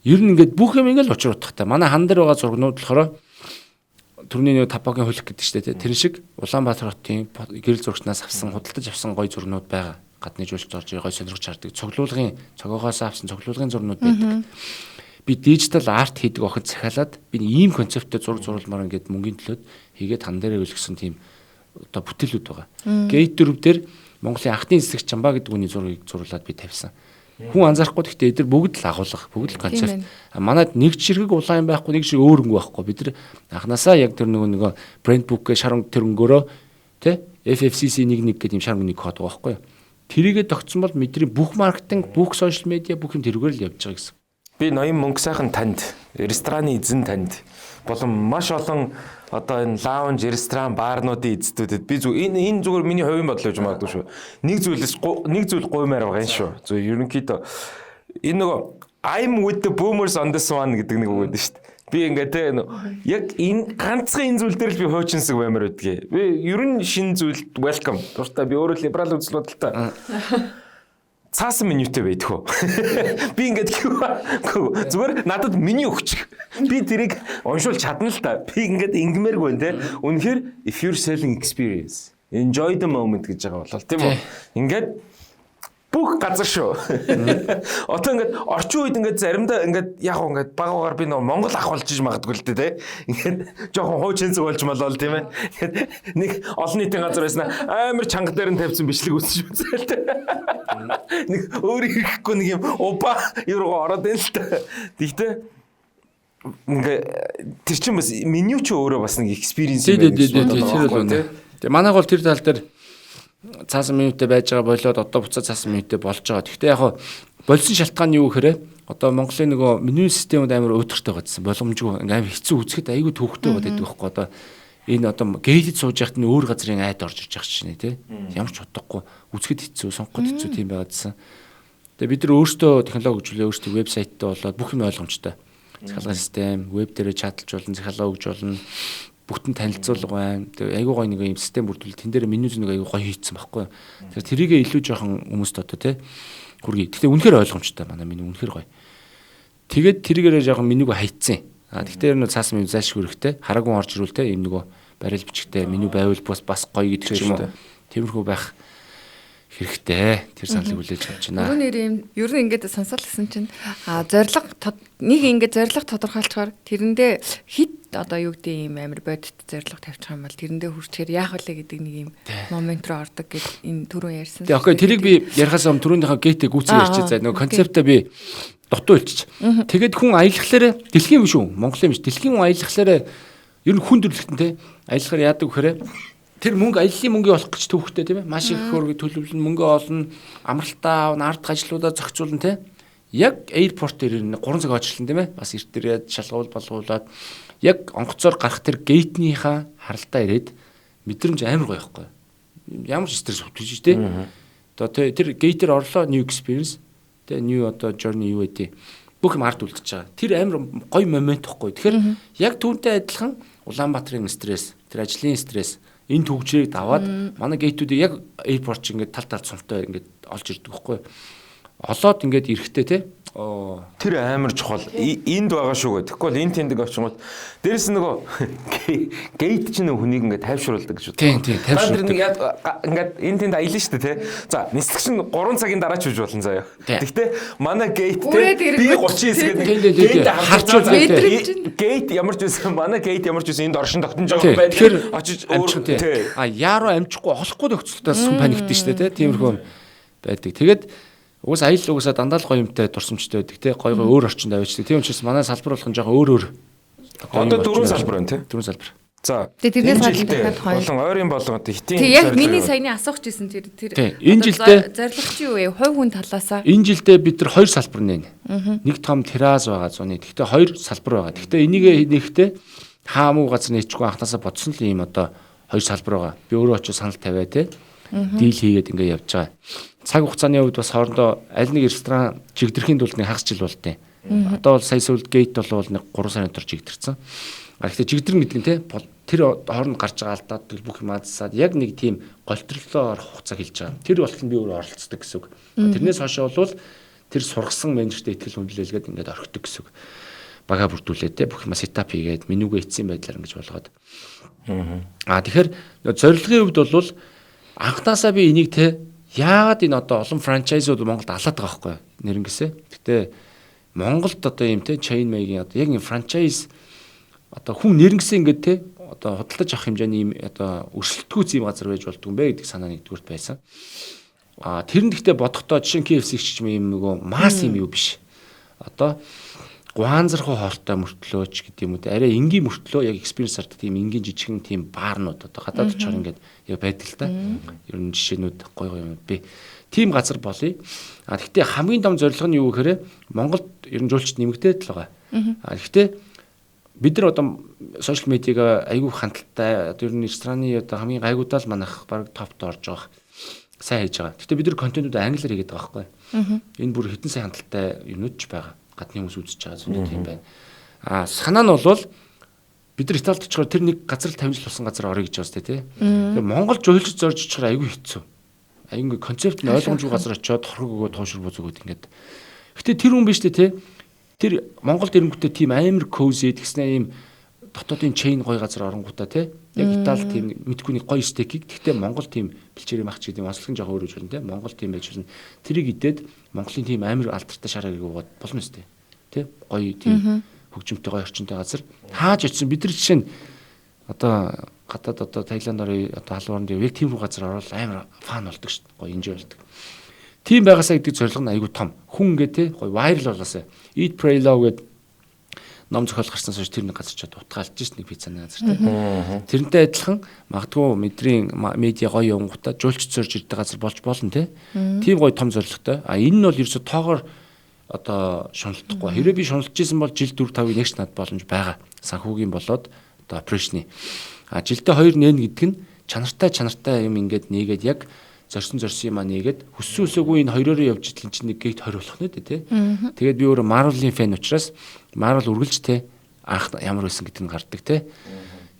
Ер нь ингээд бүх юм ингээд учир утгатай. Манай хан дээр байгаа зургнууд болохоор түрний нэг тапагийн хөлөх гэдэг чинь тэр шиг Улаанбаатар хотын гэрэл зурагчнаас авсан худалдаж авсан гоё зургнууд байгаа. Гадны жуулч орж гоё сонирхож хардаг. Цоглуулгын цогоогоос авсан цоглуулгын зурнууд байдаг. Би дижитал арт хийдэг охид захиалаад би ийм концепттэй зураг зурулмаар ингээд мөнгөний төлөөд хийгээд хан дээрээ үлгсэн тийм одоо бүтээлүүд байгаа. Gate дөрөв дээр Монголын анхны эсрэг чамбаа гэдэг үний зургийг зурлаад би тавьсан. Хүн анзаарахгүй гэхдээ эдгээр бүгд л агуулга, бүгд л концепт. Манайд нэг чиргэг улаан юм байхгүй, нэг шиг өөр өнгө байхгүй. Бид нар анханасаа яг тэр нөгөө brand book-гээ шар тэр өнгөөрөө тэ FFCC 11 гэдэг юм шар өнгөний код байгаа байхгүй. Тэрийгэ тогтсон бол бидний бүх маркетинг, бүх сошиал медиа бүх юм тэрүүгээр л явж байгаа гэсэн.
Би ноён мөнгө сайхан танд, рестораны эзэн танд болон маш олон одоо энэ лаунж, ресторан, баарнуудын эзэдүүдэд би энэ зүгээр миний хувийн бодол гэж магадгүй шүү. Нэг зүйл гуймаар байгаа юм шүү. Зөв ерөнхийдөө энэ нөгөө I'm with the boomers on this one гэдэг нэг үг байдаг шүү дээ. Би ингээд те яг энэ ганцхан энэ зүйл дээр л би хуучинсаг баймаар байдгийг. Би ер нь шинэ зүйлд welcome. Дуртай би өөрөө либерал үзэл бодолтой. Цаасан менютэй байдгүй. Би ингээд зүгээр надад меню өгчих. Би тэрийг уншуул чадна л та. Би ингээд ингэмээргүй те. Үнэхээр if you're selling experience, enjoy the moment гэж байгаа болол тийм үү? Ингээд бүх газар шүү. Одоо ингээд орчин үед ингээд заримдаа ингээд яг ингээд багаагаар би нөгөө Монгол ахуулж магадгүй л дээ те. Ингээд жоохон хуучинсэг болж болол тийм ээ. Ингээд нэг олон нийтийн газар байсан амар чанга дээр нь тавьсан бичлэг үсэж үзэл те. Нэг өөр ирэхгүй нэг юм уба юуруу ороод байна л та. Тэгтээ ингээд тэр чинь бас меню ч өөрөө бас нэг experience юм байна. Тэгээ
манайг бол тэр тал дээр цаасан менютэй байж байгаа болоод одоо буцаа цаасан менютэй болж байгаа. Гэхдээ яг болсон шалтгаан юу гэхээр одоо Монголын нөгөө меню системүүд амар өөдрөгтэй гадсан боломжгүй амар хэцүү үзэхэд айгүй төвхтэй байдаг байхгүй одоо энэ одоо гейтэд сууж яхад нь өөр газрын айд орж ирж байгаа чинь тий ямар ч утгагүй үзэхэд хэцүү сонгоход хэцүү тийм байгаадсан. Тэгээ бид нар өөрсдөө технологи хөгжүүлээ өөрсдөө вебсайттай болоод бүх юм ойлгомжтой. Захиалгын систем, веб дээрээ чаталж болно, захиалга өгж болно. Бүтэн танилцуулга байна. Тэгээ айгуу гоё нэг юм систем бүрдүүл тэн дээр меню зүүн айгуу гоё хийцсэн байхгүй. Тэгэхээр тэрийгээ илүү жоохон хүмүүст одоо тий хүргэе. Гэхдээ үнэхээр ойлгомжтой манай меню үнэхээр гоё. Тэгээд тэрийгээрээ жоохон менюг хайцсан. Тэгтээ энэ цаасан меню зайлшгүй хэрэгтэй. Хараагүй орж ирвэл те ийм нөгөө барил бичгтэй меню байвал бас гоё гэдэг ч юм уу. Тиймэрхүү байх хэрэгтэй. Тэр саналыг хүлээж авч байна.
Ер нь ингээд сонсол гэсэн чинь нэг ингээд зориг тодорхойлцохоор тэрэндээ хит одоо юу гэдэг ийм амир бодит зориг тавьчих юм бол тэрэндээ хүрчээр яах вэ гэдэг нэг ийм момент руу ордог гэдэг энэ түрүү ярьсан.
Тэгээ окей тэрийг би ярихаас өмнө түрүүнийхээ гейтээ гүйцэн ярьчих заа. Нөгөө концептаа би дутуу илчиж. Тэгээд хүн аялахлаарэ дэлхийн биш үү? Монголын биш. Дэлхийн хүн аялахлаарэ ер нь хүн төрлөختөн те аялахаар яадаг вэхээр тэр мөнгө аяллаа мөнгө олох гэж төвхтэй тийм ээ. Маш их хөргө төлөвлөн мөнгө олно, амралтаа авна, ард ажлуудаа зохицуулна тийм ээ. Яг аэропорт дээр 3 цаг ажиллана тийм ээ. Бас эрт ирээд шалгуул болгуулад яг онгоцоор гарах тэр гейтнийхаа харалтаа ирээд мэдрэмж амар гоё байхгүй. Ямар ч стресс хөтлөж тийм ээ. Одоо тэр гейтер орлоо new experience тийм new одоо journey юу гэдэг. Бүх юм ард үлдчихэж байгаа. Тэр амар гоё момент байхгүй. Тэгэхээр яг түүнтэй адилхан Улаанбаатарын стресс, тэр ажлын стресс энэ төгжрийг даваад манай гейтүүдийг яг аэропорт чинь ингээд тал цомтой ингээд олж ирдэг байхгүй. Олоод ингээд эрэхтэй те.
Тэр амар чухал. Энд байгаа шүү гэх. Тэгэхгүй бол энэ тэндэг очингууд дээрэс нь нөгөө гейт чинь хүнийг ингээд тайвшруулдаг гэж
байна. Тийм тайвшруулдаг.
Ингээд энэ тэнд аялна шүү дээ те. За нислэг чинь 3 цагийн дараа ч үж болно заяа. Гэхдээ манай гейт те би 39 гэдэг гейт харчуул гейт ямар ч үсэн манай гейт ямар ч үсэн энд оршин тогтнож байгаа байх. Тэгэхээр очиж өөр
яаруу амжихгүй олохгүй нөхцөлтөөс сүм паниктэн шүү дээ те. Тиймэрхүү байдаг. Тэгээд угс аялал угсаа дандаа л гоё юмтай дурсамжтай байдаг те. Гоё өөр орчинд авчдаг. Тийм учраас манай салбар болох нь жоохон өөр.
Одоо 4 салбар байна те.
4 салбар.
За.
Тэрнээс гадна
болон ойрын болгоод хитийн.
Тэг яг миний саяны асуух гэсэн тэр
энэ жилдээ
зорилго чи юу вэ? Хувь хүн талаасаа.
Энэ жилдээ бид нар 2 салбар нэ. Нэг том террас байгаа зуны. Гэхдээ 2 салбар байгаа. Гэхдээ энийг нэхтэй хаамуу газар нээчихгүй анханасаа бодсон л юм одоо 2 салбар байгаа. Би өөрөө очиж санал тавиа те. Дийл хийгээд ингээ явж байгаа. Цаг хугацааны хувьд бас хоорондоо аль нэг ресторан чигдэрхийн тулд нэг хагас жил болтой. Одоо бол сая сүүлд гейт бол нэг 3 сарын дотор чигдэрсэн. Гэхдээ чигдэрн гэдэг нь те тэр хооронд гарч байгаа алдаад бүх юм аадсаад яг нэг тийм голтролоо орох хугацаа хэлж байгаа. Тэр болтол би өөрөө оролцдог гэсэн үг. Тэрнээс хойш бол тэр сургасан менежертэй ихтгэл хүндлэлгээд ингээд орхидог гэсэн үг. Бага бүрдүүлээд те бүх юм сетап хийгээд менюгээ эцсийн байдлаар ингэж болгоод. Тэгэхээр зорилгын хувьд бол анхнаасаа би энийг те яагаад энэ одоо олон франчайзууд Монголд алаад байгаа байхгүй нэрнгэсээ. Гэтэ Монголд одоо юм те chain making одоо яг юм франчайз одоо хүн нэрнгэсээ ингээд те одоо худалдаж авах хэмжээний юм одоо өрсөлдөхүйц юм газар байж болдгүй юм бэ гэдэг санаа нэгдүгürt байсан. Тэр нь гэхдээ бодохдоо жишээ нь KFC ч юм нөгөө масс юм юу биш. Одоо гуанзархуу хоолтой мөртлөөч гэдэг юм уу те арай энгийн мөртлөө яг experience хардаг тийм энгийн жижигхэн тийм баарнууд одоо гадаад очоор ингээд яг байдаг л та. Ер нь жишээнүүд гоё юм би. Тийм газар болъё. Гэхдээ хамгийн том зорилго нь юу гэхээр Монголд ер нь жуулчд нэмэгдээд л байгаа. Гэхдээ бид нар одоо сошиал медиаг айгүй хандлттай одоо ер нь рестораны одоо хамгийн гайгуудаа л манайх баг топт орж байгаа. Сайн хийж байгаа. Гэхдээ бид нар контентууд англиар хийгээд байгаа байхгүй. Энэ бүр хитэн сайн хандлттай юмнууд ч байгаа. Гадны хүмүүс үзэж байгаа зүйл тийм байна. Санаа нь бол бид нар Италид очихоор тэр нэг газар л тавьж болсон газар орё гэж байна тий. Тэгээ Монгол жуулчд зорж очихоор айгүй хэцүү. Айгүй концепт нь ойлгомжгүй газар очиод хорхог өгөө туушир бузаг өгöd ингээд. Гэтэ тэр хүн биш тий. Тэр Монголд ирэнгүүтээ тийм амар cozy гэснээр ийм дотоодын chain гоё газар оронгуудаа тий. Яг Итали тийм мэдгүй нэг гоё стейкийг гэхдээ Монгол тийм бэлчээрийн мах ч гэдэг юм онцлог жоохон өөр гэж байна тий. Монгол тийм байж болно. Тэрийг идээд Монголын тийм амар алдартай шараа гэгөөд болно үстэй. Тий. Гоё тийм хөгжимтэй гоё орчинтой газар. Хааж очисон бид нар жишээ нь одоо гадаад одоо Таиланд орё одоо халууранд яг тийм рүү газар ороод амар фан болдог шүү дээ. Гоё enjoy болдог. Тийм байгаасаа гэдэг зорилго нь айгүй том. Хүн ингээ тий гоё viral болоосаа. Eat Pray Love гэдэг ном зохиол гарсан соёл тэр нэг газар ч утгаалж шít нэг пиццаны газар тий. Тэрнтэй адилхан магадгүй мэдрийн медиа гоё явангуудаа жуулч зорж ирдэг газар болж болно тий. Тийм гоё том зорилготой. Энэ нь бол ерөөсө тоогоор одоо шуналтахгүй. Хэрвээ би шуналтж исэн бол жил 4-5-ыг нэгч над боломж байгаа. Санхүүгийн болоод одоо операшны. Жилдээ 2 нээн гэдэг нь чанартай юм ингээд нээгээд яг зорсон юм аа нээгээд хүссэн үсээгүй энэ хоёроо явж идэл чинь нэг гейт 20 болох нэ тий. Тэгээд би өөрөө Marvel-ийн фэн учраас Marvel үргэлж тий анх ямар байсан гэдэг нь гардаг тий.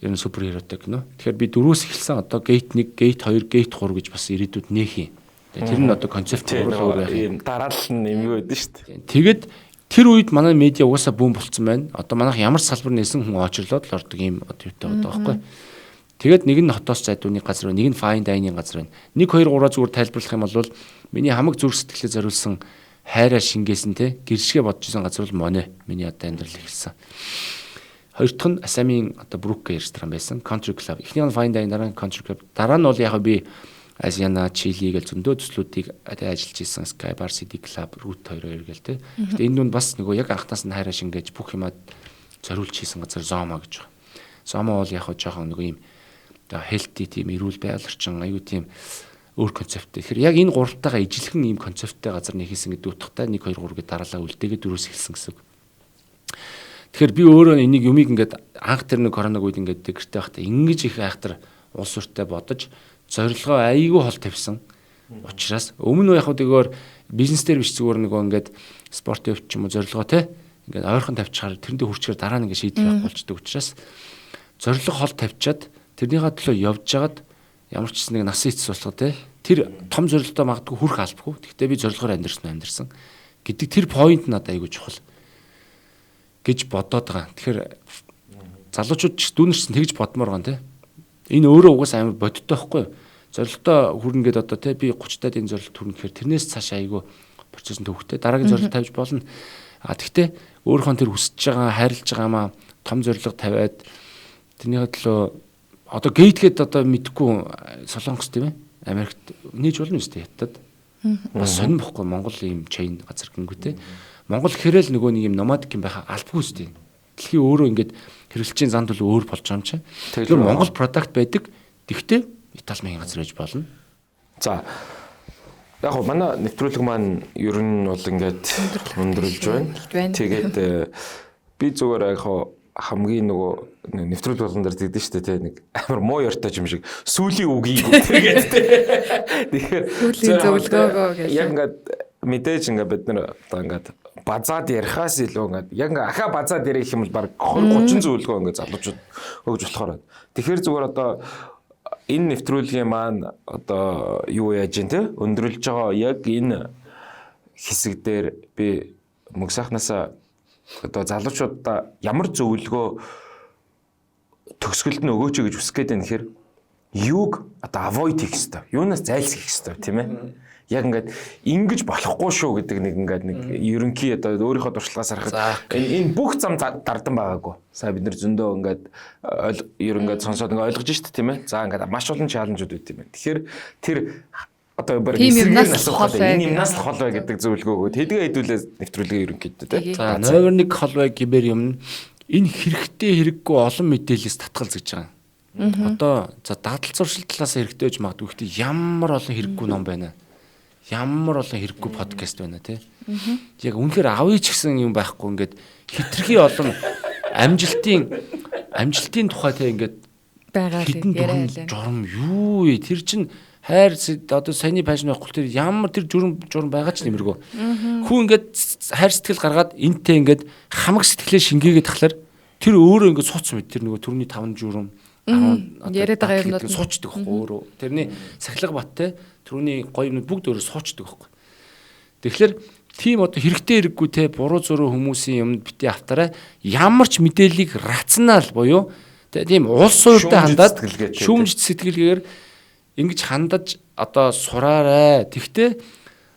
Ер нь суперхеротой кино. Тэгэхээр би 4-өөс эхэлсэн одоо гейт 1, гейт 2, гейт 3 гэж бас ирээдүйд нээх юм. Тэр нь одоо концепт өөр байх юм.
Дараалал нь юм юу гэдэг шүү дээ.
Тэгээд Тэр үед манай медиа угаасаа бүүн болцсон байна. Одоо манайх ямар салбар нээсэн хүн очрлоод л ордог юм одоо юутай байгаа байхгүй. Тэгээд нэг нь хотоос зайдууны газар, нэг нь fine dining газар байна. 1 2 3 зүгээр тайлбарлах юм бол миний хамаг зүрх сэтгэлээ зориулсан хайраа шингээсэн те гэршгэ бодож исэн газар бол Моне миний одоо амьдрал эхэлсэн. Хоёр дахь нь Асамийн одоо Брук ресторан байсан, Country Club. Эхний нь fine dining, дараа нь Country Club. Дараа нь бол яг би Азиана, Чили гэл зөндөө төслүүдийг ажиллаж исэн Sky Bar City Club, Root 2 гэл те. Гэтэ энэ нь бас нөгөө яг анхнаас нь хайраа шингээж бүх юмад зориулж хийсэн газар Zomo гэж байгаа. Zomo бол яг жоохон нөгөө юм одоо healthy тийм эрүүл байгаль орчин аюу тийм өөр концепттэй. Тэгэхээр яг энэ гурвтайгаа ижилхэн ийм концепттэй газар нэхийсэн гэдэг утгатай 1 2 3 гэ дараалал үлдээгээд дөрөөс эхэлсэн гэсэн үг. Тэгэхээр би өөрөө энийг юмыг ингээд анх тэр нэг коронавиг үед ингээд гэртээ байхдаа ингэж их айхтар улс уртаа бодож зорилгоо айгүй хол тавьсан. Учираас өмнө яг хөдөгөр бизнес дээр биш зүгээр нөгөө ингээд спорт явч юм уу зорилгоо те ингээд ойрхон тавьчихаар тэрэндээ хүрчээр дараа нь ингээд шийдэл авах болчдөг учраас зорилго хол тавьчаад тэрнийхээ төлөө явж жагаад ямар ч нэг насан эцэс болох те тэр том зорилгодоо магадгүй хүрэх албагүй. Гэхдээ би зорилгоор амьдсан гэдэг тэр point надад айгүй чухал гэж бодоод байгаа. Тэгэхээр залуучууд ч дүүнэрсэн тэгж бодмоор байгаа те. Энэ өөрөө угаасаа амар бодиттой байхгүй юу? Зорилготой хүрнэ гэдээ одоо те би 30 таад энэ зорилт хүрнэ гэхээр тэрнээс цааш айгүй процесс нь төвхтэй дараагийн зорилт тавьж болно. Тэгтээ өөрийнхөө тэр хүсэж байгаа хайрлаж байгаамаа том зорилго тавиад тэрнийхээ төлөө одоо гейтгээд одоо мэдгүй Солонгос тийм ээ Америкт нээж болно үстэй хятад бас сонирн бохгүй Монгол ийм chain газар гингүүтэй Монгол хэрэл нөгөө нэг юм nomadic юм байха албагүй үстэй дэлхийн өөрөө ингээд хэрэглэгчийн зан төлөв өөр болж байгаа юм чинь тэгэхээр Монгол product байдаг тэгтээ Итали маягийн газар байж болно.
За яг гоо манай нэвтрүүлэг маань ер нь бол ингээд өндөрлж байна. Тэгээд би зүгээр яг гоо хамгийн нөгөө нэвтрүүлэг болгон дээр тэгдэж штэ те нэг амар муу ёртой юм шиг сүүлийн үгийг тэгээд тэгэхээр
сүүлийн зөвлөгөөгөө гэж
яг ингээд мэдээж ингээд бид нар одоо ингээд базаад ярихаас илүү ингээд яг ингээд ахаа базаад ярих юм бол баг 20 30 зөвлөгөө ингээд залуучууд өгж болохоор байна. Тэгэхээр зүгээр одоо энэ нэвтрүүлгийн маань одоо юу яаж юм те өндөрлж байгаа яг энэ хэсэг дээр би мөнх сайхнасаа одоо залуучуудаа ямар зөвлөгөө төгсгөлд нь өгөөч гэж үсэх гээд байна гэхээр юуг одоо avoid хийх хэрэгтэй. Юунаас зайлсхийх хэрэгтэй тийм ээ. Яг ингээд ингэж болохгүй шүү гэдэг нэг ингээд нэг ерөнхий одоо өөрийнхөө туршлагаас харахад энэ бүх зам дардан байгаагүй. Сая бид нэр зөндөө ингээд ер ингээд сонсоод ингээд ойлгож штт тийм ээ. За ингээд маш олон чаленжууд үүд юм байна. Тэгэхээр тэр одоо баг эсрэгээр асуухад энэ юмнаас л хол бай гэдэг зөвлөгөө өгөөд хэдгээ хэдүүлээ нэвтрүүлгээ ерөнхийдөө тийм.
За номер 1 хол бай гэмээр юм энэ хэрэгтэй хэрэггүй олон мэдээлэлс татгалзаж байгаа. Одоо за дадал зуршил талаас хэрэгтэй байж магадгүй. Гэхдээ ямар олон хэрэггүй ном байна. Ямар олон хэрэггүй подкаст байна те. Яг үнэхээр авъя ч гэсэн юм байхгүй ингээд хитрхи олон амжилтын тухай те ингээд
байгаа
яриа журам юу вэ? Тэр чин хайр одоо саяны пашн байхгүй тэр ямар тэр журам байгаа ч нэмэргүй. Хүн ингээд хайр сэтгэл гаргаад энтэй ингээд хамаг сэтгэлээ шингээгээд тахлаар тэр өөрөө ингээд суц мэд тэр нөгөө төрний 5 журам 10
яриад байгаа юмнууд
суучдаг байхгүй өөрөө. Тэрний сахилга бат те түрүүний гоё юмнууд бүгд өөрөө суучдаг байхгүй. Тэгэхээр тийм одоо хэрэгтэй хэрэггүй те буруу зуруу хүмүүсийн юмд бити автаараа ямар ч мэдээллийг рационал буюу тийм улс ууртай хандаад шүүмжит сэтгэлгээр ингэж хандаж одоо сураарай. Тэгтээ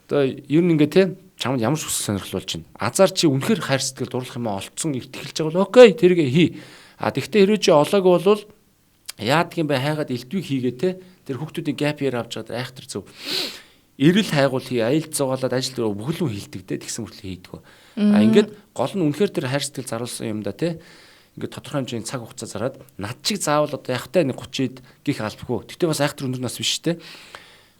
одоо ер нь ингээ те чамд ямар ч хүсэл сонирхол болж байна. Азар чи үнэхээр хайр сэтгэл дурлах юм олцсон ихтгэлж байгаа бол окей тэргээ хий. Тэгтээ хэрвээ чи олоогүй бол яадаг юм бэ хайгаад элдвийг хийгээ те тэр хүүхдүүдийн gap year авч байгаа айхтар зөв. Эрэл хайгуул хий, аялал зугаалаад ажил дээр бүхэлдэн хийлдэг те тэгсэн мөртлөө хийдэг. Ингээд гол нь үнэхээр тэр хайр сэтгэл заруулсан юм да те. Ингээд тодорхой хэмжээний цаг хугацаа зараад над чиг заавал одоо яхтай нэг 30-д гих албагүй. Тэгтээ бас айхтар өндөр нас биш те.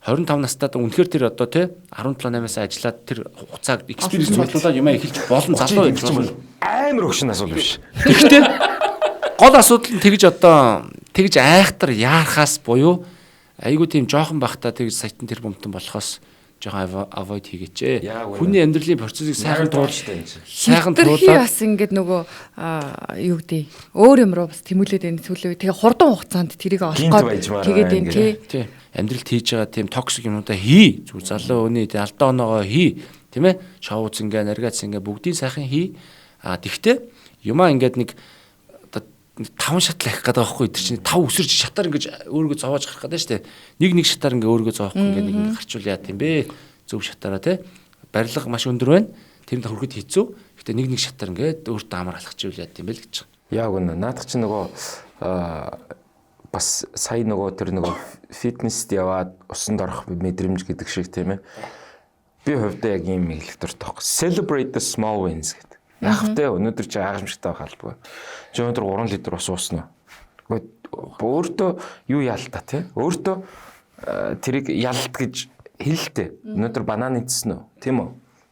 25 настаа үнэхээр тэр одоо те 17-8-аас ажиллаад тэр хугацааг experience цуглуулаад юм эхэлж болон залуу хэлж юм
амар өгшин асуул биш.
Тэгтээ гол асуудал нь тэгж айхтар яарахаас буюу айгуу тийм жоохон бахта тэгж сайтан тэр бомтон болохоос жоохон avoid хийгээч. Хүний амьдралын процессыг сайхан туулаад
бас ингээд нөгөө юу гэдэг өөр юм руу бас тэмүүлээд энэ сүлээ тэгээ хурдан хугацаанд тэрийг олох тэгээд энэ тий
амьдралд хийж байгаа тийм токсик юмудаа хий. Зүгээр залуу хүний алдаа оноогоо хий. Тийм ээ? Шоуз ингээ, навигац ингээ бүгдийн сайхан хий. Тэгтээ юмаа ингээд нэг 5 шатал ахих гэдэг байхгүй тэр чинь 5 өсөрч шатаар ингэж өөрийгөө зовоож гарах гэдэг шүү дээ. Нэг шатаар ингээ өөрийгөө зовоохгүй ингээ нэг гарчул яа тийм бэ? Зөв шатаараа тий. Барилга маш өндөр байна. Тэрэнд хүрэхэд хэцүү. Гэтэ нэг шатаар ингээ өөртөө амар алхачихвал яа тийм бэ л гэж.
Яг үнэ. Наадах чи нөгөө бас сая нөгөө тэр нөгөө фитнест яваад усанд орох мэдрэмж гэдэг шиг тийм ээ. Би хувьдаа яг ийм мэдлэгтэй тоох. Celebrate the small wins гэдэг. Яг тэ өнөөдөр чи агамшигтай байх албагүй. Чи өнөөдөр 3 литр ус ууснаа. Өөртөө юу яалтаа тий? Өөртөө тэрийг ялт гэж хэлэлтэй. Өнөөдөр банан идсэн үү? Тийм үү?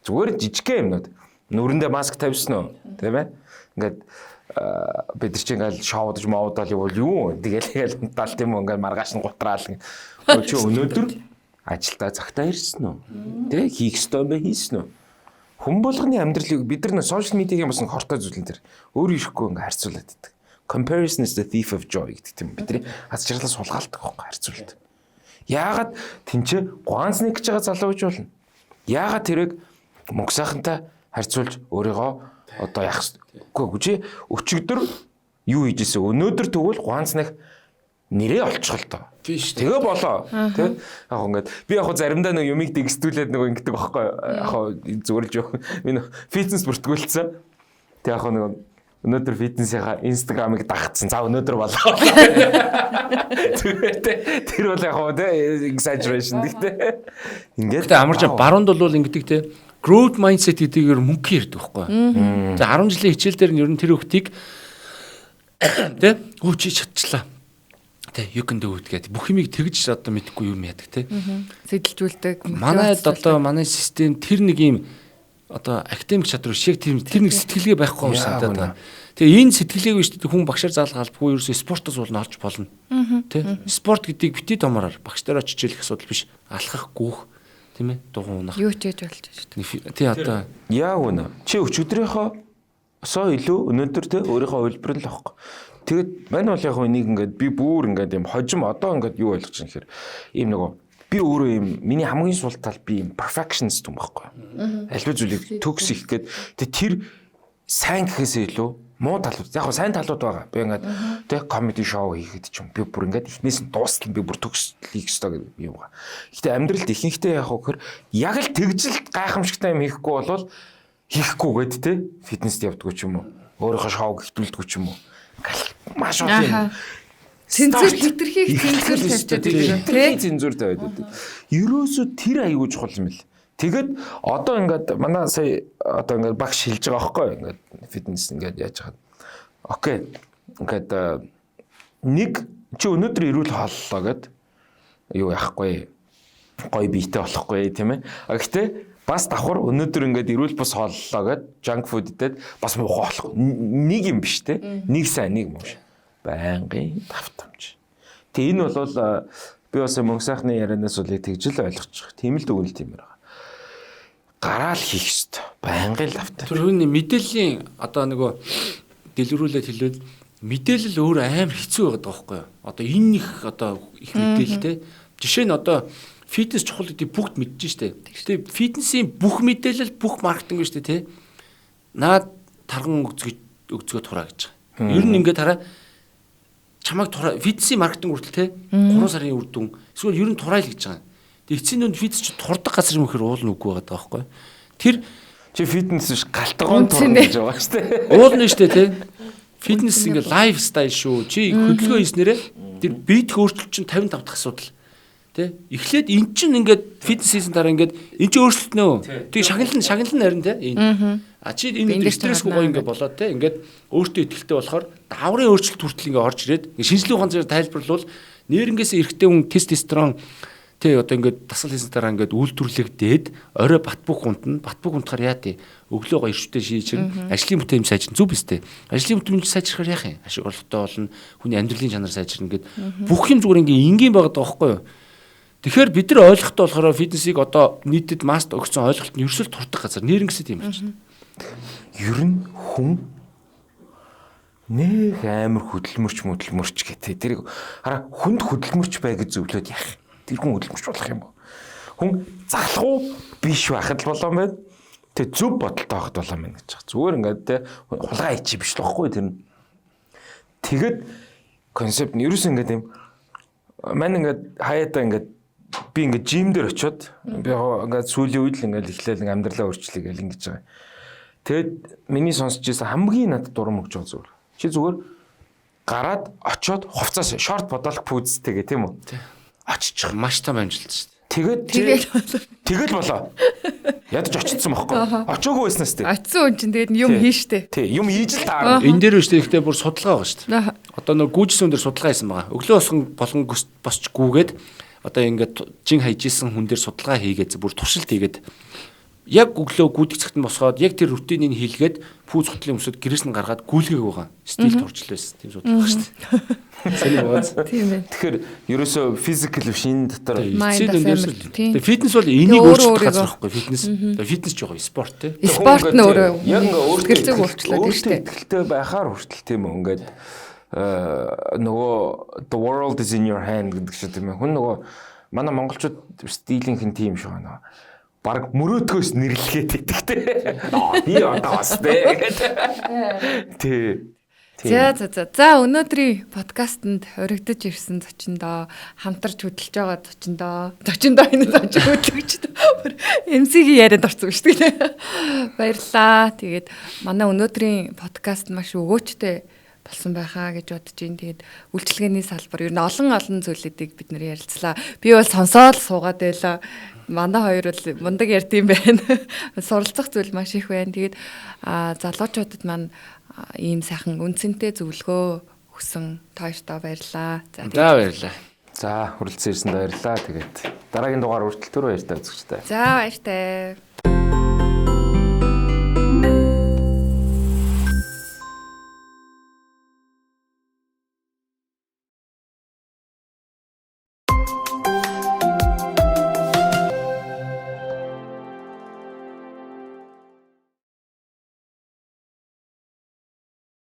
Зүгээр жижигхэн юмнууд. Нүрэндээ маск тавьсан уу? Тийм ээ? Ингээд бид нар чи ингээл шоудаж маудал явуул юу? Тэгэл унтаал тийм үү? Ингээл маргааш нь гутраал. Чи өнөөдөр ажилдаа цагтаа ирсэн үү? Тэ хийх ёстой юм хийсэн үү? Хүн болгоны амьдралыг бид нар сошиал медиагийн бас хортой зүйлэн дээр өөр ирэхгүй ингээ харьцуулаад байдаг. Comparison is the thief of joy гэдэг тийм бидний аз жаргалаа сулгаалдаг байхгүй харьцуулт. Яагаад тэнцээ ганц нэг гэж байгаа залуу гэж болно. Яагаад тэрийг мөнгө сайхантай харьцуулж өөрийгөө одоо яах үгүй чи өчигдөр юу хийжсэн өнөөдөр тэгвэл ганц нэг нэрээ олчихвол тоо.
Тийш.
Тэгээ болоо. Тэ? Яг ингээд би яг заримдаа нэг юмыг дэгстүүлээд нэг ингэдэг байхгүй. Яг зүгээр л жоох. Би фитнес бүртгүүлсэн. Тэг яг нэг өнөөдөр фитнесийнхаа инстаграмыг дагцсан. За өнөөдөр болоо. Тэр бол яг тэ exaggeration гэхдээ ингээд
амарч баруунд бол ингэдэг те growth mindset гэдгээр мөнгө ярьдаг байхгүй. За 10 жилийн хичээл дээр нь ер нь тэр хүүхдийг те чи чадчихлаа. Тэ you can do it гэдэг. Бүх юмыг тэгж одоо мэдхгүй юм яадаг те.
Сэдэлжүүлдэг.
Манайд одоо манай систем тэр нэг юм одоо академик чадвар шиг тэр нэг сэтгэлгээ байхгүй юм санагдаад байна. Тэгээ энэ сэтгэлгээг биш үү хүн багшаар заалгаалбгүй ерөөсөө спортоос болно олж болно. Тэ? Спорт гэдгийг бити томороор багшдаараа чижээх асуудал биш. Алхах, гүүх, тийм ээ? Дугуй унах.
Юу ч хийж болж шүү дээ.
Тий одоо
яа үнэ. Чи өчигдрийнхөө соо илүү өнөөдөр тэ өөрийнхөө хөлбөр л авахгүй. Тэгээд мань бол яг нэг ингээд би бүр ингээд юм хожим одоо ингээд юу ойлгож байна гэхээр ийм нөгөө би өөрөө юм миний хамгийн сул тал би юм perfectionist юм байхгүй. Альва зүйлийг төгс их гээд тэр сайн гэхээсээ илүү муу талууд яг сайн талууд байгаа. Би ингээд тэг comedy show хийхэд ч юм би бүр ингээд эхнээс нь дуустал би бүр төгслийг өстой гэдэг юм байгаа. Гэтэ амьдралд ихэнхдээ яг хөр яг л тэгжил гайхамшигтай юм хийхгүй болвол хийхгүй гээд те фитнест явдггүй ч юм уу. Өөрийнхөө шоу гэвтүүлдэггүй ч юм уу. Маш их юм.
Цэнзур хэтэрхийг цэнзур тавьчихдаг тийм
цэнзур тавиад. Ерөөсөө тэр аягүй чухал юм л. Тэгэд одоо ингээд манай сая одоо ингээд багш хэлж байгаа байхгүй ингээд фитнес ингээд яаж хаад. Окей. Ингээд нэг чи өнөөдөр ирүүл хооллоо гэд юу яахгүй. Гой биетэй болохгүй тийм ээ. Гэхдээ бас давхар өнөөдөр ингээд ирүүл бас хооллоо гэд junk food идээд бас муухай болох. Нэг юм биш те. Нэг сайн нэг муу ш. Байнгын давтамж. Тэ энэ бол би бас мөнгө сайхны ярианаас үл тэгжил ойлгочих. Тийм л дүгнэлт юм байна. Гараал хийх ёстой. Байнгын давтамж.
тэр хүний мэдээллийн одоо нөгөө дэлгэрүүлээд хэлвэл мэдээлэл өөр амар хэцүү байгаа байхгүй юу? Одоо энэ их одоо их мэдээлэлтэй. Жишээ нь одоо фитнес чухал гэдгийг бүгд мэдж штэ. Гэтэ фитнесийн бүх мэдээлэл бүх маркетинг биш тий. Наад тарган өгцгөө тураа гэж байгаа. Ер нь ингээд хараа чамайг тураа фитнесийн маркетинг хүртэл тий 3 сарын үр дүн эсвэл ер нь турайл гэж байгаа. Тэгээ эцсийн дүнд фитнес ч турдаг газар юм гэхээр уулна үгүй байгаа байхгүй. Тэр
чи фитнес биш галтгоон турна гэж байгаа штэ.
Уулна штэ тий. Фитнес ингээд лайфстайл шүү. Чи хөдөлгөөн хийснээрээ тэр биед өөрчлөлт чинь 55 дахь асуудал. Тэ эхлээд эн чинь ингээд фитнес хийсэн дараа ингээд эн чинь өөрчлөлт нөө. Тэг шагналн харин тэ. Чи энэ стрессгүй гоё ингээд болоод тэ ингээд өөртөө ихтэй болохоор даврын өөрчлөлт хүртэл ингээд орж ирээд шинжлэх ухааны зэрэг тайлбарлавал нейронгээс эрэгтэй хүн тестостерон тэ одоо ингээд дасгал хийсэн дараа ингээд үйлдвэрлэгдээд орой бат бөх унтахаар яа тий өглөө гоё иршвтэй шийдчихэн ажлын бүтээмж сайжрна зүг биз дээ. Ажлын бүтээмж сайжрахаар яах юм? Ашиг орлоготой болно. Хүний амьдралын чанар сайжирна гэд бүх юм зүгээр ингээд энгийн байгаад байгаа байхгүй юу? Тэгэхээр бид нар ойлгохтой болохоор фитнесийг одоо нийтэд маст өгсөн ойлголт нь ерөөсөө турдаг газар нэрнгэсэд юм байна.
Ер нь хүн нэг амар хөдөлмөрч гэдэг. Тэр хараа хүнд хөдөлмөрч бай гэж зөвлөд яах. Тэр хүн хөдөлмөрч болох юм бо. Хүн залхуу биш байхад л болоо юм байна. Тэг зөв бодолтой байхад болоо мэн гэж байгаа. Зүгээр ингээд те хулгай ичи биш л واخгүй тэр нь. Тэгэд концепт нь ерөөс ингээд юм мань ингээд хаяатаа ингээд би ингээд жим дээр очиод би ингээд сүүлийн үед л ингээд эхлээл амьдралаа өөрчлөе гэл ингэж байгаа. Тэгэд миний сонсч байсан хамгийн надад дурам өгч байгаа зүгээр. Чи зүгээр гараад очиод хувцас шорт бодолох пүүзтэйгээ тийм үү? Очиж
маш том амжилт шүү дээ.
Тэгэл болоо. Ядаж очсон байхгүй. Очоогүй байснаас тий.
Очсон хүн чинь тэгээд юм хийштэй.
Тий, юм хийж л таарна.
Энэ дээр биш тэгэхдээ бүр судалгаа байгаа шүү дээ. Одоо нөгөө гүйжсэн хүн дээр судалгаа хийсэн байгаа. Өглөө болгон босч гүүгээд одоо ингээд жин хайжсэн хүн дээр судалгаа хийгээд бүр туршилт хийгээд яг өглөө гүйдэг цагт нь босгоод яг тэр рутиныг хийлгээд пүүз хотлын өмсөд гэрээс нь гаргаад гүйлгээг байгаа. Стил турчлаа байсан. Тийм судалгаа шүү дээ. Сэний бооз.
Тийм ээ.
Тэгэхээр ерөөсөө физикал биш энэ дотор
фитнес бол энийг өөрчлөх газар байхгүй фитнес. Фитнес ч байгаа спорт те.
Спорт нь өөрөө
яг ингээ
өөртөө өөрчлөлт тийм шүү дээ.
Итгэлтэй байхаар хүртэл тийм үү ингээд нөгөө the world is in your hand гэдэг шиг тийм ээ. Хүн нөгөө манай монголчууд стилийнх нь тийм шиг байна. Бараг мөрөөдгөөс нэрлэгээд идэгтэй. Би одоо бас дээ. Тий.
За өнөөдрийн подкастэнд оригдож ирсэн зочиндоо хамтарч хөдөлж байгаа зочиндоо энэ зочин хөдлөгчд MC-ийн ярианд орсон шүү дээ. Баярлалаа. Тэгээд манай өнөөдрийн подкаст маш өгөөчтэй болсон байхаа гэж бодож байна. Тэгээд үйлчлэгээний салбар ер нь олон зүйлүүдийг бид нэр ярилцлаа. Би бол сонсоод суугаад байлаа. Манай хоёр бол мундаг ярьд юм байна. Суралцах зүйл маш их байна. Тэгээд залуучуудад маань ийм сайхан үнцэнтэй зөвлөгөө өгсөн тооштой баярлалаа.
За баярлалаа.
За хүрэлцэн ирсэнд баярлалаа. Тэгээд дараагийн дугаар хүртэл түр баяртай үзэгчтэй.
За баяртай.